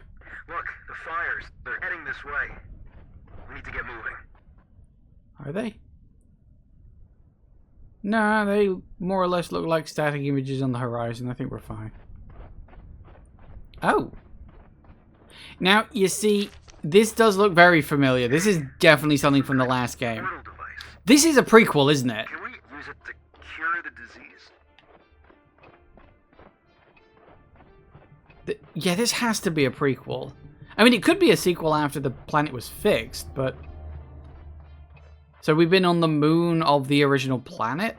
Look, the fires. They're heading this way. We need to get moving. Are they? Nah, they more or less look like static images on the horizon. I think we're fine. Oh. Now, you see, this does look very familiar. This is definitely something from the last game. Portal device. This is a prequel, isn't it? Can we use it to cure the disease? Yeah, this has to be a prequel. I mean, it could be a sequel after the planet was fixed, but... So we've been on the moon of the original planet?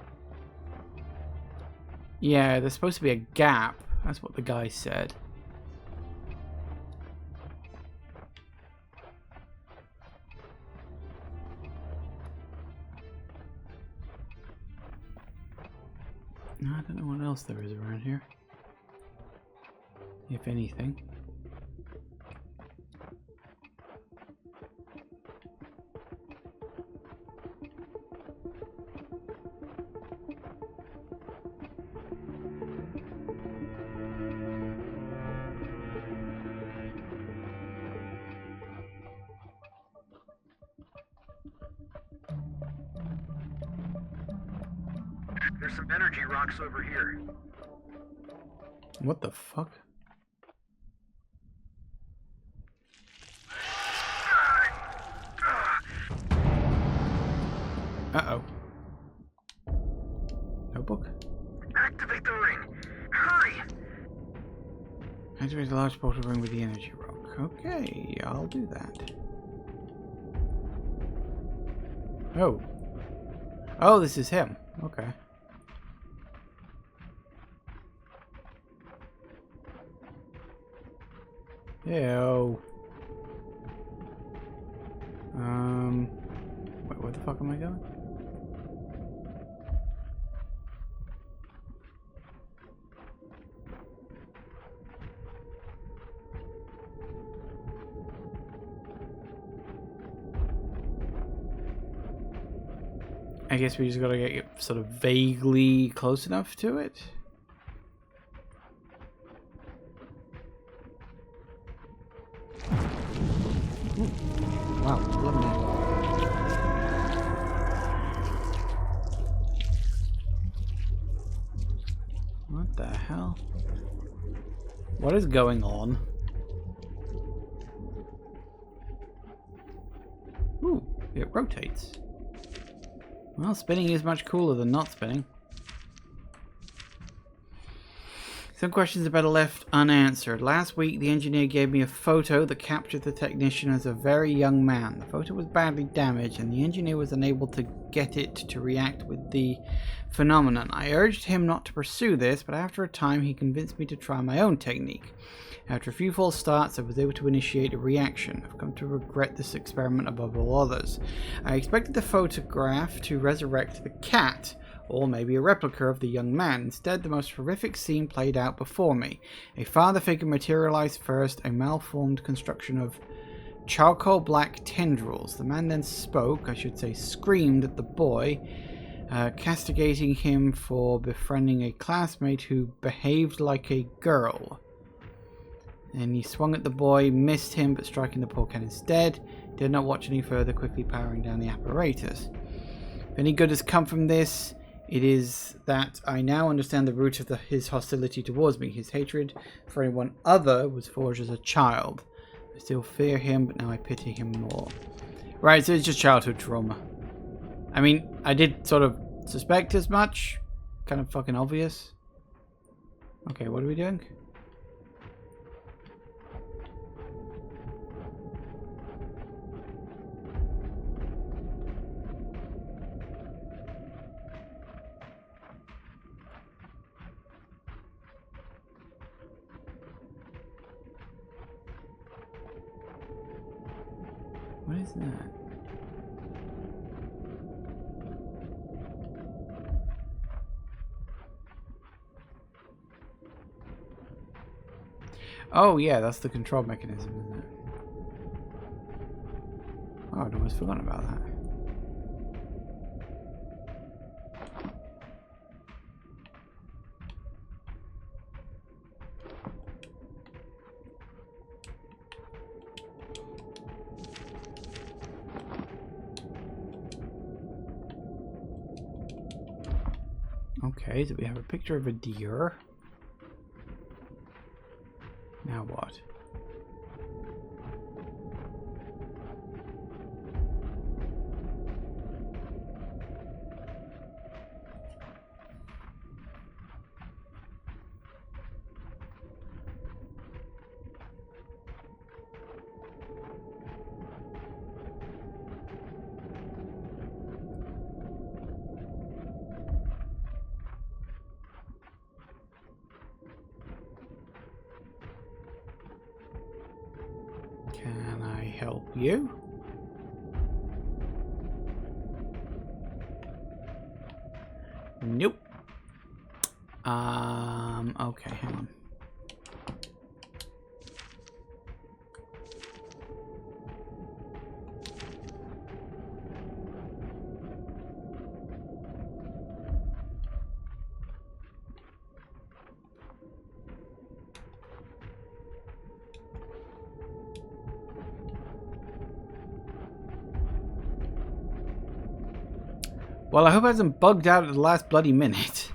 Yeah, there's supposed to be a gap. That's what the guy said. No, I don't know what else there is around here. If anything. There's some energy rocks over here. What the fuck? Uh-oh. Notebook? Activate the ring. Hurry! Activate the large portal ring with the energy rock. Okay, I'll do that. Oh. Oh, this is him. Okay. Ew. Wait, where the fuck am I going? I guess we just gotta get sort of vaguely close enough to it. Ooh. Wow, eliminated. What the hell? What is going on? Ooh, it rotates. Well, spinning is much cooler than not spinning. Some questions are better left unanswered. Last week, the engineer gave me a photo that captured the technician as a very young man. The photo was badly damaged, and the engineer was unable to get it to react with the phenomenon. I urged him not to pursue this, but after a time, he convinced me to try my own technique. After a few false starts, I was able to initiate a reaction. I've come to regret this experiment above all others. I expected the photograph to resurrect the cat, or maybe a replica of the young man. Instead, the most horrific scene played out before me. A father figure materialized first, a malformed construction of charcoal black tendrils. The man then spoke, I should say screamed at the boy, castigating him for befriending a classmate who behaved like a girl. And he swung at the boy, missed him, but striking the poor cat instead. Did not watch any further, quickly powering down the apparatus. If any good has come from this, it is that I now understand the root of his hostility towards me. His hatred for anyone other was forged as a child. I still fear him, but now I pity him more. Right, so it's just childhood trauma. I mean, I did sort of suspect as much. Kind of fucking obvious. Okay, what are we doing? What is that? Oh yeah, that's the control mechanism, isn't it? Oh, I'd almost forgotten about that. Okay, so we have a picture of a deer. Now what? Can I help you? Nope. Okay, hang on. Well, I hope it hasn't bugged out at the last bloody minute.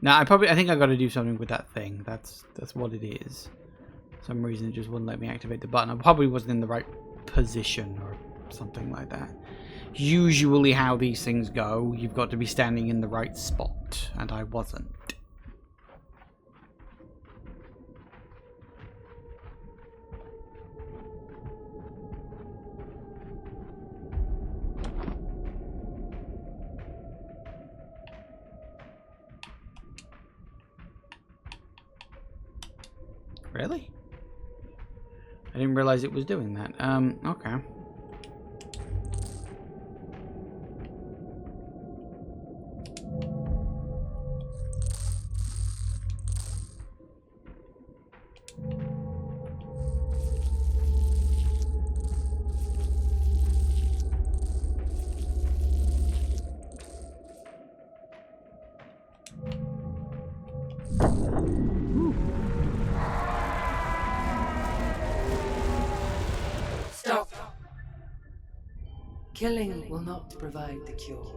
Now, I think I got to do something with that thing. That's what it is. For some reason, it just wouldn't let me activate the button. I probably wasn't in the right position or something like that. Usually how these things go, you've got to be standing in the right spot, and I wasn't. Really? I didn't realize it was doing that. Okay. Stop! Killing will not provide the cure.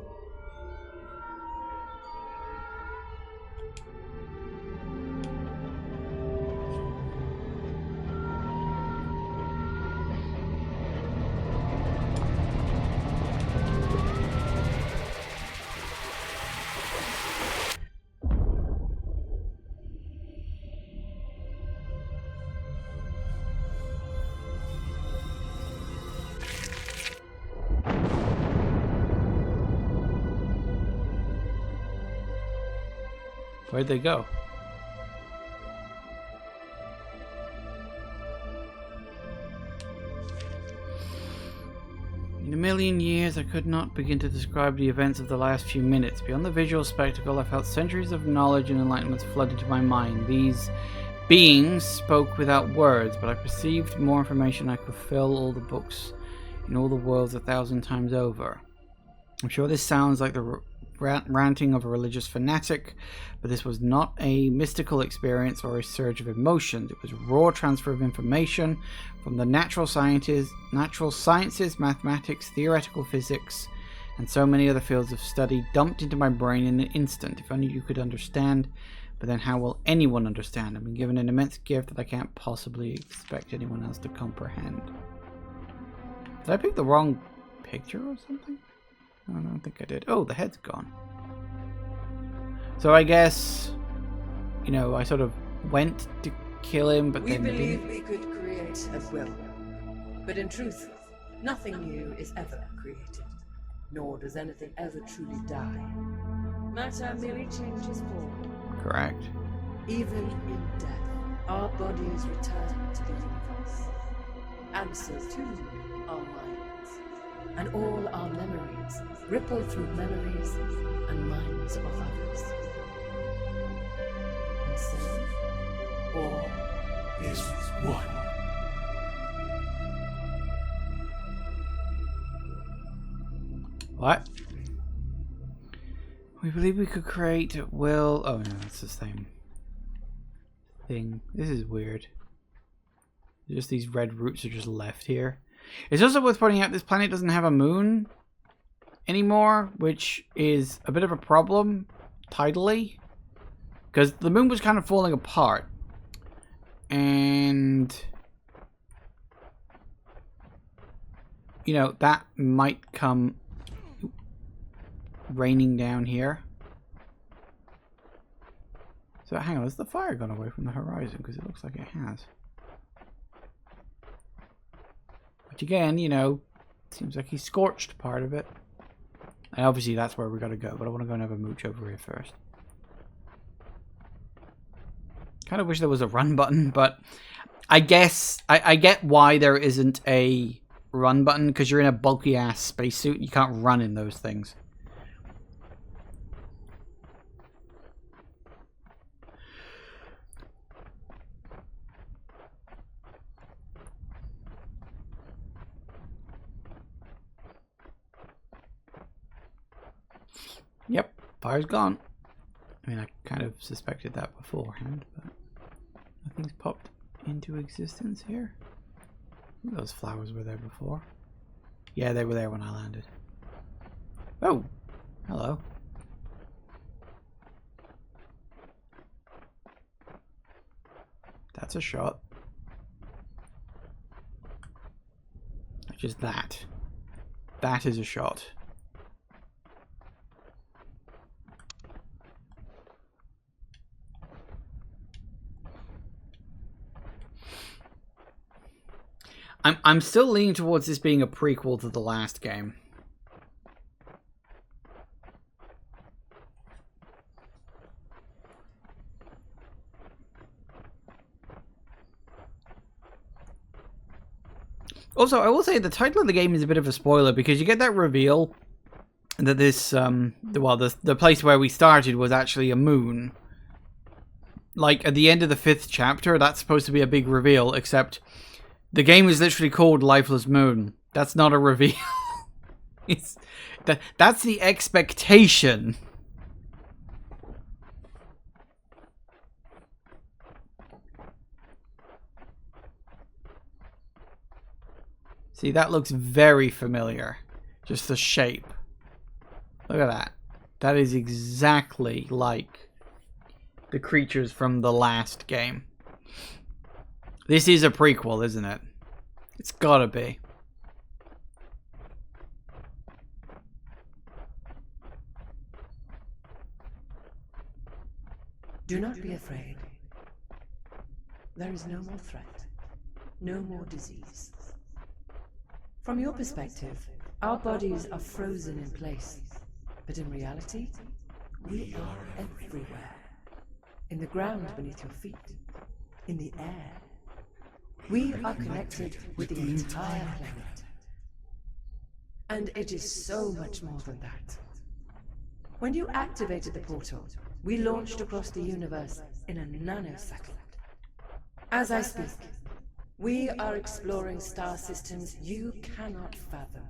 Where'd they go? In a million years, I could not begin to describe the events of the last few minutes. Beyond the visual spectacle, I felt centuries of knowledge and enlightenment flood into my mind. These beings spoke without words, but I perceived more information. I could fill all the books in all the worlds 1,000 times over. I'm sure this sounds like the ranting of a religious fanatic, but this was not a mystical experience or a surge of emotions. It was raw transfer of information from the natural sciences, mathematics, theoretical physics, and so many other fields of study dumped into my brain in an instant. If only you could understand, but then how will anyone understand? I've been given an immense gift that I can't possibly expect anyone else to comprehend. Did I pick the wrong picture or something? I don't think I did. Oh, the head's gone. So I guess, you know, I sort of went to kill him, but then believe we could create at will. But in truth, nothing new is ever created, nor does anything ever truly die. Matter merely changes form. Correct. Even in death, our bodies return to the universe. And so too our minds. And all our memories ripple through memories and minds of others. And so, all Is one. What? We believe we could create at will. Oh no, that's the same thing. This is weird. Just these red roots are just left here. It's also worth pointing out this planet doesn't have a moon anymore, which is a bit of a problem tidally, because the moon was kind of falling apart, and you know that might come raining down here. So hang on, has the fire gone away from the horizon? Because it looks like it has. Which again, you know, seems like he scorched part of it. And obviously that's where we gotta go, but I want to go and have a mooch over here first. Kind of wish there was a run button, but I guess I get why there isn't a run button, because you're in a bulky ass spacesuit. You can't run in those things. Yep, fire's gone. I mean, I kind of suspected that beforehand, but nothing's popped into existence here. Those flowers were there before. Yeah, they were there when I landed. Oh, hello. That's a shot. Just that. That is a shot. I'm still leaning towards this being a prequel to the last game. Also, I will say the title of the game is a bit of a spoiler, because you get that reveal that this, well, the place where we started was actually a moon. Like, at the end of the 5th chapter, that's supposed to be a big reveal, except the game is literally called Lifeless Moon. That's not a reveal. That's the expectation. See, that looks very familiar. Just the shape. Look at that. That is exactly like the creatures from the last game. This is a prequel, isn't it? It's gotta be. Do not be afraid. There is no more threat, no more disease. From your perspective, our bodies are frozen in place, but in reality, we are everywhere. In the ground beneath your feet, in the air. We are connected with the entire planet. And it is so much more than that. When you activated the portal, we launched across the universe in a nanosecond. As I speak, we are exploring star systems you cannot fathom.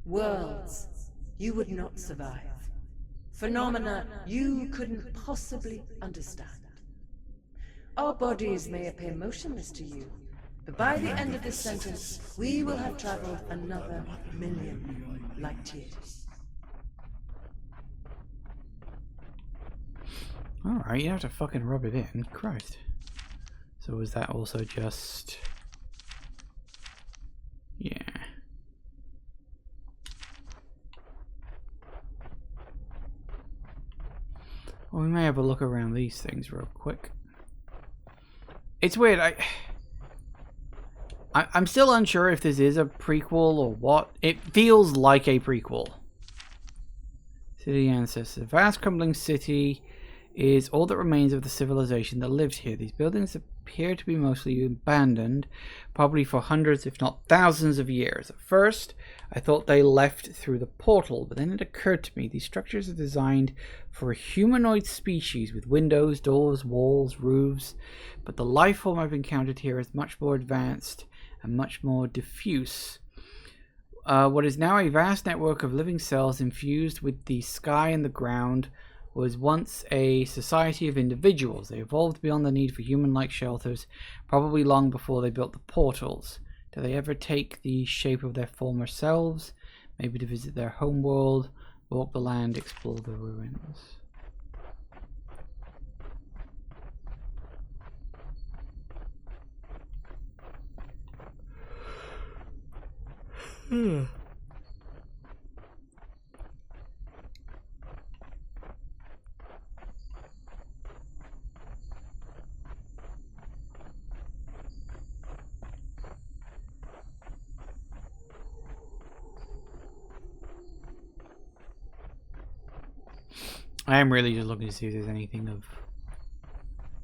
Worlds you would not survive. Phenomena you couldn't possibly understand. Our bodies may appear motionless to you, but by the end of this sentence, we will have traveled another 1,000,000 light years. Alright, you have to fucking rub it in. Christ. So was that also just... Yeah. Well, we may have a look around these things real quick. It's weird, I'm still unsure if this is a prequel or what. It feels like a prequel. City ancestors. A vast crumbling city is all that remains of the civilization that lived here. These buildings appear to be mostly abandoned, probably for hundreds if not thousands of years. At first, I thought they left through the portal, but then it occurred to me these structures are designed for a humanoid species with windows, doors, walls, roofs, but the life form I've encountered here is much more advanced and much more diffuse. What is now a vast network of living cells infused with the sky and the ground was once a society of individuals. They evolved beyond the need for human-like shelters, probably long before they built the portals. Do they ever take the shape of their former selves? Maybe to visit their homeworld, walk the land, explore the ruins. I am really just looking to see if there's anything of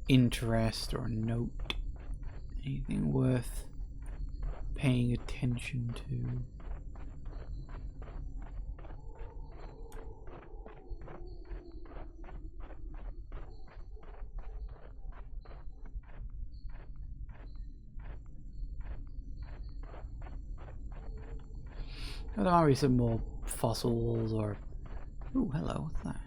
interest or note. Anything worth paying attention to. There might be some more fossils or... Ooh, hello, what's that?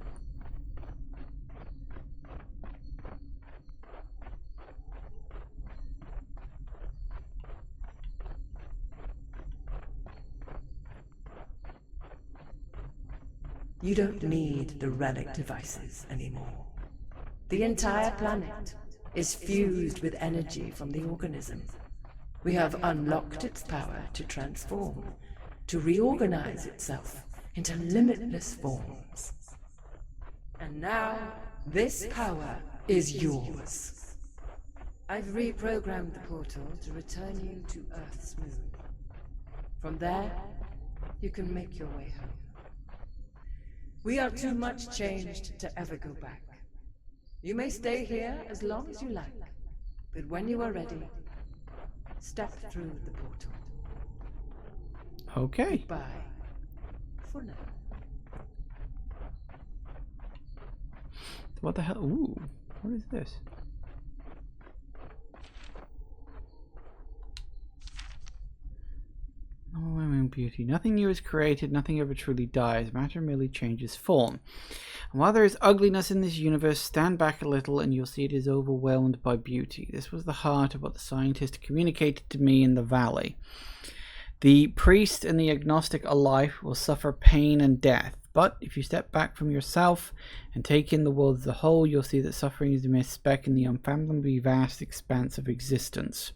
You don't need the relic devices anymore. The entire planet is fused with energy from the organism. We have unlocked its power to transform, to reorganize itself into limitless forms. And now, this power is yours. I've reprogrammed the portal to return you to Earth's moon. From there, you can make your way home. We are too much changed to ever go back. You may stay here as long as you like, but when you are ready, step through the portal. Okay. Goodbye. For now. What the hell? Ooh, what is this? Overwhelming beauty. Nothing new is created, nothing ever truly dies. Matter merely changes form. And while there is ugliness in this universe, stand back a little and you'll see it is overwhelmed by beauty. This was the heart of what the scientist communicated to me in the valley. The priest and the agnostic alike will suffer pain and death. But if you step back from yourself and take in the world as a whole, you'll see that suffering is a mere speck in the unfathomably vast expanse of existence.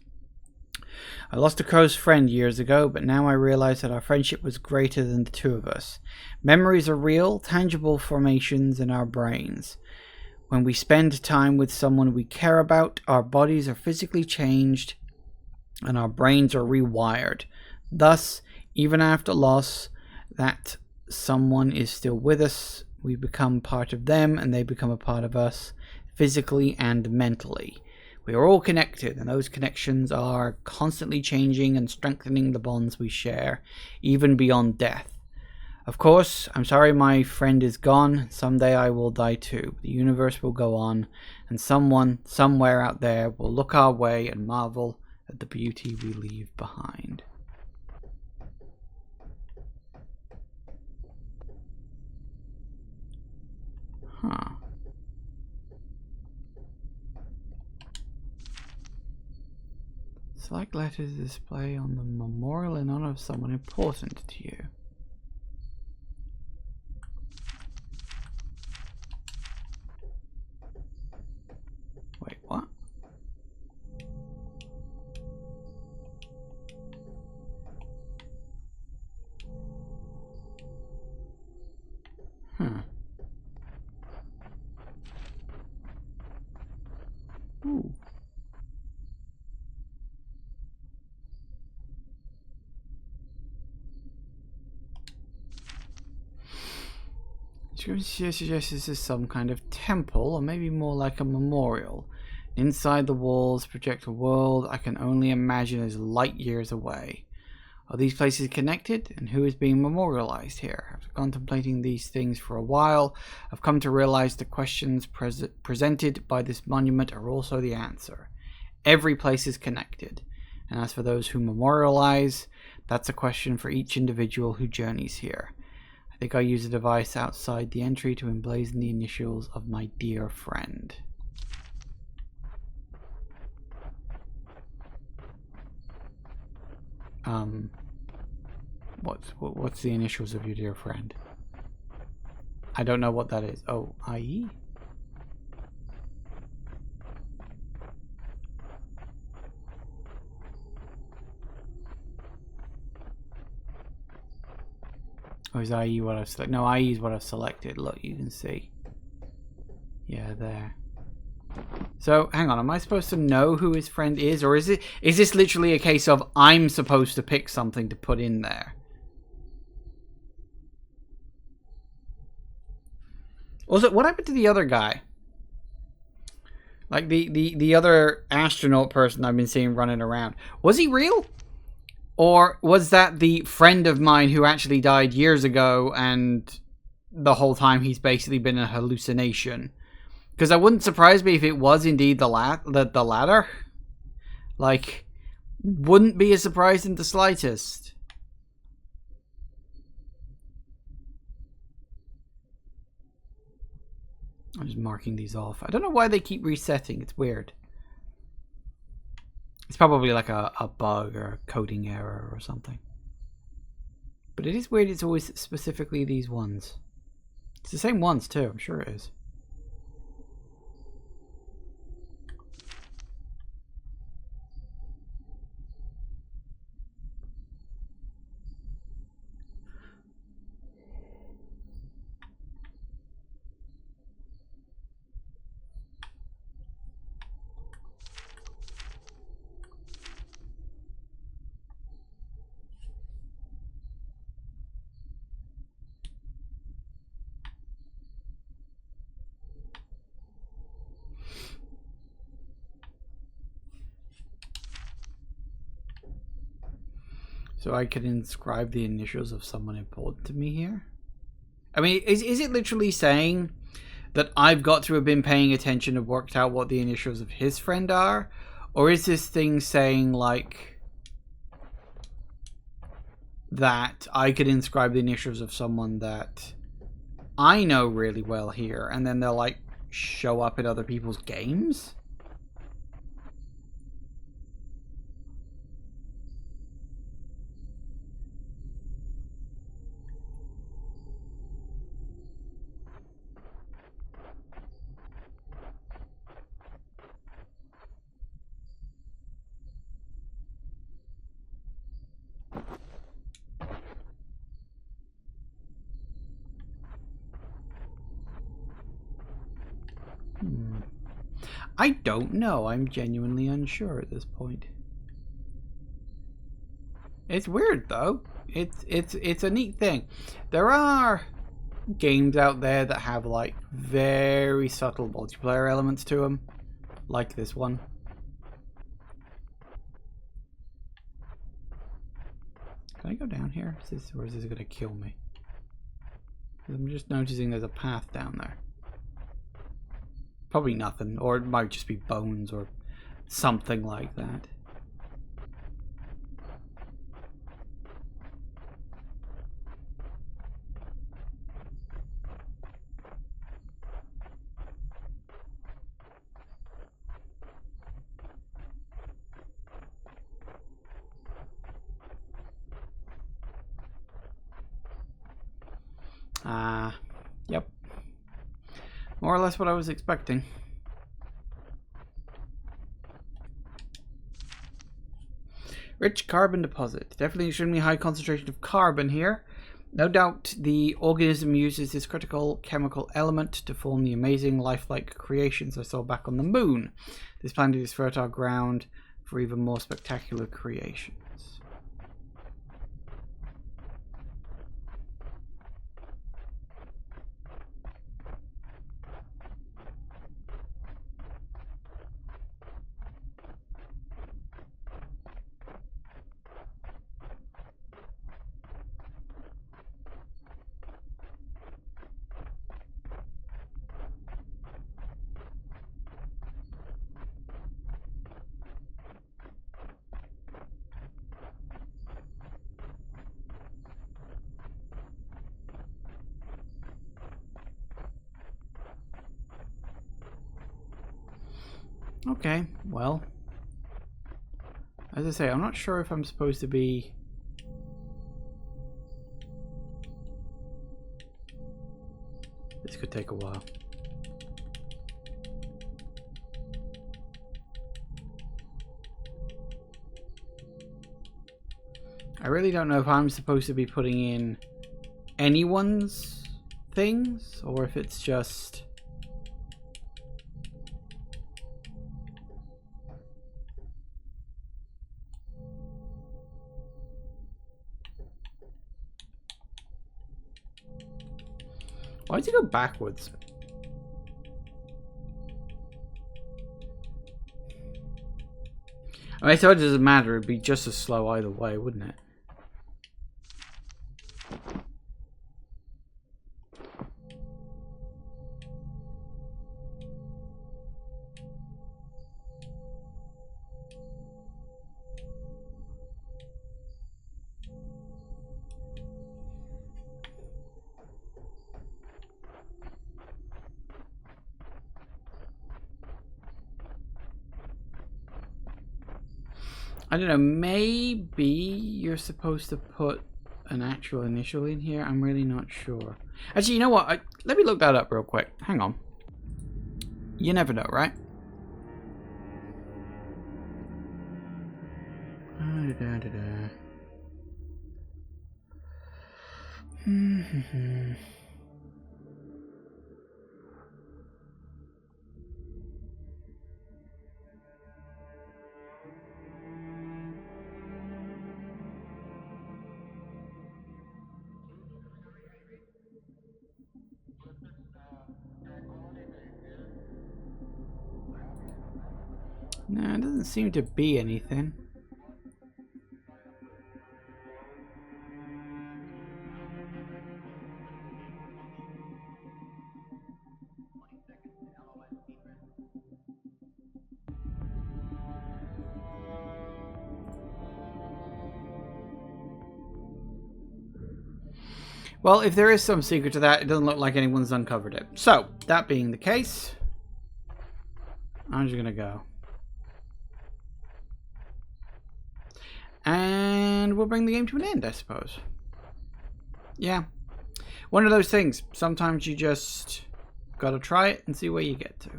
I lost a close friend years ago, but now I realize that our friendship was greater than the two of us. Memories are real, tangible formations in our brains. When we spend time with someone we care about, our bodies are physically changed and our brains are rewired. Thus, even after loss, that someone is still with us. We become part of them and they become a part of us, physically and mentally. We are all connected, and those connections are constantly changing and strengthening the bonds we share, even beyond death. Of course, I'm sorry my friend is gone. Someday I will die too. The universe will go on, and someone, somewhere out there, will look our way and marvel at the beauty we leave behind. Huh. Select letters to display on the memorial in honor of someone important to you. Wait, what? Ooh. Suggests this is some kind of temple, or maybe more like a memorial. Inside the walls project a world I can only imagine is light years away. Are these places connected? And who is being memorialized here? After contemplating these things for a while, I've come to realize the questions presented by this monument are also the answer. Every place is connected. And as for those who memorialize, that's a question for each individual who journeys here. I think I'll use a device outside the entry to emblazon the initials of my dear friend. What's the initials of your dear friend? I don't know what that is. Oh, IE? Or is IE what I've selected? No, IE is what I've selected. Look, you can see. Yeah, there. So, hang on. Am I supposed to know who his friend is? Or is this literally a case of I'm supposed to pick something to put in there? Also, what happened to the other guy? Like, the other astronaut person I've been seeing running around. Was he real? Or was that the friend of mine who actually died years ago and the whole time he's basically been a hallucination? Because I wouldn't surprise me if it was indeed the latter. Like, wouldn't be a surprise in the slightest. I'm just marking these off. I don't know why they keep resetting. It's weird. It's probably like a bug or a coding error or something. But it is weird it's always specifically these ones. It's the same ones too, I'm sure it is. So I could inscribe the initials of someone important to me here? I mean, is it literally saying that I've got to have been paying attention and worked out what the initials of his friend are? Or is this thing saying, like, that I could inscribe the initials of someone that I know really well here, and then they'll, like, show up in other people's games? I don't know. I'm genuinely unsure at this point. It's weird though. It's a neat thing. There are games out there that have like very subtle multiplayer elements to them, like this one. Can I go down here? Or is this gonna kill me? I'm just noticing there's a path down there. Probably nothing, or it might just be bones or something like that. Yep. More or less what I was expecting. Rich carbon deposit. Definitely extremely high concentration of carbon here. No doubt the organism uses this critical chemical element to form the amazing lifelike creations I saw back on the moon. This planet is fertile ground for even more spectacular creations. Okay, well, as I say, I'm not sure if I'm supposed to be... This could take a while. I really don't know if I'm supposed to be putting in anyone's things, or if it's just... Why does it go backwards? I mean, I thought it doesn't matter. It'd be just as slow either way, wouldn't it? I don't know, maybe you're supposed to put an actual initial in here. I'm really not sure. Actually, you know what? Let me look that up real quick. Hang on. You never know, right? No, it doesn't seem to be anything. Well, if there is some secret to that, it doesn't look like anyone's uncovered it. So, that being the case, I'm just gonna go. And we'll bring the game to an end, I suppose. Yeah. One of those things. Sometimes you just gotta try it and see where you get to.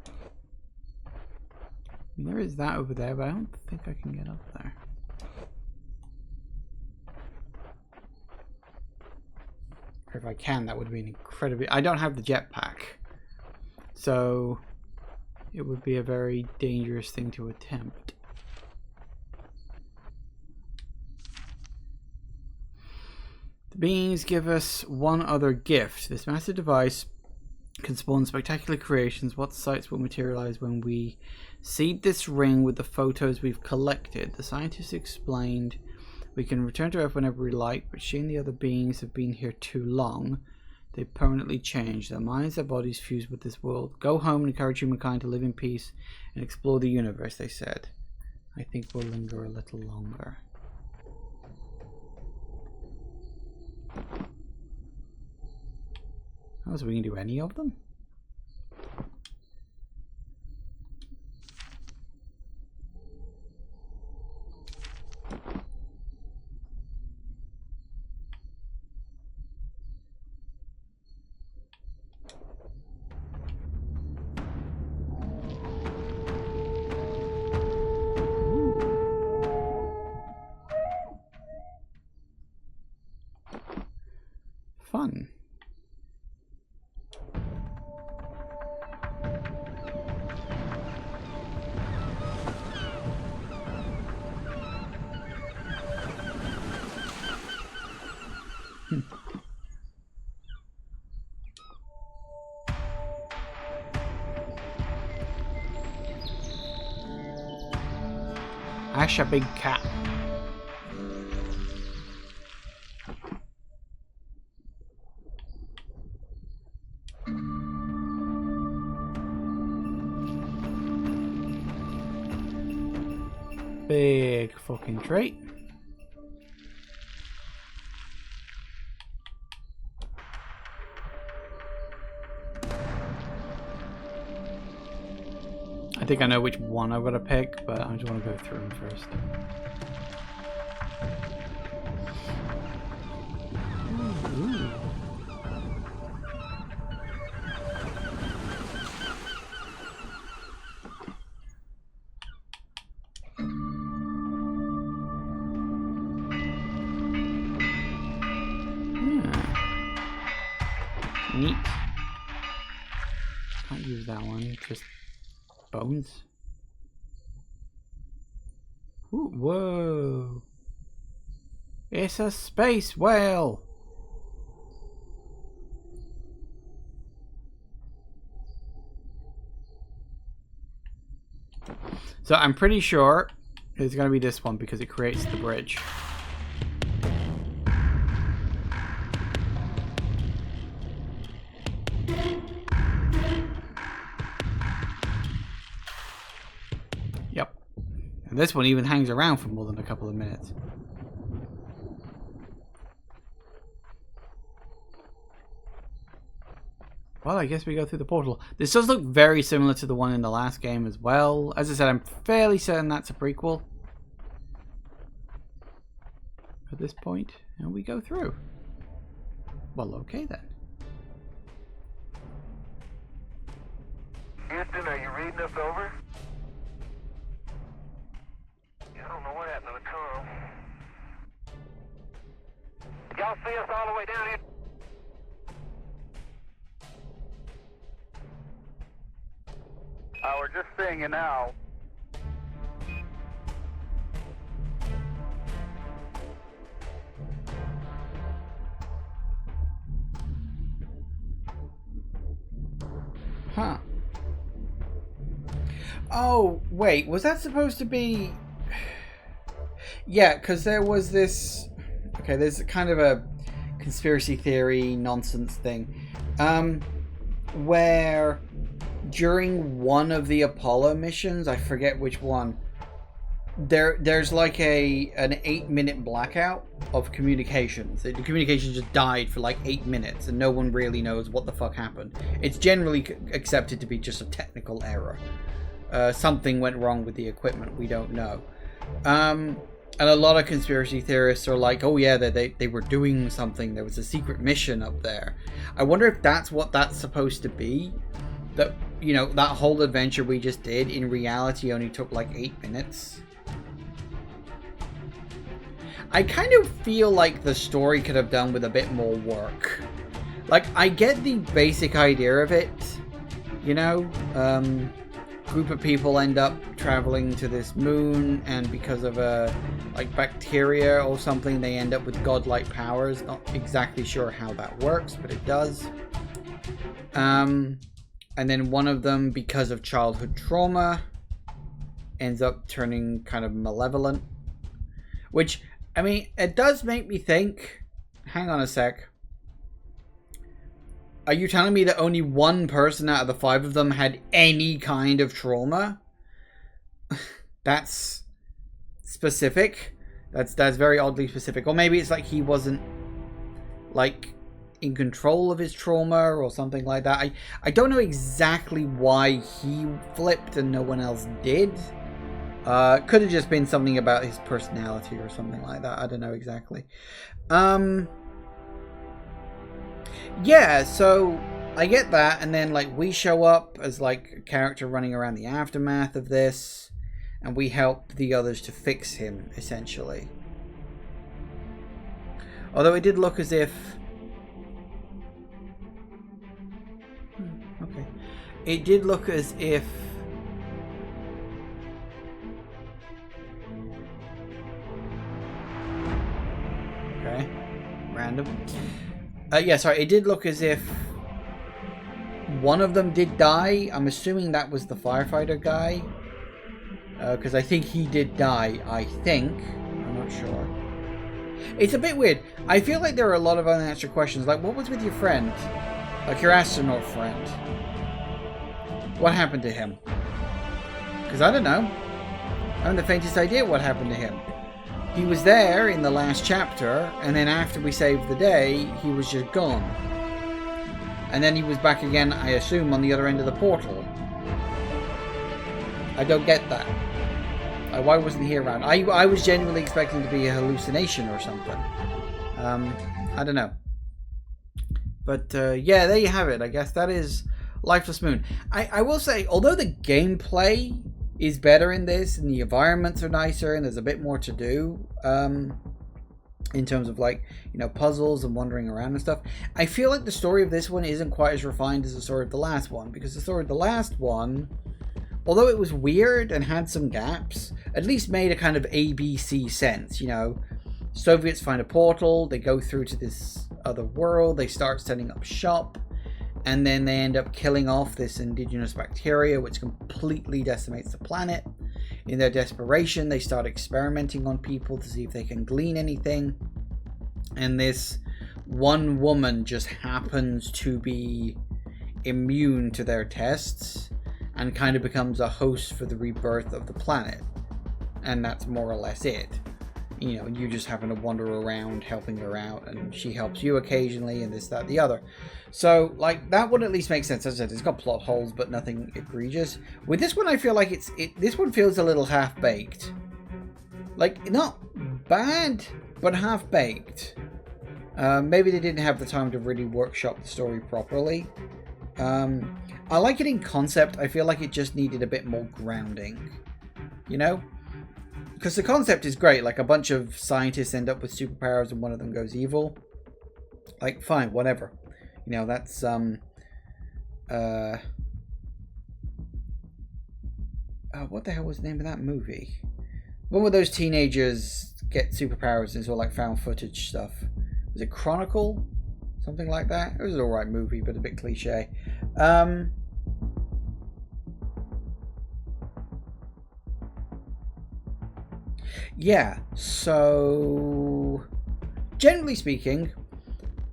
I mean, there is that over there, but I don't think I can get up there. Or if I can, that would be incredibly... I don't have the jetpack. So it would be a very dangerous thing to attempt. The beings give us one other gift. This massive device can spawn spectacular creations. What sights will materialize when we seed this ring with the photos we've collected? The scientists explained we can return to Earth whenever we like, but she and the other beings have been here too long. They permanently change. Their minds, their bodies fuse with this world. Go home and encourage humankind to live in peace and explore the universe, they said. I think we'll linger a little longer. Oh, so we can do any of them? Fun. Ash a big cat. Big fucking trait. I think I know which one I've got to pick, but I just want to go through them first. Ooh. Neat. Can't use that one, just bones. Ooh, whoa. It's a space whale. So I'm pretty sure it's going to be this one because it creates the bridge. Yep. And this one even hangs around for more than a couple of minutes. Well, I guess we go through the portal. This does look very similar to the one in the last game as well. As I said, I'm fairly certain that's a prequel at this point. And we go through. Well, okay then. Houston, are you reading us over? I don't know what happened to the comm. Y'all see us all the way down here? We're just seeing you now. Huh. Oh, wait. Was that supposed to be... Yeah, because there was this... Okay, there's kind of a conspiracy theory nonsense thing. Where... During one of the Apollo missions, I forget which one, there's like an 8-minute blackout of communications. The communications just died for like 8 minutes and no one really knows what the fuck happened. It's generally accepted to be just a technical error. Something went wrong with the equipment, we don't know. And a lot of conspiracy theorists are like, oh yeah, they were doing something, there was a secret mission up there. I wonder if that's what that's supposed to be. That, you know, that whole adventure we just did in reality only took like 8 minutes. I kind of feel like the story could have done with a bit more work. Like, I get the basic idea of it. you know, group of people end up traveling to this moon, and because of a like bacteria or something, they end up with godlike powers. Not exactly sure how that works, but it does. And then one of them, because of childhood trauma, ends up turning kind of malevolent. Which, I mean, it does make me think, hang on a sec. Are you telling me that only one person out of the 5 of them had any kind of trauma? That's specific. That's very oddly specific. Or maybe it's like he wasn't, like, in control of his trauma or something like that. I don't know exactly why he flipped and no one else did. Could have just been something about his personality or something like that. I don't know exactly. Yeah, so I get that, and then like we show up as like a character running around the aftermath of this, and we help the others to fix him, essentially. Although it did look as if... Okay. It did look as if... Okay. Random. Yeah, sorry, it did look as if one of them did die. I'm assuming that was the firefighter guy. Because I think he did die, I think. I'm not sure. It's a bit weird. I feel like there are a lot of unanswered questions. Like, what was with your friend? Like, your astronaut friend. What happened to him? Because I don't know. I haven't the faintest idea what happened to him. He was there in the last chapter, and then after we saved the day, he was just gone. And then he was back again, I assume, on the other end of the portal. I don't get that. Why wasn't he around? I was genuinely expecting to be a hallucination or something. I don't know. But, yeah, there you have it. I guess that is Lifeless Moon. I will say, although the gameplay is better in this, and the environments are nicer, and there's a bit more to do in terms of, like, you know, puzzles and wandering around and stuff, I feel like the story of this one isn't quite as refined as the story of the last one, because the story of the last one, although it was weird and had some gaps, at least made a kind of ABC sense. You know, Soviets find a portal, they go through to this other world, they start setting up shop, and then they end up killing off this indigenous bacteria, which completely decimates the planet. In their desperation, they start experimenting on people to see if they can glean anything. And this one woman just happens to be immune to their tests and kind of becomes a host for the rebirth of the planet. And that's more or less it. You know, you just happen to wander around helping her out, and she helps you occasionally, and this, that, the other. So, like, that would at least make sense. As I said, it's got plot holes, but nothing egregious. With this one, I feel like this one feels a little half-baked. Like, not bad, but half-baked. Maybe they didn't have the time to really workshop the story properly. I like it in concept. I feel like it just needed a bit more grounding. You know? Because the concept is great, like a bunch of scientists end up with superpowers and one of them goes evil. Like, fine, whatever. You know, that's, what the hell was the name of that movie? One where those teenagers get superpowers and it's all like found footage stuff. Was it Chronicle? Something like that? It was an alright movie, but a bit cliche. Yeah, so generally speaking,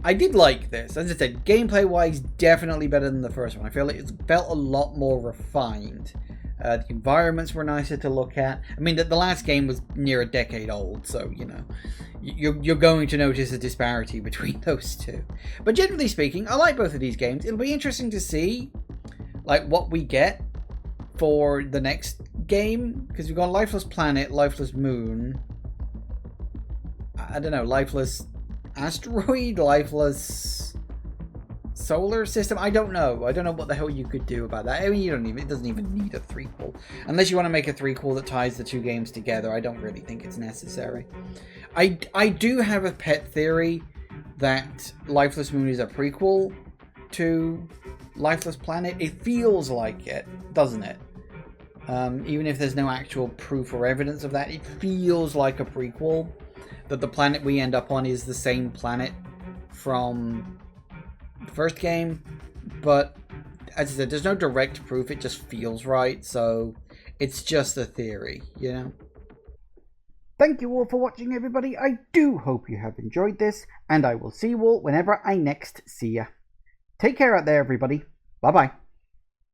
I did like this. As I said, gameplay-wise, definitely better than the first one. I feel like it felt a lot more refined. The environments were nicer to look at. I mean, the last game was near a decade old, so, you know, you're going to notice a disparity between those two. But generally speaking, I like both of these games. It'll be interesting to see, like, what we get for the next game, because we've got Lifeless Planet, Lifeless Moon, I don't know, Lifeless Asteroid, Lifeless Solar System. I don't know what the hell you could do about that. I mean, it doesn't even need a threequel, unless you want to make a threequel that ties the two games together. I don't really think it's necessary. I do have a pet theory that Lifeless Moon is a prequel to Lifeless planet? It feels like it, doesn't it? Even if there's no actual proof or evidence of that, it feels like a prequel. That the planet we end up on is the same planet from the first game. But, as I said, there's no direct proof, it just feels right. So, it's just a theory, you know? Thank you all for watching, everybody. I do hope you have enjoyed this. And I will see you all whenever I next see ya. Take care out there, everybody. Bye-bye.